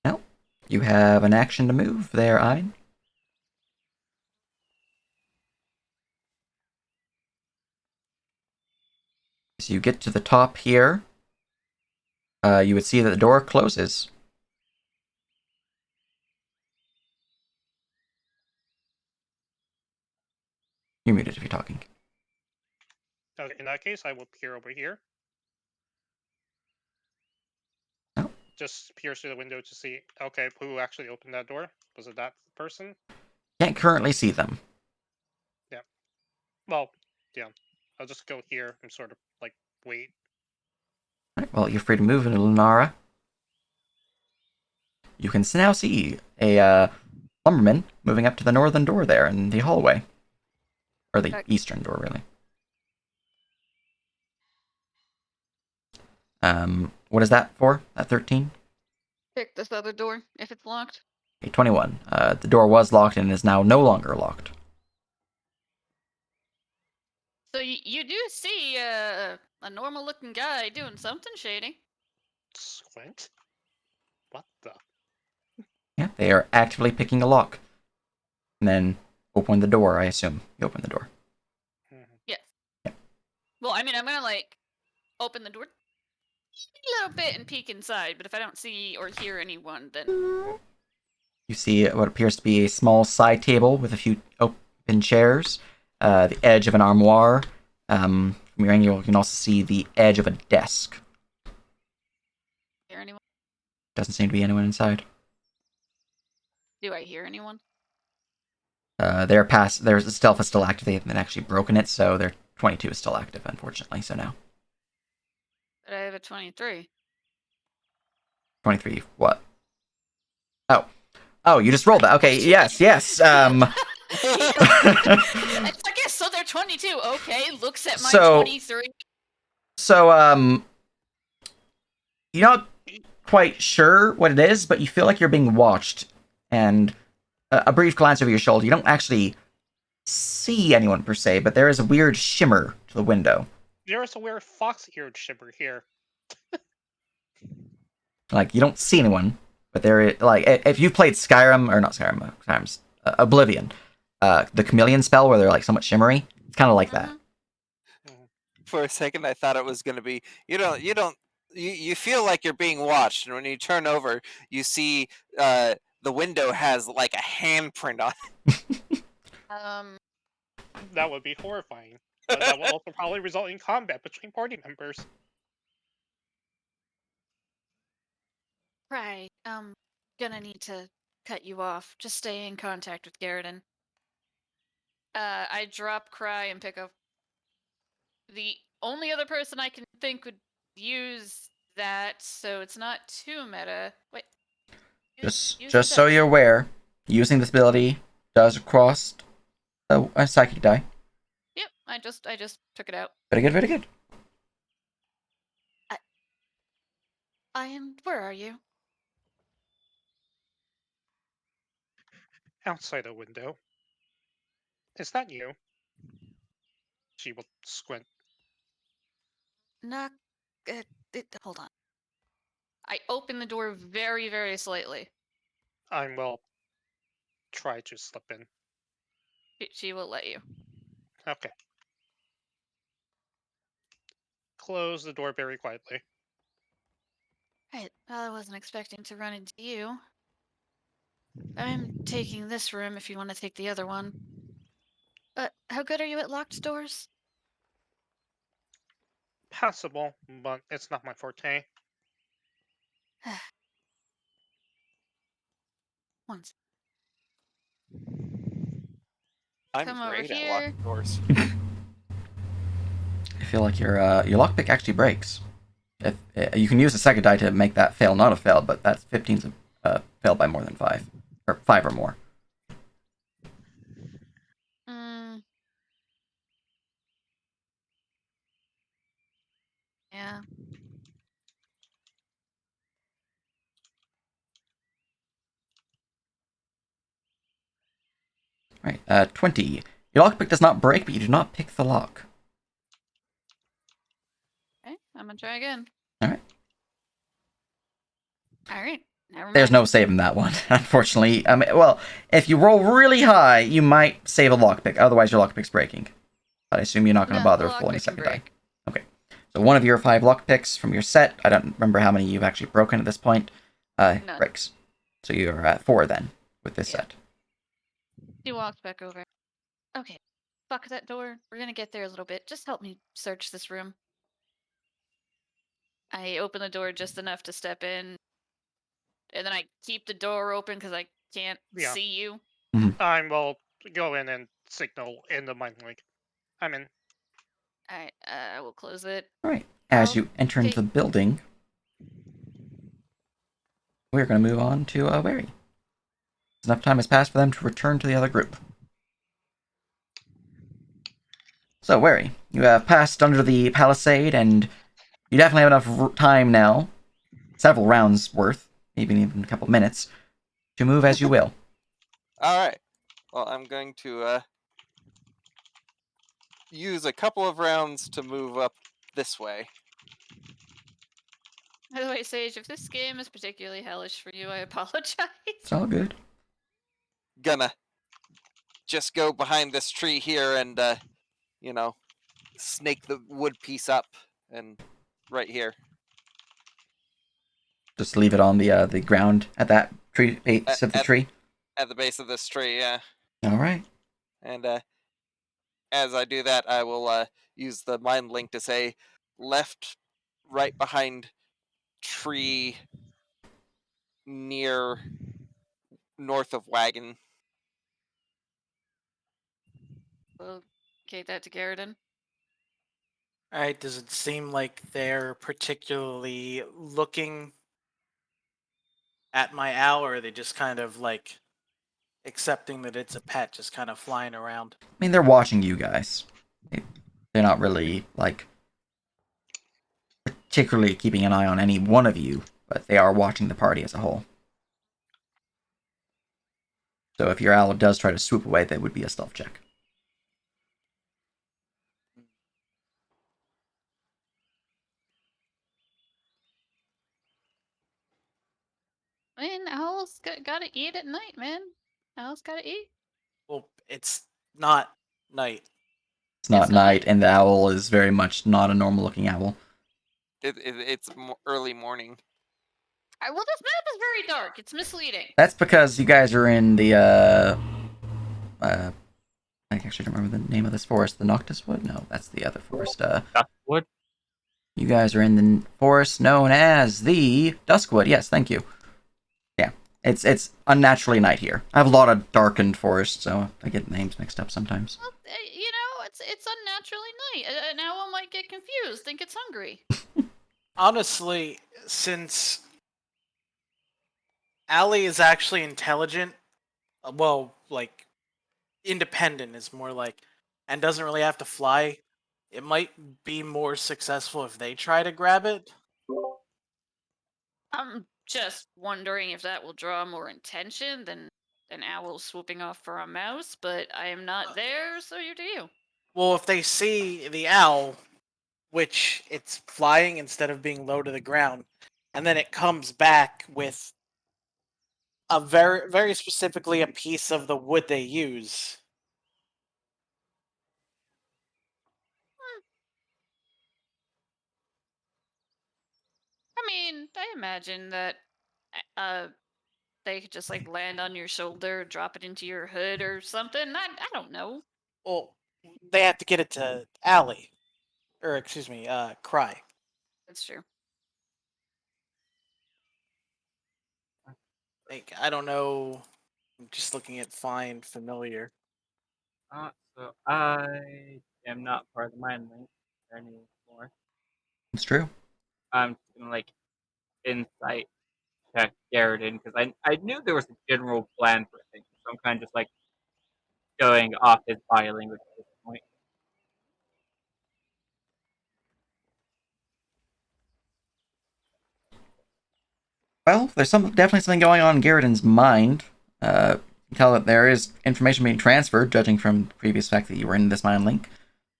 Well, you have an action to move there, Ein. So you get to the top here. You would see that the door closes. You're muted if you're talking. okay, in that case, I will peer over here. Oh. Just peer through the window to see, okay, who actually opened that door? Was it that person? Can't currently see them. Yeah. Well, yeah. I'll just go here and sort of, like, wait. Alright, well, you're free to move into Lunara. You can now see a lumberman moving up to the northern door there in the hallway. Or the eastern door, really. What is that for? That 13? Pick this other door if it's locked. A 21. The door was locked and is now no longer locked. So you do see a normal-looking guy doing something shady. Squint? What the? Yeah, they are actively picking a lock. And then open the door, I assume. You open the door. Yes. Yeah. Well, I mean, I'm gonna, like, open the door a little bit and peek inside, but if I don't see or hear anyone, then... You see what appears to be a small side table with a few open chairs, the edge of an armoire. From your angle, you can also see the edge of a desk. Hear anyone? Doesn't seem to be anyone inside. Do I hear anyone? Their stealth is still active. They haven't actually broken it, so their 22 is still active, unfortunately, so no. But I have a 23. 23, what? Oh, you just rolled that. Okay, yes. I guess so. They're 22. Okay, looks at my 23. So, you're not quite sure what it is, but you feel like you're being watched. And a brief glance over your shoulder, you don't actually see anyone per se, but there is a weird shimmer to the window. There is a weird fox-eared shimmer here. Like, you don't see anyone, but there is, like, if you've played Skyrim, or not Skyrim, Skyrim's Oblivion, the chameleon spell where they're like somewhat shimmery, it's kind of like that. For a second, I thought it was going to be you feel like you're being watched, and when you turn over, you see the window has like a handprint on it. That would be horrifying. But that will also probably result in combat between party members. Right. Gonna need to cut you off. Just stay in contact with Garridan. I drop Cry and pick up. The only other person I can think would use that, so it's not too meta. Wait. Just so you're aware, using this ability does cost a psychic die. Yep, I just took it out. Very good, very good. Where are you? Outside a window. Is that you? She will squint. Knock. Hold on. I open the door very, very slightly. I will try to slip in. She will let you. Okay. Close the door very quietly. Right. Well, I wasn't expecting to run into you. I'm taking this room if you want to take the other one. But how good are you at locked doors? Passable, but it's not my forte. Once. I'm Come over great at here. locking doors. I feel like your lockpick actually breaks. If you can use the second die to make that fail not a fail, but that's 15's fail by more than 5. Or 5 or more. Yeah. Right, 20. Your lockpick does not break, but you do not pick the lock. Okay, I'm gonna try again. Alright. Alright, never mind. There's no saving that one, unfortunately. Well, if you roll really high, you might save a lockpick. Otherwise, your lockpick's breaking. But I assume you're not going to bother rolling a second die. Okay. So one of your 5 lockpicks from your set, I don't remember how many you've actually broken at this point, breaks. So you're at 4 then, with this set. He walks back over. Okay, fuck that door. We're gonna get there a little bit. Just help me search this room. I open the door just enough to step in, and then I keep the door open because I can't see you. I will go in and signal in the mind link. I'm in. Alright, I will close it. Alright, as you enter into the building, we're going to move on to Wary. Enough time has passed for them to return to the other group. So, Wary, you have passed under the palisade, and you definitely have enough time now, several rounds worth, maybe even a couple minutes, to move as you will. Alright. Well, I'm going to use a couple of rounds to move up this way. By the way, Sage, if this game is particularly hellish for you, I apologize. It's all good. Gonna just go behind this tree here and, snake the wood piece up and right here. Just leave it on the ground at that tree base of the tree? At the base of this tree, yeah. Alright. And as I do that, I will use the mind link to say left, right behind tree near north of wagon. We'll get that to Garridan. Alright, does it seem like they're particularly looking at my owl, or are they just kind of like accepting that it's a pet, just kind of flying around? I mean, they're watching you guys. They're not really, like, particularly keeping an eye on any one of you. but they are watching the party as a whole. So if your owl does try to swoop away, that would be a stealth check. I mean, owls gotta eat at night, man. Owls gotta eat. Well, it's not night. It's not It's not. night, and the owl is very much not a normal-looking owl. It's early morning. Well, this map is very dark. It's misleading. That's because you guys are in the, I actually don't remember the name of this forest. The Noctis Wood? No, that's the other forest. Duskwood? You guys are in the forest known as the Duskwood. Yes, thank you. Yeah, it's unnaturally night here. I have a lot of darkened forests, so I get names mixed up sometimes. Well, it's unnaturally night. An owl might get confused, think it's hungry. Honestly, since Allie is actually intelligent, well, like, independent is more like, and doesn't really have to fly, it might be more successful if they try to grab it. I'm just wondering if that will draw more attention than an owl swooping off for a mouse, but I am not there, so you do you. Well, if they see the owl, which it's flying instead of being low to the ground, and then it comes back with a very specifically a piece of the wood they use. I mean, I imagine that they could just like land on your shoulder, drop it into your hood or something. I don't know. Well, they have to get it to Allie, or excuse me, Cry. That's true. Like, I don't know. I'm just looking at find familiar. So I am not part of the mind link anymore. It's true. I'm just gonna like insight check Garrett because I knew there was a general plan for things, so I'm kind of just like going off his body language at this point. Well, there's definitely something going on in Garriden's mind. You can tell that there is information being transferred, judging from the previous fact that you were in this mind link.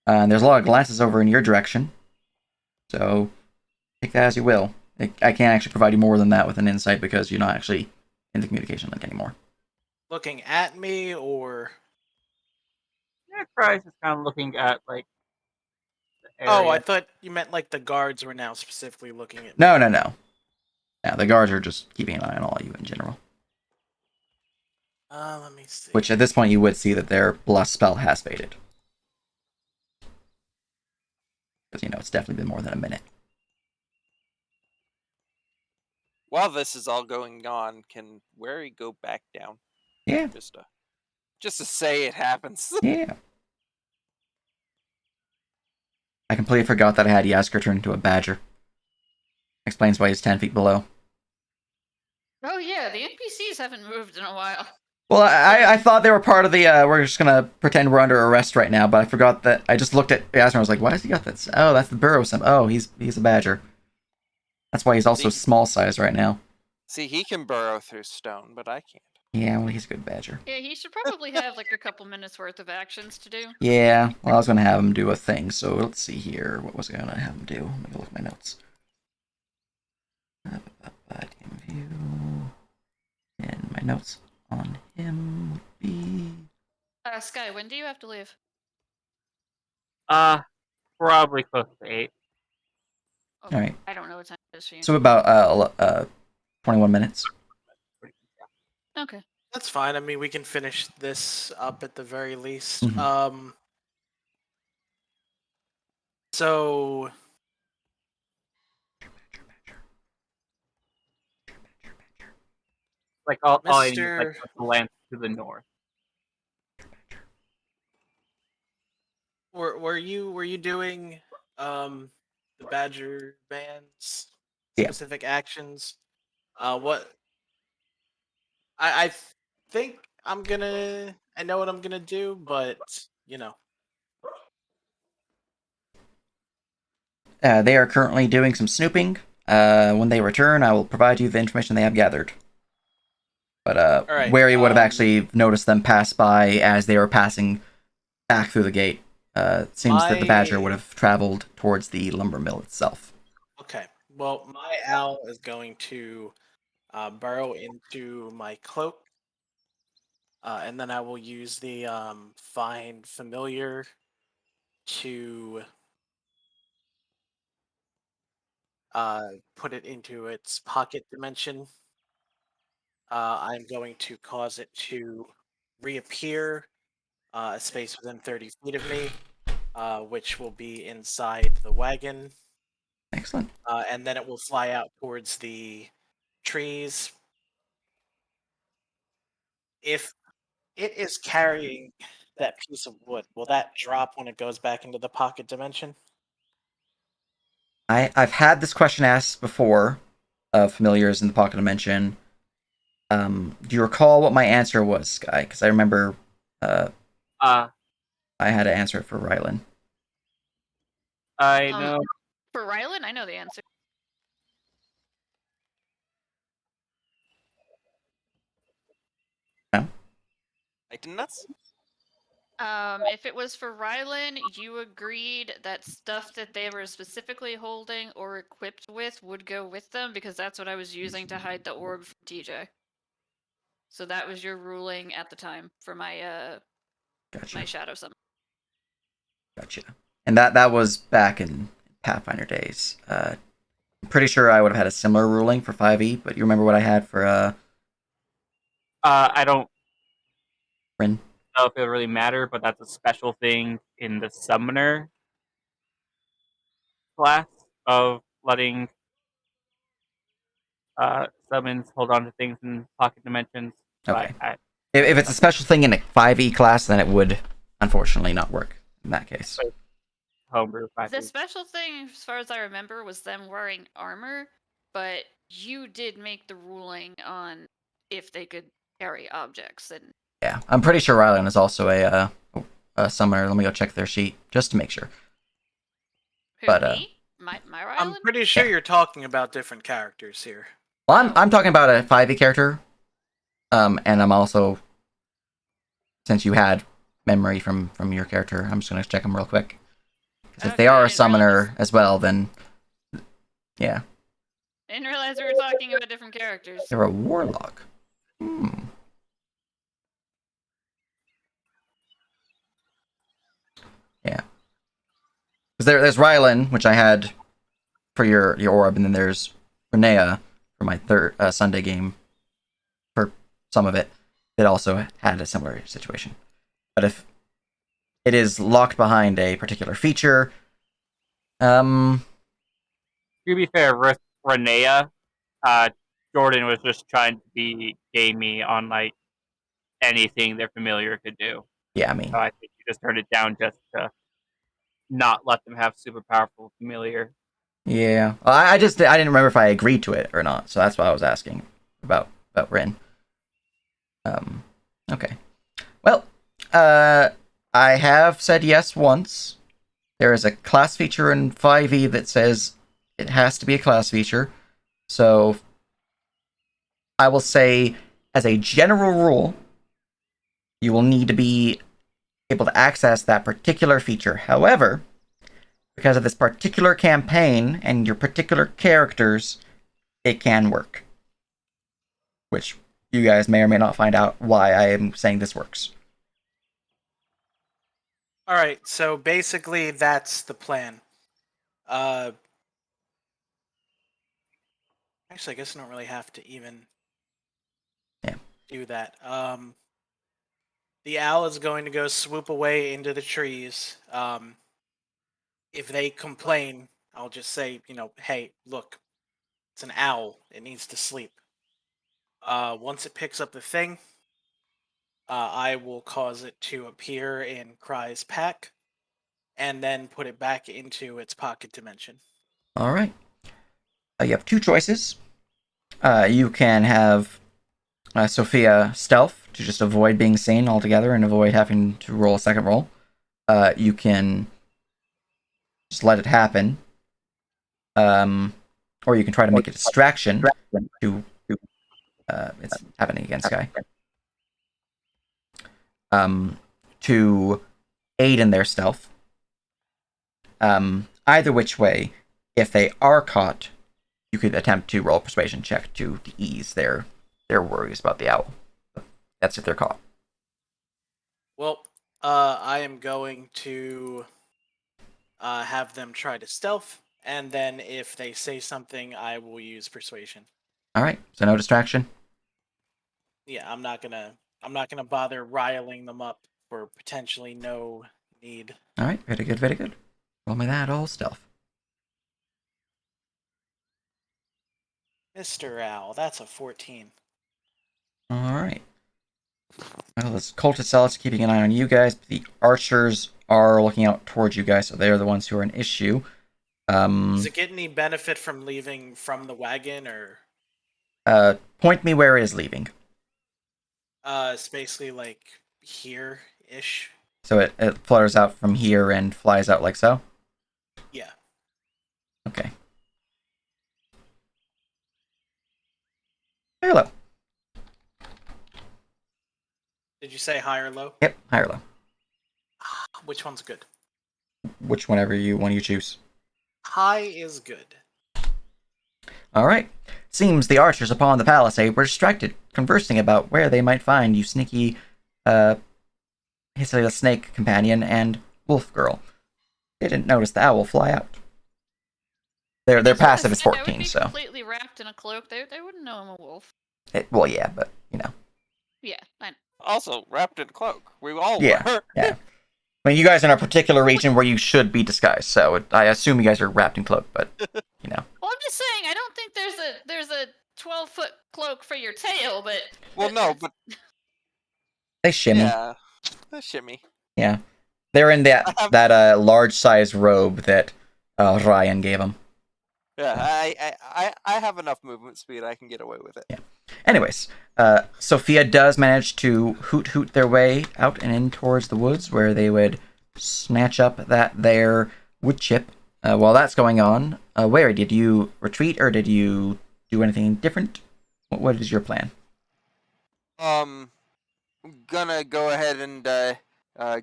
And there's a lot of glances over in your direction. So, take that as you will. I can't actually provide you more than that with an insight because you're not actually in the communication link anymore. Looking at me, or Yeah, Cry's just kind of looking at like the area. oh, I thought you meant like the guards were now specifically looking at me. No. Yeah, the guards are just keeping an eye on all of you in general. Let me see. Which at this point you would see that their blast spell has faded. Because, it's definitely been more than a minute. While this is all going on, can Wary go back down? Yeah. Just to say it happens. Yeah. I completely forgot that I had Yasker turn into a badger. Explains why he's 10 feet below. Oh yeah, the NPCs haven't moved in a while. Well, I thought they were part of the, we're just gonna pretend we're under arrest right now, but I forgot that, I just looked at Yasker and I was like, why has he got that? Oh, that's the burrow sim. Oh, he's a badger. That's why he's also small size right now. See, he can burrow through stone, but I can't. Yeah, well, he's a good badger. Yeah, he should probably have like a couple minutes worth of actions to do. Yeah, well, I was gonna have him do a thing, so let's see here. What was I gonna have him do? Let me go look at my notes. Team view. And my notes on him would be... Sky, when do you have to leave? Probably close to 8. Oh, All right. I don't know what time it is for you. So about 21 minutes. Okay. That's fine. I mean, we can finish this up at the very least. Mhm. So Like all I need is Mr. like a glance to the north. were you doing the Badger band's Yeah. specific actions? What I think I know what I'm gonna do, but They are currently doing some snooping. When they return, I will provide you the information they have gathered. But All right, Wary would have actually noticed them pass by as they were passing back through the gate. It seems that the Badger would have traveled towards the lumber mill itself. Okay. Well, my owl is going to burrow into my cloak, and then I will use the find familiar to put it into its pocket dimension. I'm going to cause it to reappear a space within 30 feet of me, which will be inside the wagon. Excellent. And then it will fly out towards the trees. If it is carrying that piece of wood, will that drop when it goes back into the pocket dimension? I've had this question asked before of familiars in the pocket dimension. Do you recall what my answer was, Sky? Because I remember I had to answer it for Rylan. I know. For Rylan, I know the answer. No? Lighten nuts? If it was for Rylan, you agreed that stuff that they were specifically holding or equipped with would go with them because that's what I was using to hide the orb from TJ. So that was your ruling at the time for my Gotcha. my shadow summon. Gotcha. And that was back in Pathfinder days. I'm pretty sure I would have had a similar ruling for 5e, but you remember what I had for I don't Rin? know if it really matter, but that's a special thing in the summoner class of letting summons hold on to things in pocket dimensions. Okay. I If it's a special thing in a 5e class, then it would unfortunately not work in that case. homebrew The special thing, as far as I remember, was them wearing armor, but you did make the ruling on if they could carry objects. And Yeah, I'm pretty sure Rylan is also a summoner. Let me go check their sheet just to make sure. who, But, me? My Rylan? I'm pretty sure you're talking about different characters here. Well, I'm talking about a 5e character. And I'm also, since you had memory from your character, I'm just gonna check them real quick. Because if they are a summoner as well, then yeah, I didn't realize we were talking about different characters. they're a warlock. Yeah. Because there's Rylan, which I had for your orb, and then there's Renea for my third Sunday game. For some of it, that also had a similar situation. But if it is locked behind a particular feature, To be fair, with Renea, Jordan was just trying to be gamey on like anything their familiar could do. yeah, I mean, So I think you just turned it down just to not let them have super powerful familiar. yeah. I didn't remember if I agreed to it or not, so that's why I was asking about Rin. Okay. Well, I have said yes once. There is a class feature in 5e that says it has to be a class feature. So I will say, as a general rule, you will need to be able to access that particular feature. However, because of this particular campaign and your particular characters, it can work. Which you guys may or may not find out why I am saying this works. All right, so basically that's the plan. Actually, I guess I don't really have to even do that. The owl is going to go swoop away into the trees. If they complain, I'll just say, hey, look, it's an owl. It needs to sleep. Once it picks up the thing, I will cause it to appear in Cry's pack, and then put it back into its pocket dimension. All right. You have two choices. You can have Sophia stealth to just avoid being seen altogether and avoid having to roll a second roll. You can just let it happen. Or or you can try to make a distraction to it's happening again, Sky. To aid in their stealth. Either which way, if they are caught, you could attempt to roll a persuasion check to ease their worries about the owl. That's if they're caught. Well, I am going to have them try to stealth, and then if they say something, I will use persuasion. All right, so no distraction. Yeah, I'm not gonna bother riling them up for potentially no need. All right, very good, very good. Roll me that all stealth. Mr. Owl, that's a 14. All right. Well, this cultist zealot's keeping an eye on you guys, but the archers are looking out towards you guys, so they're the ones who are an issue. Does it get any benefit from leaving from the wagon, or? Point me where it is leaving. It's basically like here-ish. So it flutters out from here and flies out like so? Yeah. Okay. High or low? Did you say high or low? Yep, high or low. Which one's good? Which one you choose. High is good. All right. Seems the archers upon the palisade were distracted, conversing about where they might find you sneaky, Hissy the snake companion and wolf girl. They didn't notice the owl fly out. Their passive is I would 14, be so. completely wrapped in a cloak. They wouldn't know I'm a wolf. Well, yeah, but, you know. Yeah, I know. Also, wrapped in a cloak. We all Yeah, were. yeah. I mean, you guys are in a particular region where you should be disguised, so I assume you guys are wrapped in cloak, but, you know. Well, I'm just saying, I don't think there's a 12-foot cloak for your tail, but Well, no, but They shimmy. yeah, a shimmy. Yeah. They're in that large-sized robe that Ryan gave them. Yeah, I have enough movement speed. I can get away with it. Yeah. Anyways, Sophia does manage to hoot their way out and in towards the woods, where they would snatch up their wood chip. While that's going on, where did you retreat, or did you do anything different? What is your plan? Gonna go ahead and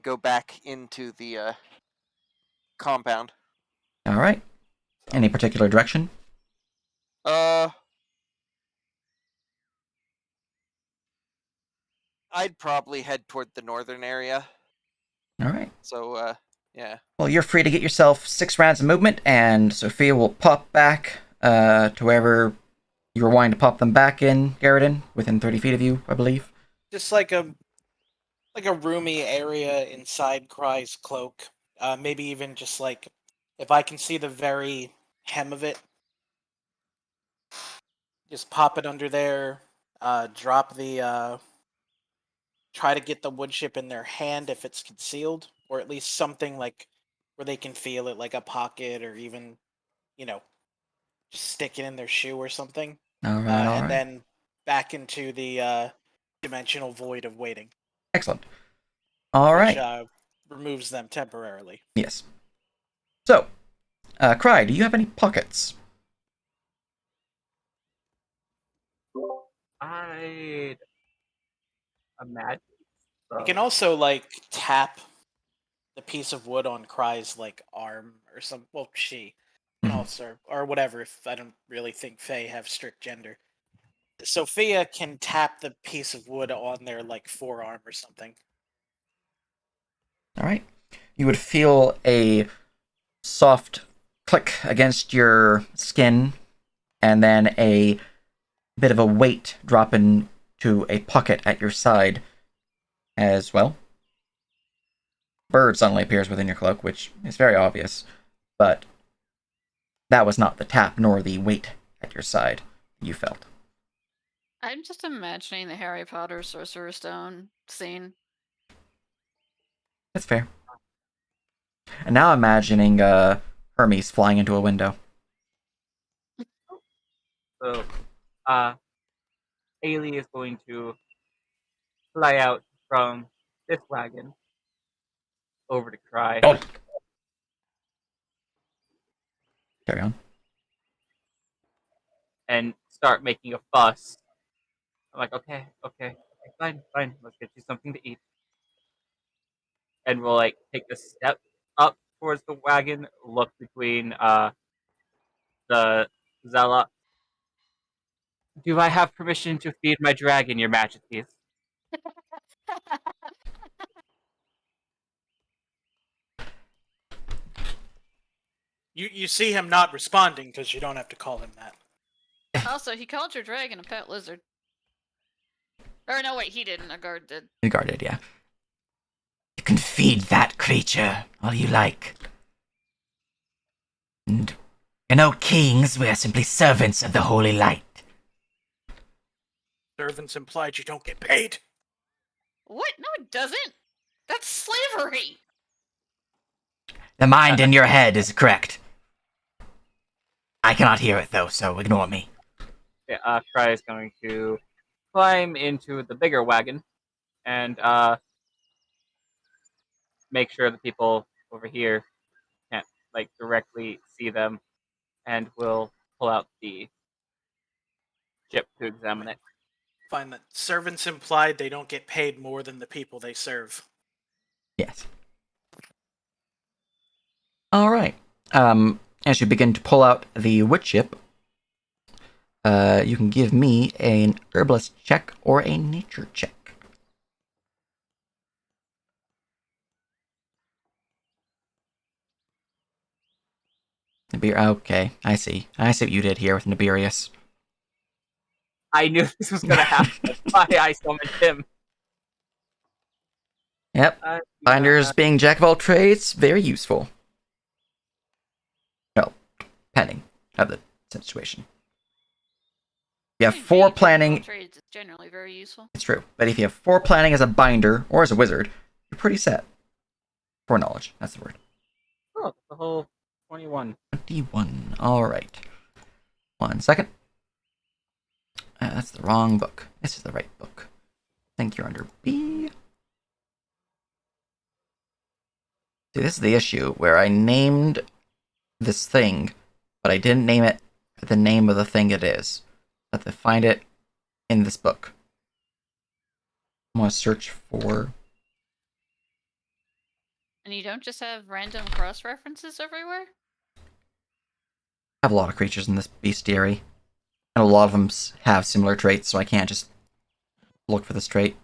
go back into the compound. All right. Any particular direction? I'd probably head toward the northern area. All right. So, yeah. Well, you're free to get yourself 6 rounds of movement, and Sophia will pop back to wherever you were wanting to pop them back in, Garrison, within 30 feet of you, I believe. Just like a roomy area inside Cry's cloak. Maybe even just like if I can see the very hem of it, just pop it under there. Drop the try to get the wood chip in their hand if it's concealed, or at least something like where they can feel it, like a pocket, or even, just stick it in their shoe or something. All right, and then back into the dimensional void of waiting. Excellent. All right. Which removes them temporarily. Yes. So, Cry, do you have any pockets? I'd imagine. You can also tap the piece of wood on Cry's arm or some. Well, she can also, or whatever. If I don't really think Fae have strict gender. Sophia can tap the piece of wood on their forearm or something. All right. You would feel a soft click against your skin, and then a bit of a weight drop into a pocket at your side as well. Bird suddenly appears within your cloak, which is very obvious, but that was not the tap nor the weight at your side you felt. I'm just imagining the Harry Potter Sorcerer's Stone scene. That's fair. And now imagining Hermes flying into a window. So, Ailey is going to fly out from this wagon over to Cry. Oh. Carry on. and start making a fuss. I'm like, okay, fine, let's get you something to eat. And we'll like take a step up towards the wagon, look between the zealot. Do I have permission to feed my dragon, your majesties? You see him not responding because you don't have to call him that. Also, he called your dragon a pet lizard. Or no, wait, he didn't. A guard did. The guard did, yeah. You can feed that creature all you like. And we're no kings, we are simply servants of the holy light. Servants implied you don't get paid. What? No, it doesn't. That's slavery. The mind in your head is correct. I cannot hear it though, so ignore me. Yeah, Cry is going to climb into the bigger wagon and make sure the people over here can't like directly see them, and will pull out the chip to examine it. Find that servants implied they don't get paid more than the people they serve. Yes. All right. As you begin to pull out the wood chip, you can give me an herbalist check or a nature check. Okay, I see. I see what you did here with Nibirius. I knew this was going to happen. That's why I summoned him. Yep. Binders being jack of all trades, very useful. Well, depending of the situation. You have I mean, four being jack of all planning. trades is generally very useful. It's true, but if you have four planning as a binder or as a wizard, you're pretty set. Foreknowledge, that's the word. Oh, the whole 21. 21. All right. 1 second. That's the wrong book. This is the right book. I think you're under B. See, this is the issue where I named this thing, but I didn't name it the name of the thing it is. I have to find it in this book. I'm going to search for... And you don't just have random cross references everywhere? I have a lot of creatures in this bestiary. And a lot of them have similar traits, so I can't just look for this trait.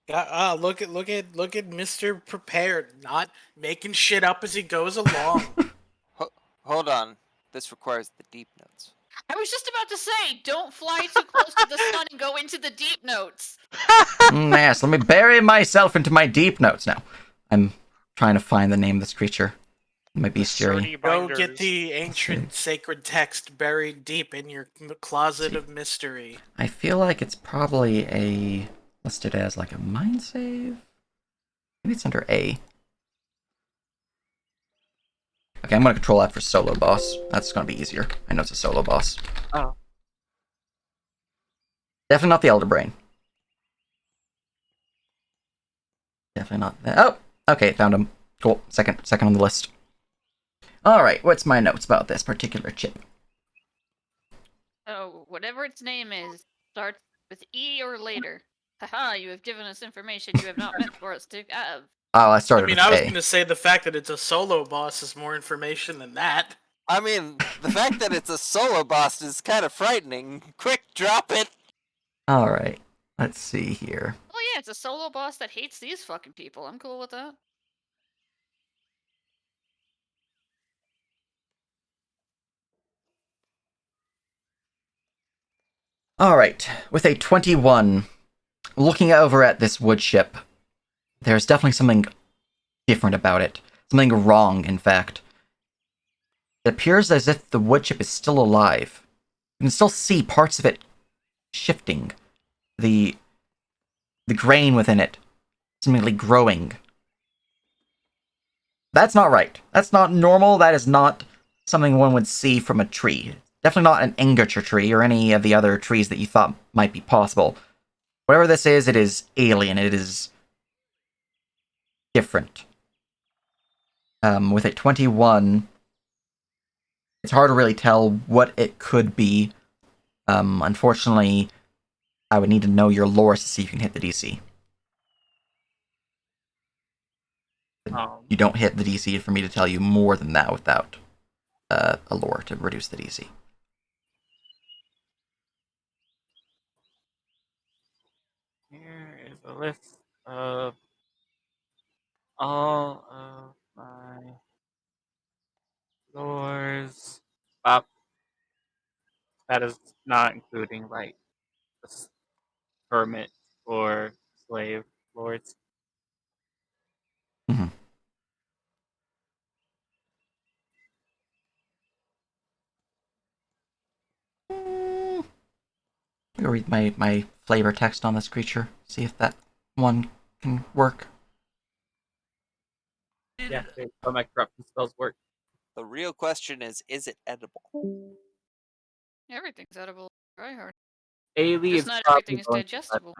Look at Mr. Prepared, not making shit up as he goes along. Hold on. This requires the deep notes. I was just about to say, don't fly too close to the sun and go into the deep notes. Yes, let me bury myself into my deep notes now. I'm trying to find the name of this creature in my bestiary. Go get the ancient sacred text buried deep in your closet of mystery. I feel like it's probably listed as like a mind save. Maybe it's under A. Okay, I'm gonna control that for solo boss. That's gonna be easier. I know it's a solo boss. Oh. Definitely not the Elder Brain. Definitely not that. Oh, okay, found him. Cool. Second on the list. All right, what's my notes about this particular chip? Oh, whatever its name is, starts with E or later. Haha, you have given us information you have not meant for us to have. Oh, I started I with was A. going to say the fact that it's a solo boss is more information than that. I mean, the fact that it's a solo boss is kind of frightening. Quick, drop it! All right, let's see here. Oh yeah, it's a solo boss that hates these fucking people. I'm cool with that. All right, with a 21, looking over at this wood chip, there's definitely something different about it. Something wrong, in fact. It appears as if the wood chip is still alive. You can still see parts of it shifting. The grain within it seemingly growing. That's not right. That's not normal. That is not something one would see from a tree. Definitely not an Engature tree or any of the other trees that you thought might be possible. Whatever this is, it is alien. It is different. With a 21, it's hard to really tell what it could be Unfortunately, I would need to know your lore to see if you can hit the DC. You don't hit the DC for me to tell you more than that without a lore to reduce the DC. Here is a list of all of my lores. That is not including like the hermit or slave lords. Mm-hmm. I'll read my flavor text on this creature, see if that one can work. Yeah, how my corruption spells work. The real question is it edible? Everything's edible. Try hard. Ailey Just is not probably everything is going to digestible.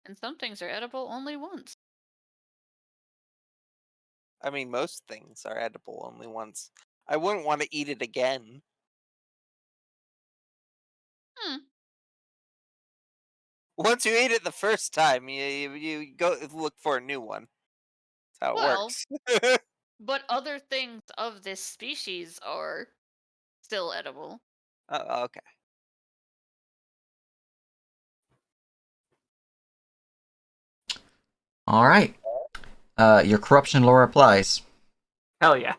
And some things are edible only once. I mean, most things are edible only once. I wouldn't want to eat it again. Once you ate it the first time, you go look for a new one. That's how it works. But other things of this species are still edible. Oh, okay. All right. Your corruption lore applies. Hell yeah.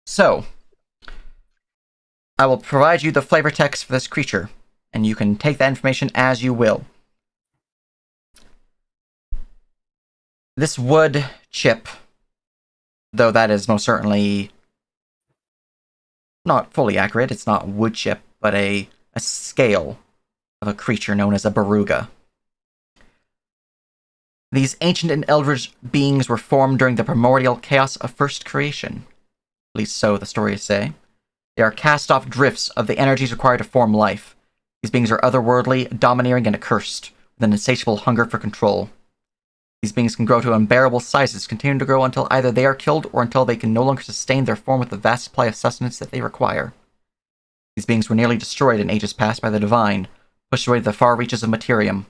So, I will provide you the flavor text for this creature, and you can take that information as you will. This wood chip, though that is most certainly not fully accurate, it's not wood chip, but a scale of a creature known as a Baruga. These ancient and eldritch beings were formed during the primordial chaos of first creation. At least so the stories say. They are cast-off drifts of the energies required to form life. These beings are otherworldly, domineering, and accursed, with an insatiable hunger for control. These beings can grow to unbearable sizes, continuing to grow until either they are killed or until they can no longer sustain their form with the vast supply of sustenance that they require. These beings were nearly destroyed in ages past by the Divine, pushed away to the far reaches of Materium.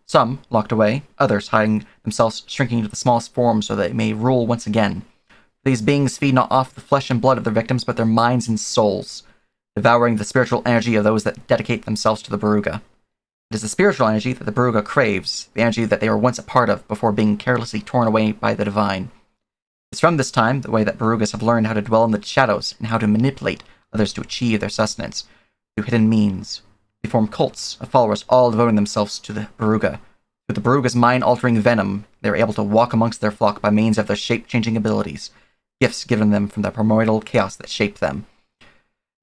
Some locked away, others hiding themselves, shrinking into the smallest form so that they may rule once again. These beings feed not off the flesh and blood of their victims, but their minds and souls, devouring the spiritual energy of those that dedicate themselves to the Baruga. It is the spiritual energy that the Baruga craves, the energy that they were once a part of before being carelessly torn away by the Divine. It's from this time the way that Barugas have learned how to dwell in the shadows and how to manipulate others to achieve their sustenance through hidden means. They form cults of followers, all devoting themselves to the Baruga. Through the Baruga's mind-altering venom, they are able to walk amongst their flock by means of their shape-changing abilities, gifts given them from the primordial chaos that shaped them.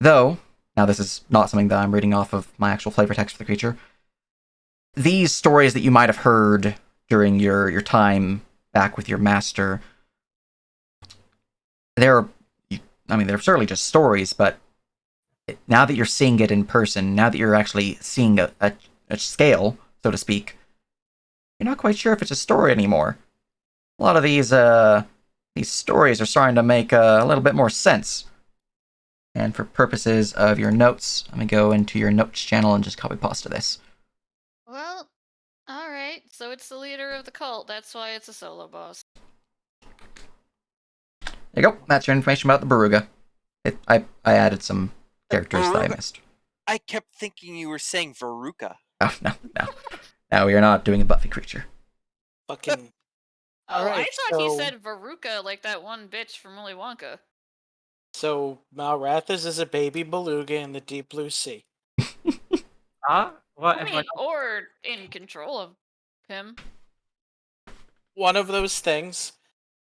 Though, now this is not something that I'm reading off of my actual flavor text for the creature, these stories that you might have heard during your time back with your master, they're certainly just stories, but now that you're seeing it in person, now that you're actually seeing a scale, so to speak, you're not quite sure if it's a story anymore. A lot of these stories are starting to make a little bit more sense. And for purposes of your notes, I'm going to go into your notes channel and just copy pasta this. Well, alright, so it's the leader of the cult, that's why it's a solo boss. There you go, that's your information about the Baruga. I added some characters that I missed. I kept thinking you were saying Veruca. Oh, no. No, we are not doing a Buffy creature. Fucking. Oh, Alright, I thought he so- said Veruca like that one bitch from Willy Wonka. So Malrathis is a baby beluga in the deep blue sea. What? I mean, or in control of him. One of those things.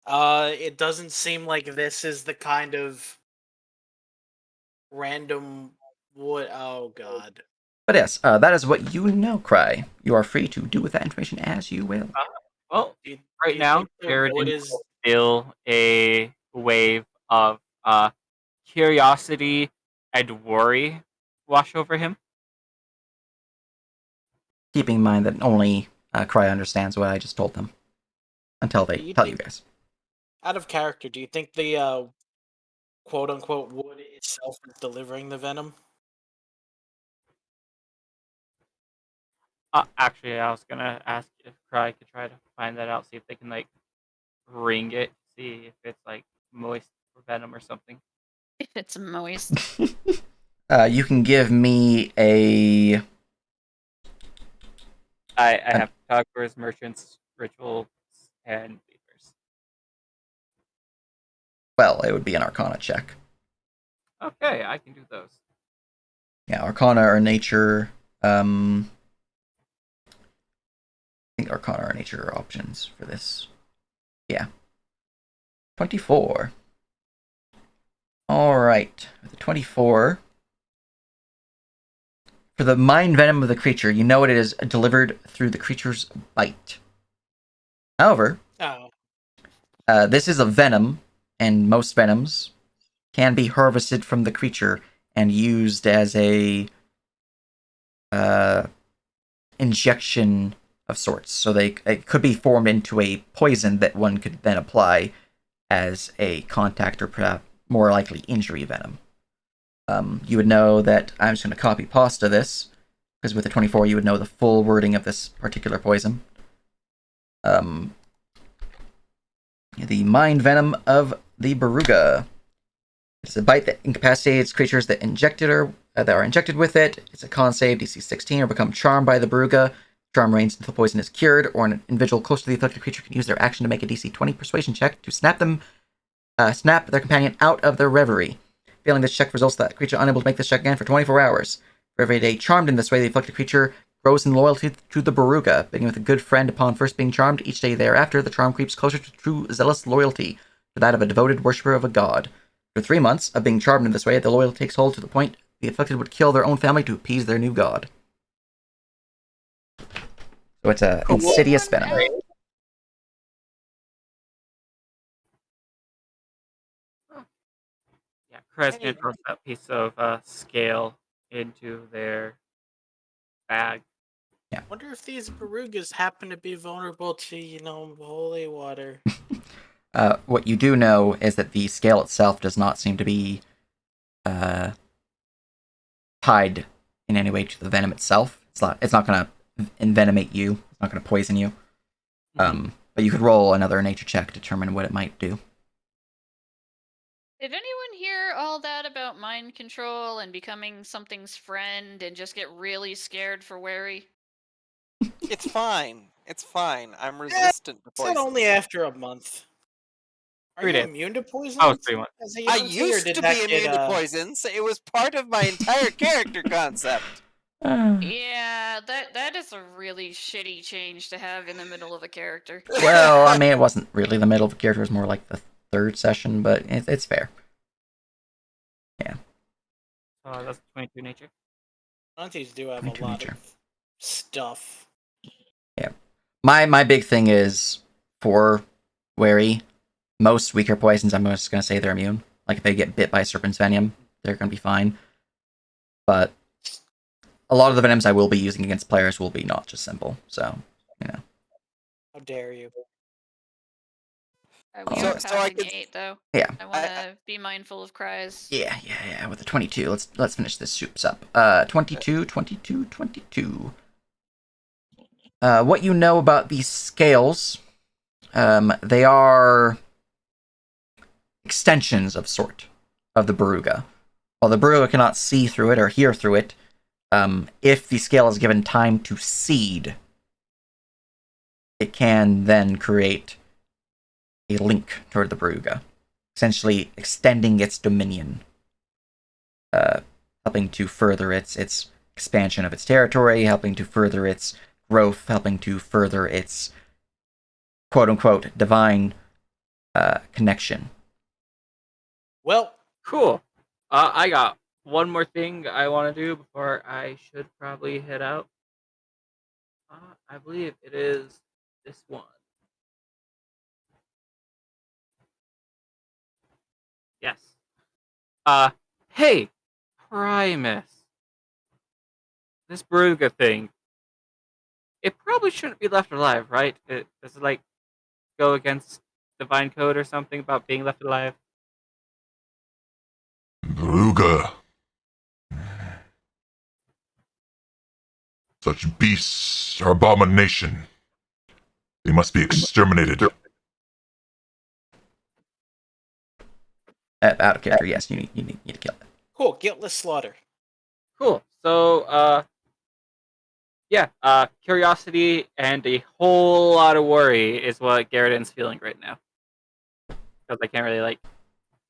It doesn't seem like this is the kind of random wood. Oh god. But yes, that is what you know, Cry. You are free to do with that information as you will. Well, Do right you now, think the Jared wood is is still a wave of curiosity and worry wash over him. Keeping in mind that only Cry understands what I just told them. Until they You tell you think- guys. out of character? Do you think the quote unquote wood is itself is delivering the venom? Actually, I was gonna ask if Cry could try to find that out, see if they can like ring it, see if it's like moist for venom or something. If it's moist. You can give me a. I have photographers, merchants, rituals, and weavers. Well, it would be an Arcana check. Okay, I can do those. Yeah, Arcana or Nature. I think Arcana or Nature are options for this. Yeah. 24. Alright. With the 24. For the mind venom of the creature, you know it is delivered through the creature's bite. However, Oh, this is a venom, and most venoms can be harvested from the creature and used as a injection of sorts. So it could be formed into a poison that one could then apply as a contact or perhaps more likely injury venom. You would know that I'm just going to copy pasta this, because with the 24 you would know the full wording of this particular poison. The mind venom of the Baruga. It's a bite that incapacitates creatures that are injected with it. It's a con save, DC 16, or become charmed by the Baruga. Charm reigns until the poison is cured, or an individual close to the affected creature can use their action to make a DC 20 persuasion check to snap their companion out of their reverie. Failing this check results in that creature unable to make this check again for 24 hours. For every day charmed in this way, the afflicted creature grows in loyalty to the Baruga. Beginning with a good friend upon first being charmed, each day thereafter, the charm creeps closer to true zealous loyalty, to that of a devoted worshipper of a god. For 3 months of being charmed in this way, the loyalty takes hold to the point the afflicted would kill their own family to appease their new god. So it's a insidious venom. Yeah, Cry's gonna toss that piece of scale into their bag. wonder if these Barugas happen to be vulnerable to, holy water. What you do know is that the scale itself does not seem to be tied in any way to the venom itself. It's not going to envenomate you. It's not going to poison you. But you could roll another nature check to determine what it might do. Did anyone hear all that about mind control and becoming something's friend and just get really scared for Wary? It's fine. It's fine. I'm resistant to Said poison. only after a month. Are 3 you days. immune to poison? Oh, 3 months. As a I Yancey, or used did to that be get, immune to poisons. It was part of my entire character concept. Yeah, that is a really shitty change to have in the middle of a character. Well, I mean, it wasn't really the middle of the character. It was more like the third session, but it's fair. Yeah. That's 22 nature. Aunties do have a 22 lot nature. of stuff. Yeah. My big thing is for Wary, most weaker poisons, I'm just going to say they're immune. Like if they get bit by serpent's venom, they're going to be fine. But a lot of the venoms I will be using against players will be not just simple. So, How dare you? We So- are so I passing could- 8 though. yeah. I want to be mindful of cries. Yeah. With the 22, let's finish this soups up. 22. What you know about these scales? They are extensions of sort of the Baruga. While the Baruga cannot see through it or hear through it, if the scale is given time to seed, it can then create a link toward the Baruga, essentially extending its dominion, helping to further its expansion of its territory, helping to further its growth, helping to further its quote-unquote divine connection. Well, Cool. I got one more thing I want to do before I should probably head out. I believe it is this one. Yes. Hey, Primus. This Baruga thing. It probably shouldn't be left alive, right? Does it like go against divine code or something about being left alive? Beluga. Such beasts are abomination. They must be exterminated. Out of character, yes, you need to kill it. Cool, guiltless slaughter. Cool. So, curiosity and a whole lot of worry is what Garrett's feeling right now. Because I can't really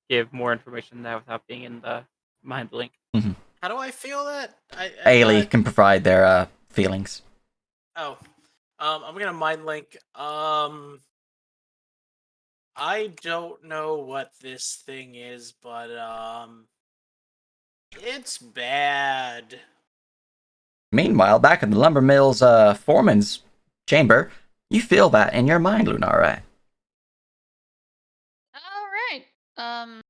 give more information now without being in the mind link. Mm-hmm. How do I feel that? Ailey can provide their feelings. Oh, I'm gonna mind link. I don't know what this thing is, but it's bad. Meanwhile, back in the lumber mill's foreman's chamber, you feel that in your mind, Lunara. All right. I'm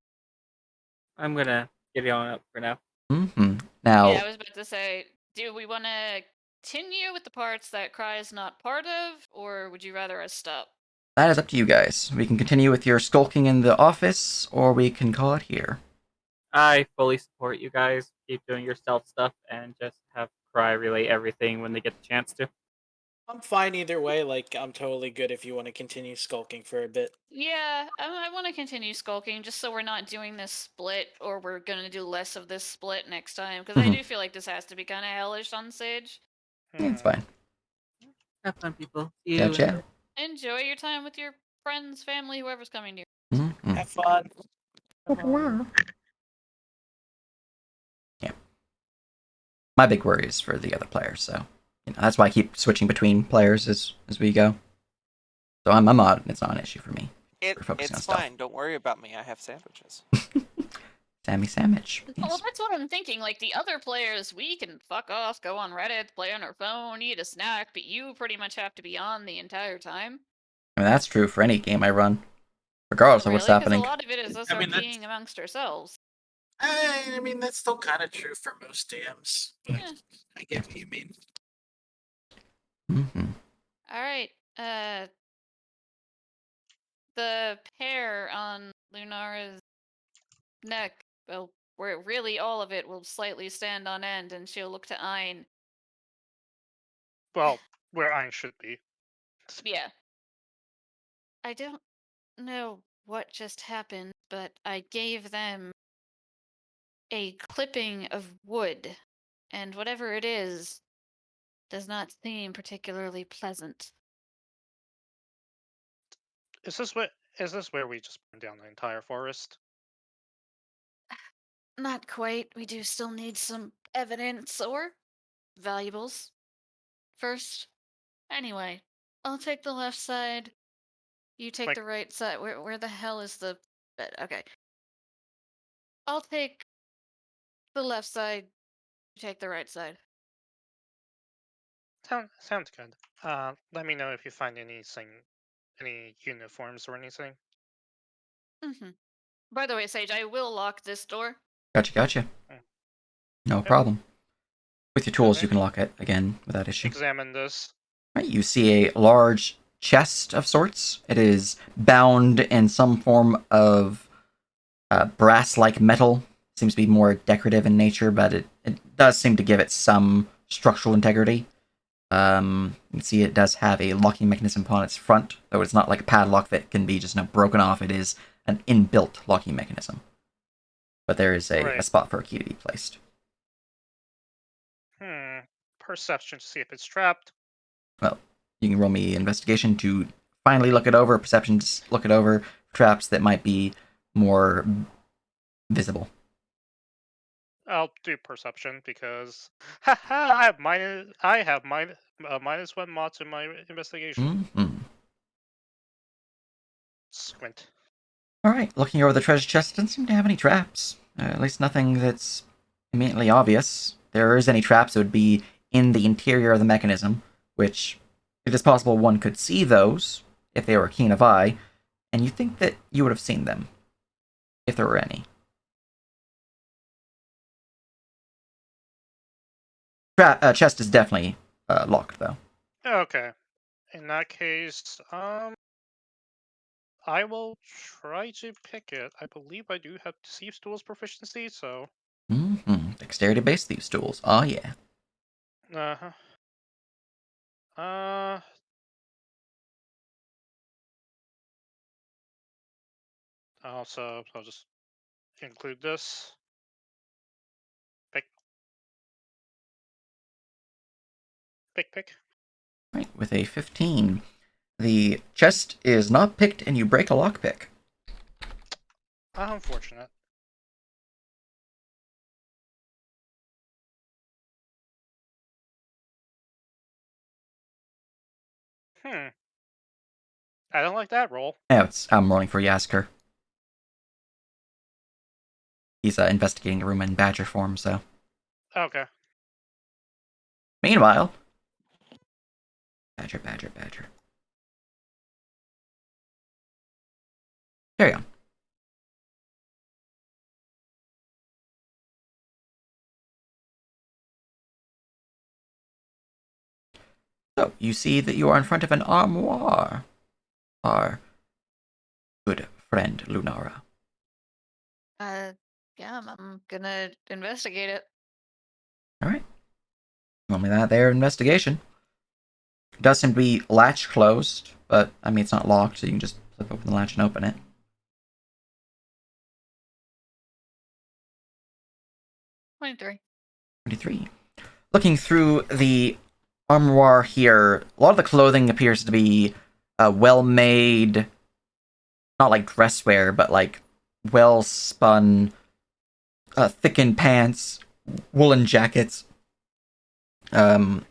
gonna get on up for now. Mm-hmm. Now, Yeah, I was about to say, do we want to continue with the parts that Cry is not part of, or would you rather us stop? that is up to you guys. We can continue with your skulking in the office, or we can call it here. I fully support you guys. Keep doing your stealth stuff and just have Cry relay everything when they get the chance to. I'm fine either way. I'm totally good if you want to continue skulking for a bit. Yeah, I want to continue skulking just so we're not doing this split, or we're going to do less of this split next time, because I do feel like this has to be kind of hellish on Sage. Yeah, it's fine. Have fun, people. See you. Gotcha. Enjoy your time with your friends, family, whoever's coming to you. Mm-hmm. Have fun. Yeah. My big worry is for the other players, so that's why I keep switching between players as we go. So I'm not. It's not an issue for me. We're focusing on It's stuff. fine. Don't worry about me. I have sandwiches. Sammy Sandwich. Well, Yes. that's what I'm thinking. Like, the other players, we can fuck off, go on Reddit, play on our phone, eat a snack, but you pretty much have to be on the entire time. I mean, that's true for any game I run, regardless of what's Really? Because happening. a lot of it is us RPing amongst ourselves. I mean, that's still kind of true for most DMs, but Yeah. I get what you mean. Mm-hmm. All right. The pair on Lunara's neck, well, where really all of it will slightly stand on end, and she'll look to Ein. Well, where Ein should be. Yeah. I don't know what just happened, but I gave them a clipping of wood, and whatever it is does not seem particularly pleasant. Is this where we just burned down the entire forest? Not quite. We do still need some evidence or valuables first. Anyway, I'll take the left side. You take the right side. Where the hell is the bed? Okay. I'll take the left side. You take the right side. Sounds good. Let me know if you find anything, any uniforms or anything. Mm-hmm. By the way, Sage, I will lock this door. Gotcha. No problem. With your tools, you can lock it again without issue. Examine this. Right, you see a large chest of sorts. It is bound in some form of brass-like metal. Seems to be more decorative in nature, but it does seem to give it some structural integrity. You can see it does have a locking mechanism upon its front, though it's not like a padlock that can be just broken off. It is an inbuilt locking mechanism. But there is a spot for a key to be placed. Perception to see if it's trapped. Well, you can roll me investigation to finally look it over. Perception to look it over. Traps that might be more visible. I'll do perception because I have minus one mod to my investigation. Mm-hmm. Squint. Alright, looking over the treasure chest, doesn't seem to have any traps. At least nothing that's immediately obvious. If there is any traps, it would be in the interior of the mechanism, which it is possible one could see those if they were keen of eye, and you think that you would have seen them if there were any. Chest is definitely locked, though. Okay. In that case, I will try to pick it. I believe I do have Thieves' Tools proficiency, so. Dexterity-based thieves' tools. Oh, yeah. Uh-huh. Also, I'll just include this. Pick. Pick. Right, with a 15. The chest is not picked, and you break a lockpick. Unfortunate. I don't like that roll. Yeah, I'm rolling for Yasker. He's investigating the room in badger form, so. Okay. Meanwhile, Badger. Carry on. So, you see that you are in front of an armoire. Our good friend, Lunara. Yeah, I'm gonna investigate it. Alright. Normally that there investigation. It does seem to be latch closed, but, I mean, it's not locked, so you can just flip open the latch and open it. 23. 23. Looking through the armoire here, a lot of the clothing appears to be well made, not like dress wear, but like well spun, thickened pants, woolen jackets, cotton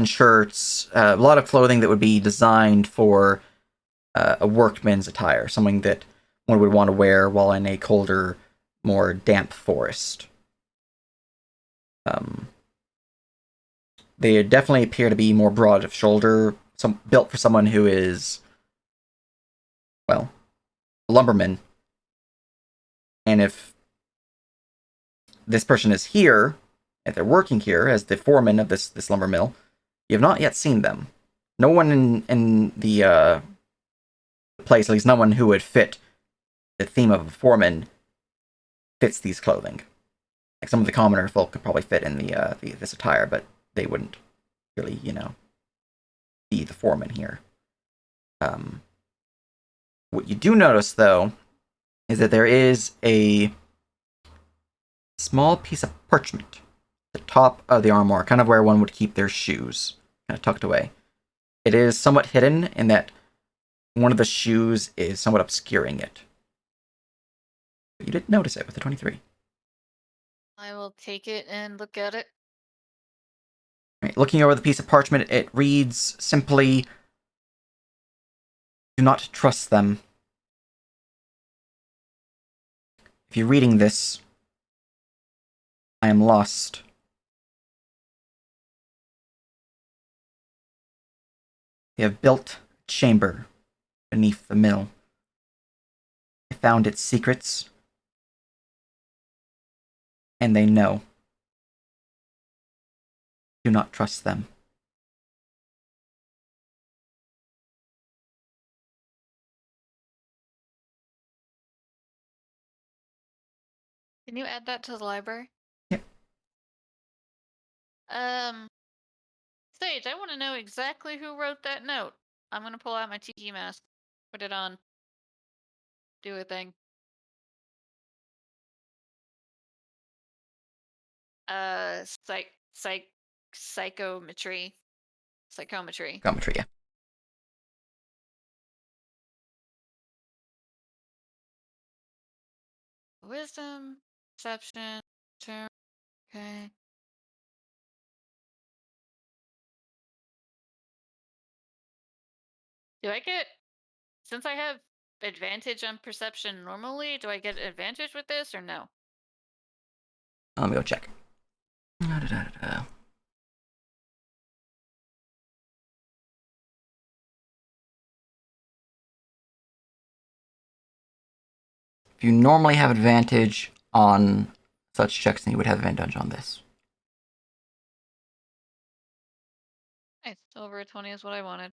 shirts, a lot of clothing that would be designed for a workman's attire, something that one would want to wear while in a colder, more damp forest. They definitely appear to be more broad of shoulder, built for someone who is, well, a lumberman. And if this person is here, if they're working here as the foreman of this lumber mill, you have not yet seen them. No one in the place, at least no one who would fit the theme of a foreman, fits these clothing. Like some of the commoner folk could probably fit in this attire, but they wouldn't really, be the foreman here. What you do notice, though, is that there is a small piece of parchment at the top of the armoire, kind of where one would keep their shoes, kind of tucked away. It is somewhat hidden in that one of the shoes is somewhat obscuring it. But you did notice it with the 23. I will take it and look at it. Right, looking over the piece of parchment, it reads simply, "Do not trust them." If you're reading this, I am lost. They have built a chamber beneath the mill. They found its secrets, and they know. Do not trust them. Can you add that to the library? Yep. Sage, I want to know exactly who wrote that note. I'm gonna pull out my tiki mask, put it on, do a thing. Psychometry. Psychometry. Geometry, yeah. Wisdom, perception, turn. Okay. Do I get, since I have advantage on perception normally, do I get advantage with this or no? Let me go check. If you normally have advantage on such checks, then you would have advantage on this. Nice. Over a 20 is what I wanted.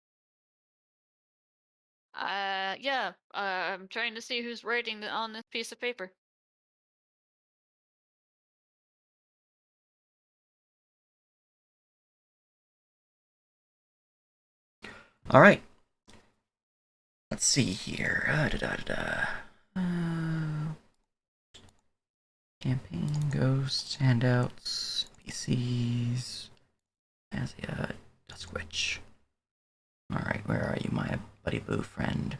Yeah. I'm trying to see who's writing on this piece of paper. All right. Let's see here. Campaign, ghosts, handouts, PCs, Asia, Dusk Witch. All right, where are you, my buddy boo friend?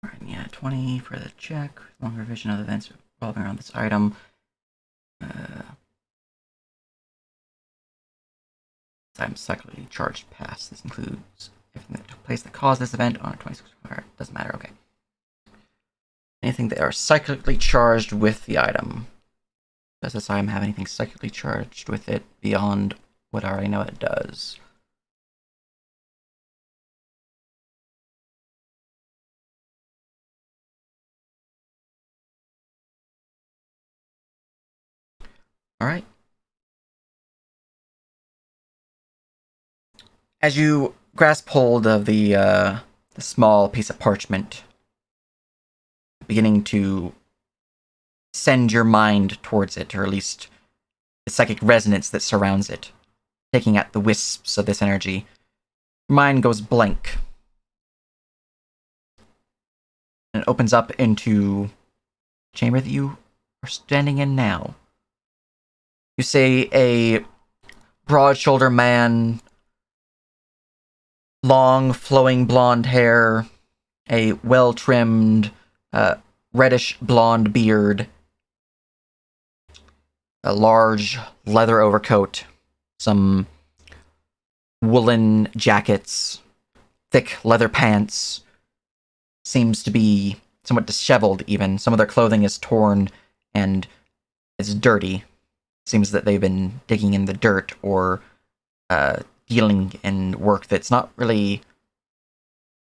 All right, yeah, 20 for the check. Longer vision of events revolving around this item. Item cyclically charged past. This includes everything that took place that caused this event on a 26. Alright, doesn't matter, okay. Anything that are cyclically charged with the item. Does this item have anything cyclically charged with it beyond what I already know it does? Alright. As you grasp hold of the small piece of parchment, beginning to send your mind towards it, or at least the psychic resonance that surrounds it, taking at the wisps of this energy, your mind goes blank. And it opens up into the chamber that you are standing in now. You see a broad-shouldered man, long, flowing blonde hair, a well-trimmed, reddish blonde beard, a large leather overcoat, some woolen jackets, thick leather pants, seems to be somewhat disheveled even. Some of their clothing is torn and is dirty. Seems that they've been digging in the dirt or dealing in work that's not really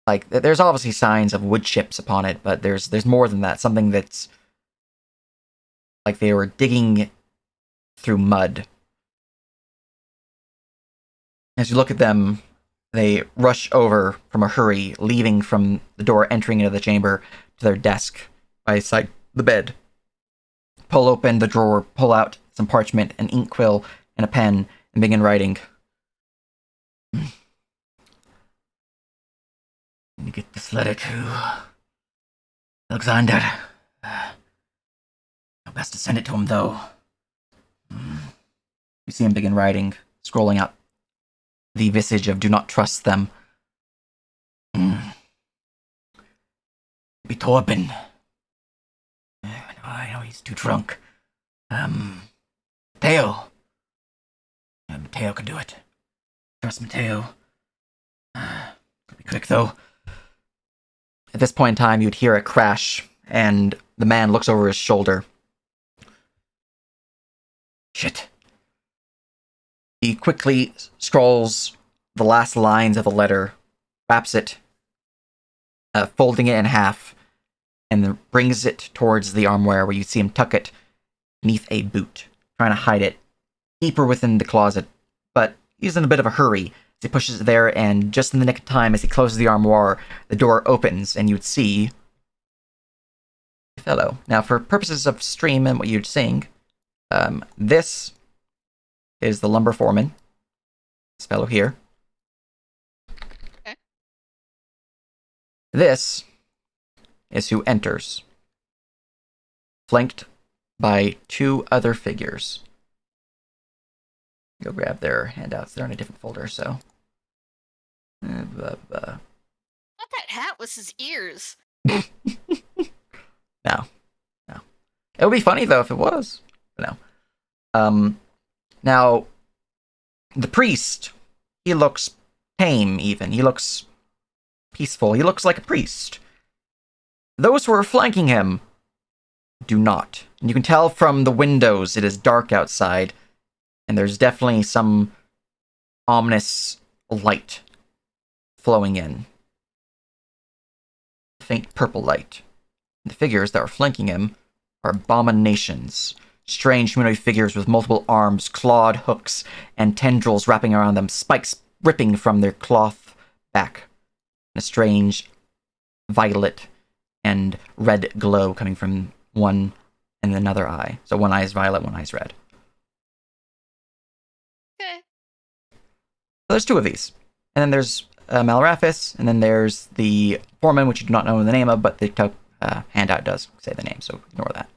like, there's obviously signs of wood chips upon it, but there's more than that. Something that's like they were digging through mud. As you look at them, they rush over from a hurry, leaving from the door, entering into the chamber to their desk by side the bed. Pull open the drawer, pull out some parchment, an ink quill, and a pen, and begin writing. Let me get this letter to Alexander. Best to send it to him, though. You see him begin writing, scrolling up the visage of do not trust them. Be Torben. I know he's too drunk. Mateo. Yeah, Mateo can do it. Trust Mateo. Be quick, though. At this point in time, you'd hear a crash, and the man looks over his shoulder. Shit. He quickly scrawls the last lines of the letter, wraps it, folding it in half, and then brings it towards the armoire where you see him tuck it beneath a boot, trying to hide it deeper within the closet. But he's in a bit of a hurry. He pushes it there, and just in the nick of time, as he closes the armoire, the door opens, and you'd see a fellow. Now, for purposes of stream and what you're seeing, this is the lumber foreman. This fellow here. Okay. This is who enters. flanked by 2 other figures. Go grab their handouts. They're in a different folder, so. What that hat was his ears. No. It would be funny, though, if it was. No. Now, the priest, he looks tame, even. He looks peaceful. He looks like a priest. Those who are flanking him do not. And you can tell from the windows it is dark outside, and there's definitely some ominous light flowing in. Faint purple light. The figures that are flanking him are abominations. Strange humanoid figures with multiple arms, clawed hooks, and tendrils wrapping around them, spikes ripping from their cloth back. And a strange violet and red glow coming from one and another eye. So one eye is violet, one eye is red. Okay. So there's 2 of these. And then there's Malrathis, and then there's the foreman, which you do not know the name of, but the handout does say the name, so ignore that.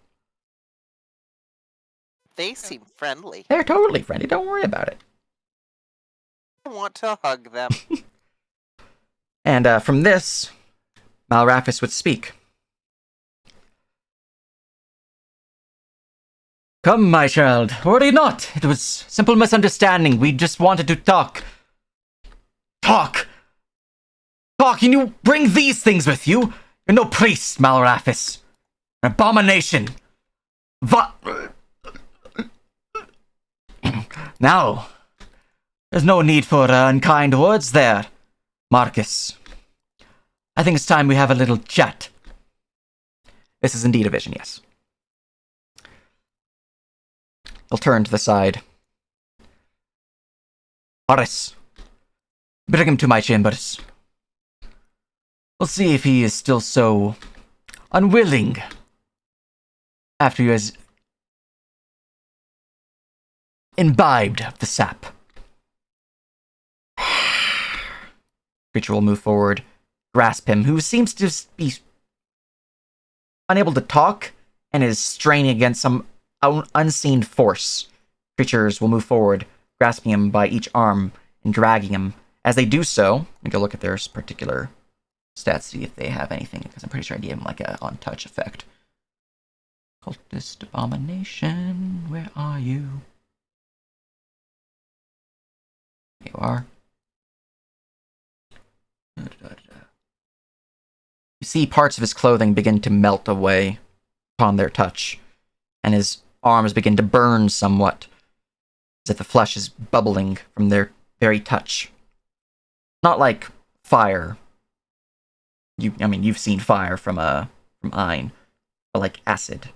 They seem friendly. They're totally friendly, don't worry about it. I want to hug them. And from this, Malrathis would speak. Come, my child, worry not. It was simple misunderstanding. We just wanted to talk. Talk! Talk, and you bring these things with you? You're no priest, Malrathis. An abomination. Now, there's no need for unkind words there, Marcus. I think it's time we have a little chat. This is indeed a vision, yes. He'll turn to the side. Horace, bring him to my chambers. We'll see if he is still so unwilling after he has imbibed of the sap. Creature will move forward, grasp him, who seems to be unable to talk and is straining against some unseen force. Creatures will move forward, grasping him by each arm and dragging him. As they do so, we go look at their particular stats, see if they have anything, because I'm pretty sure I gave him like a on-touch effect. Cultist abomination, where are you? There you are. You see parts of his clothing begin to melt away upon their touch, and his arms begin to burn somewhat, as if the flesh is bubbling from their very touch. Not like fire. You've seen fire from Ein, but like acid.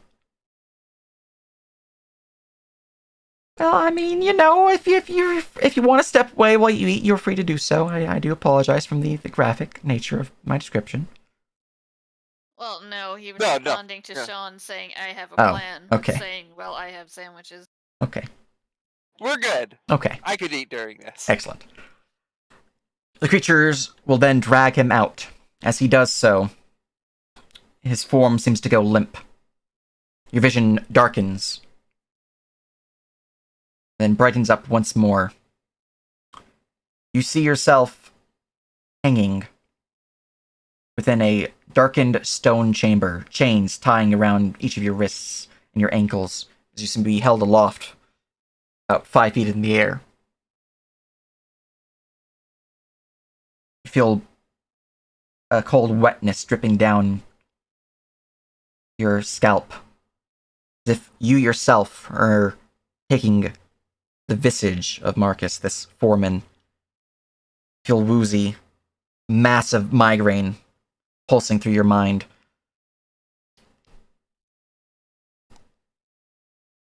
Well, if you want to step away while you eat, you're free to do so. I do apologize from the graphic nature of my description. Well, no, he was No, responding to no. Sean saying, I have a Oh, plan. okay. Saying, well, I have sandwiches. Okay. We're good. Okay. I could eat during this. Excellent. The creatures will then drag him out. As he does so, his form seems to go limp. Your vision darkens, then brightens up once more. You see yourself hanging within a darkened stone chamber, chains tying around each of your wrists and your ankles, as you seem to be held aloft about 5 feet in the air. You feel a cold wetness dripping down your scalp, as if you yourself are taking the visage of Marcus, this foreman. Feel woozy, massive migraine pulsing through your mind.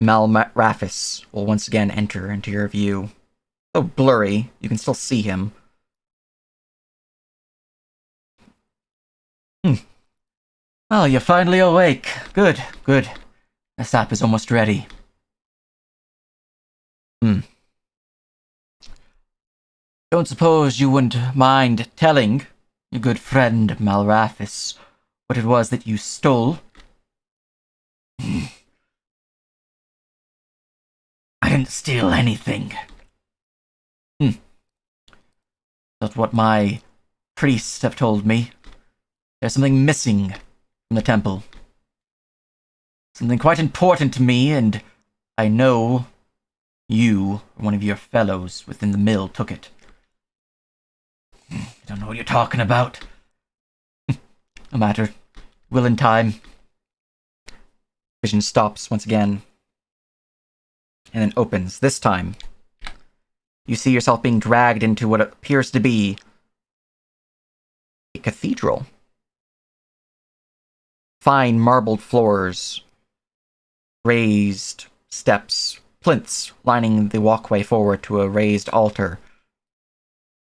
Malrathis will once again enter into your view. So blurry, you can still see him. Well, you're finally awake. Good, good. The sap is almost ready. Don't suppose you wouldn't mind telling your good friend Malrathis what it was that you stole? didn't steal anything. That's what my priests have told me. There's something missing from the temple. Something quite important to me, and I know you, or one of your fellows within the mill, took it. I don't know what you're talking about. No matter. Will in time. Vision stops once again. And then opens. This time, you see yourself being dragged into what appears to be a cathedral. Fine marbled floors, raised steps, plinths lining the walkway forward to a raised altar.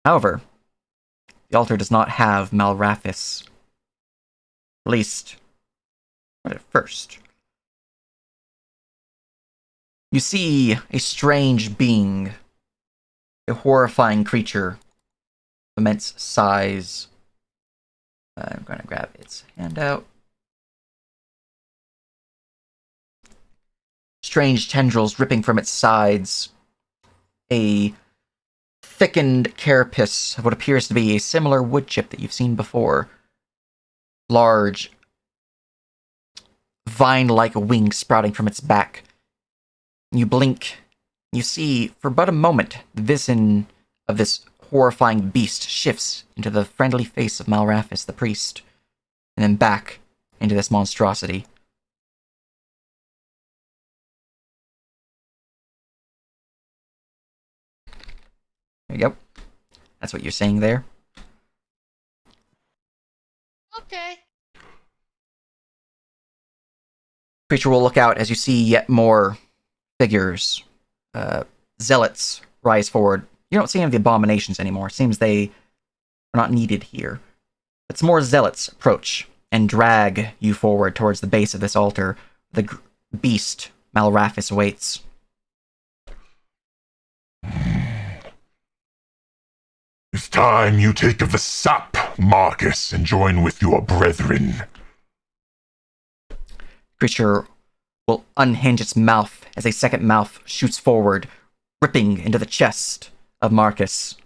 However, the altar does not have Malrathis. At least, not at first. You see a strange being, a horrifying creature of immense size. I'm going to grab its handout. Strange tendrils dripping from its sides. A thickened carapace of what appears to be a similar wood chip that you've seen before. Large, vine-like wings sprouting from its back. You blink. You see, for but a moment, the vision of this horrifying beast shifts into the friendly face of Malrathis, the priest, and then back into this monstrosity. There you go. That's what you're saying there. Okay. Creature will look out as you see yet more figures. Zealots rise forward. You don't see any of the abominations anymore. Seems they are not needed here. It's more zealots approach and drag you forward towards the base of this altar. The beast, Malrathis, waits. It's time you take of the sap, Marcus, and join with your brethren. Creature will unhinge its mouth as a second mouth shoots forward, ripping into the chest of Marcus.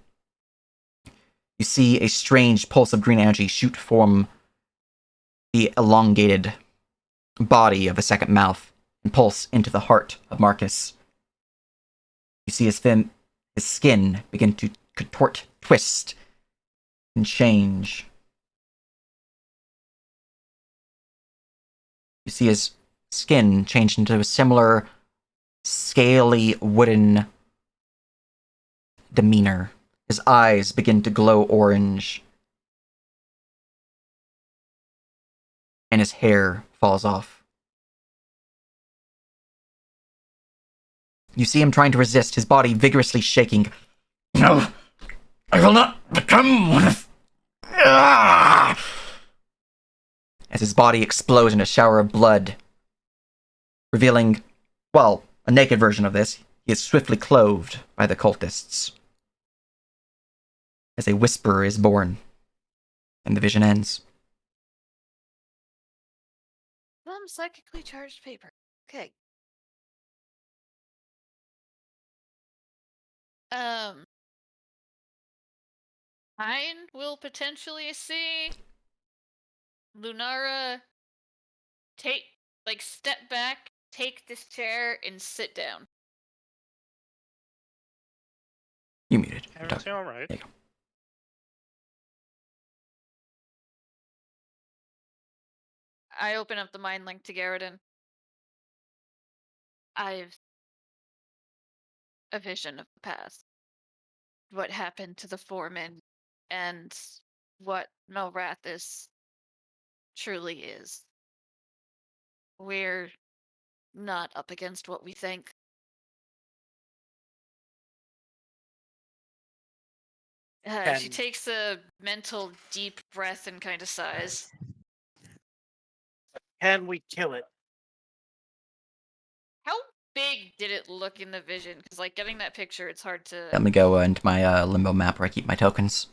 You see a strange pulse of green energy shoot from the elongated body of the second mouth and pulse into the heart of Marcus. You see his skin begin to contort, twist, and change. You see his skin change into a similar scaly wooden demeanor. His eyes begin to glow orange. And his hair falls off. You see him trying to resist, his body vigorously shaking. No! I will not become one of... Ah! As his body explodes in a shower of blood, revealing, well, a naked version of this. He is swiftly clothed by the cultists. As a whisper is born, and the vision ends. Some psychically charged paper. Okay. Hein will potentially see Lunara step back, take this chair, and sit down. You muted. Everything all right? There you go. I open up the mind link to Garridan. I've a vision of the past. What happened to the foreman and what Malrathis truly is. We're not up against what we think. She takes a mental deep breath and kind of sighs. Can we kill it? How big did it look in the vision? Because, like, getting that picture, it's hard to... Let me go into my limbo map where I keep my tokens.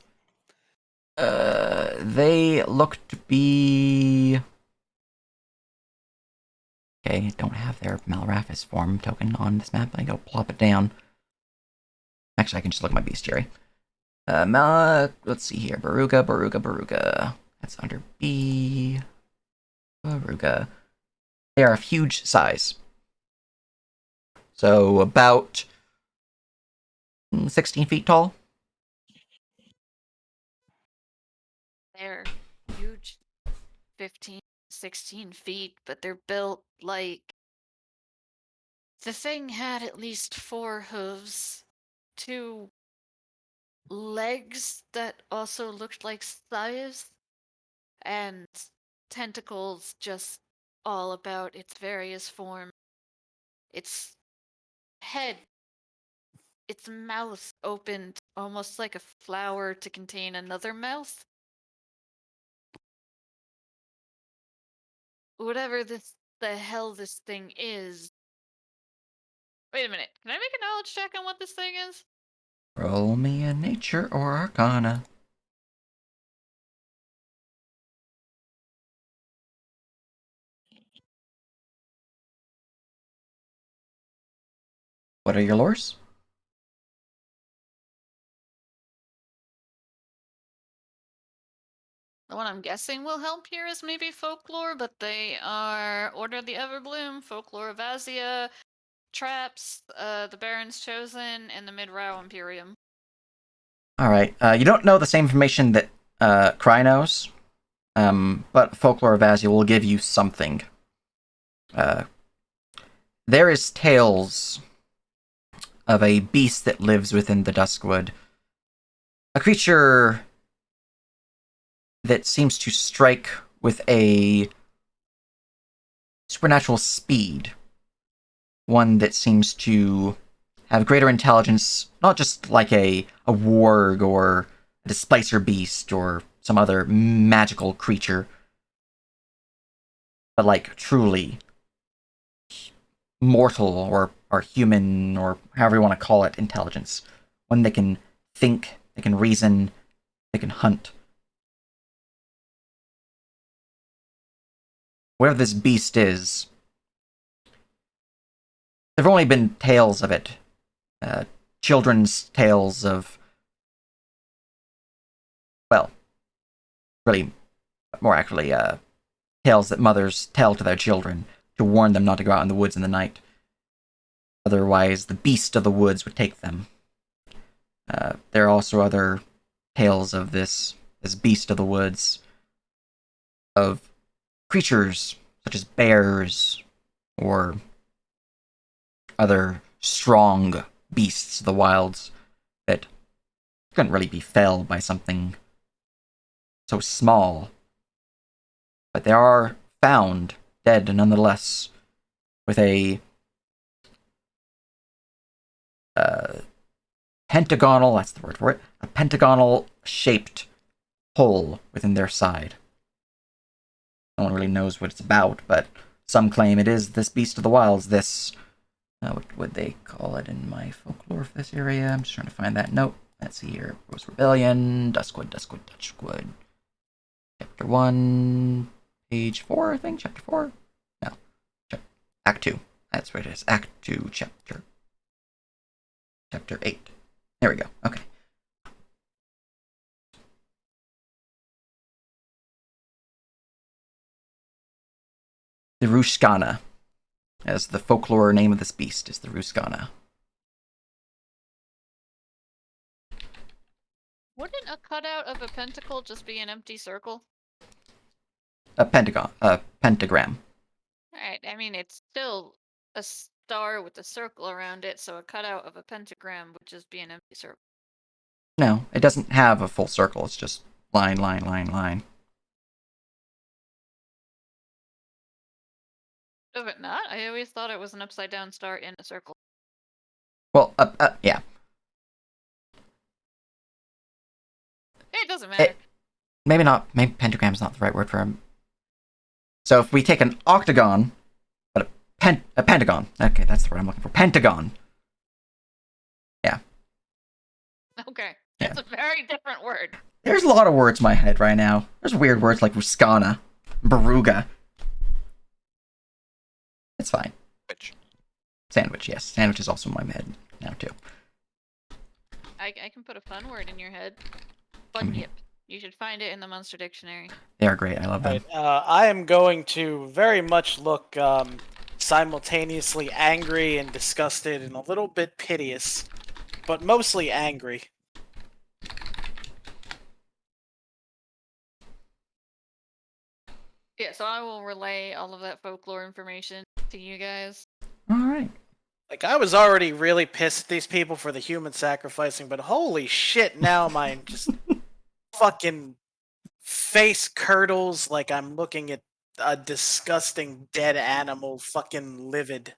They look to be... Okay, don't have their Malrathis form token on this map. I go plop it down. Actually, I can just look at my bestiary. Let's see here. Baruga. That's under B. Baruga. They are of huge size. So about 16 feet tall. They're huge, 15, 16 feet, but they're built like the thing had at least 4 hooves, 2 legs that also looked like scythes, and tentacles just all about its various forms. Its head, its mouth opened almost like a flower to contain another mouth. Whatever the hell this thing is. Wait a minute. Can I make a knowledge check on what this thing is? Roll me a nature or arcana. What are your lures? The one I'm guessing will help here is maybe folklore, but they are Order of the Everbloom, Folklore of Azia, Traps, the Baron's Chosen, and the Mid-Row Imperium. Alright, you don't know the same information that Cry knows, but Folklore of Azia will give you something. There is tales of a beast that lives within the Duskwood. A creature that seems to strike with a supernatural speed. One that seems to have greater intelligence, not just like a warg or a displacer beast or some other magical creature, but like truly mortal or human or however you want to call it intelligence. One that can think, they can reason, they can hunt. Whatever this beast is, there have only been tales of it. Children's tales of, well, really, more accurately, tales that mothers tell to their children to warn them not to go out in the woods in the night. Otherwise, the beast of the woods would take them. There are also other tales of this beast of the woods, of creatures such as bears or other strong beasts of the wilds that couldn't really be felled by something so small. But they are found dead nonetheless, with a pentagonal, that's the word for it, a pentagonal shaped hole within their side. No one really knows what it's about, but some claim it is this beast of the wilds, this, what would they call it in my folklore for this area? I'm just trying to find that note. Let's see here. Rose Rebellion, Duskwood. Chapter 1, page 4, I think? Chapter 4? No. Act 2. That's what it is. Act 2, chapter 8. There we go. Okay. The Rushkana, as the folklore name of this beast is the Ruskana. Wouldn't a cutout of a pentacle just be an empty circle? A pentagon, a pentagram. Alright, I mean, it's still a star with a circle around it, so a cutout of a pentagram would just be an empty circle. No, it doesn't have a full circle. It's just line. Does it not? I always thought it was an upside down star in a circle. Well, yeah. It doesn't matter. Maybe not. Maybe pentagram's not the right word for him. So if we take an octagon, but a pentagon. Okay, that's the word I'm looking for. Pentagon. Yeah. Okay. Yeah. It's a very different word. There's a lot of words in my head right now. There's weird words like Ruskana, Baruga. It's fine. Sandwich, yes. Sandwich is also in my head now, too. I can put a fun word in your head. Bunyip. You should find it in the Monster Dictionary. They are great. I love them. Right, I am going to very much look simultaneously angry and disgusted and a little bit piteous, but mostly angry. Yeah, so I will relay all of that folklore information to you guys. All right. Like, I was already really pissed at these people for the human sacrificing, but holy shit, now my just fucking face curdles like I'm looking at a disgusting dead animal, fucking livid.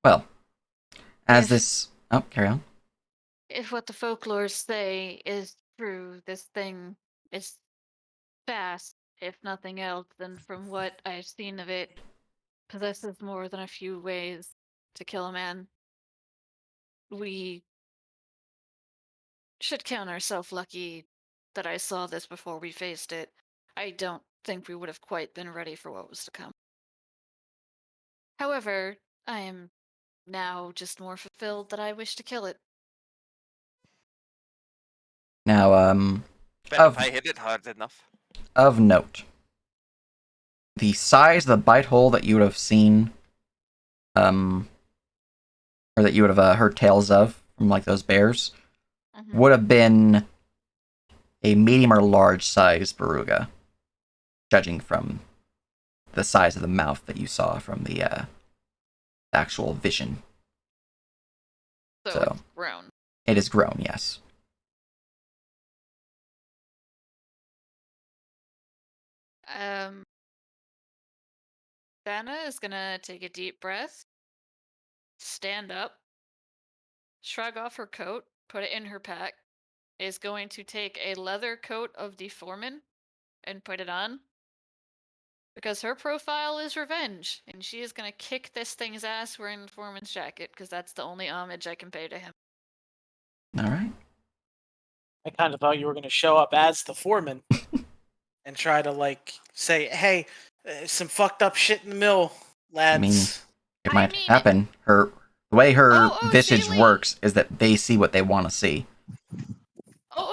Well, as If- this... Oh, carry on. If what the folklores say is true, this thing is fast, if nothing else, and from what I've seen of it, possesses more than a few ways to kill a man. We should count ourselves lucky that I saw this before we faced it. I don't think we would have quite been ready for what was to come. However, I am now just more fulfilled that I wish to kill it. Now, Bet if I hit it hard enough. of note, the size of the bite hole that you would have seen, or that you would have heard tales of from like those bears, would have been a medium or large size beruga, judging from the size of the mouth that you saw from the actual vision. So it's grown. It is grown, yes. Dana is gonna take a deep breath, stand up, shrug off her coat, put it in her pack, is going to take a leather coat of the foreman and put it on. Because her profile is revenge, and she is gonna kick this thing's ass wearing the foreman's jacket, because that's the only homage I can pay to him. Alright. I kind of thought you were going to show up as the foreman and try to, like, say, hey, some fucked up shit in the mill, lads. I mean, it might happen. The way her visage Sealy. works is that they see what they want to see.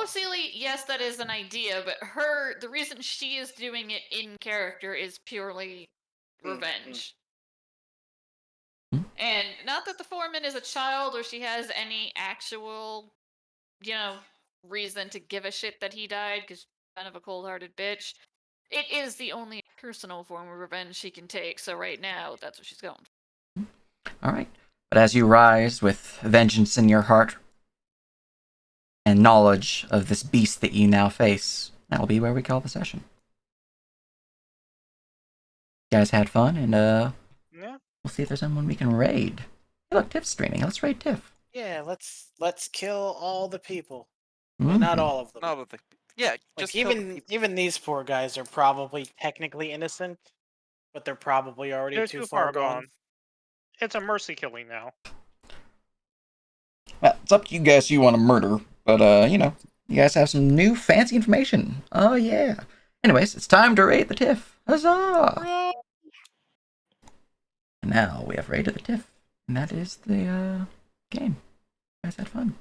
Sealy, yes, that is an idea, but the reason she is doing it in character is purely revenge. And not that the foreman is a child or she has any actual, reason to give a shit that he died, because she's kind of a cold-hearted bitch. It is the only personal form of revenge she can take, so right now, that's what she's going for. Alright. But as you rise with vengeance in your heart and knowledge of this beast that you now face, that'll be where we call the session. You guys had fun, and Yeah. we'll see if there's someone we can raid. Hey, look, Tiff's streaming. Let's raid Tiff. Yeah, let's kill all the people. Well, not all of them. All of the yeah, Like, just kill the people. even these poor guys are probably technically innocent, but they're probably already They're too far gone. It's a mercy killing now. Well, it's up to you guys who you want to murder, but, you guys have some new fancy information. Oh, yeah. Anyways, it's time to raid the Tiff. Huzzah! And now we have raided the Tiff. And that is the, game. You guys had fun.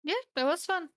Yeah, that was fun.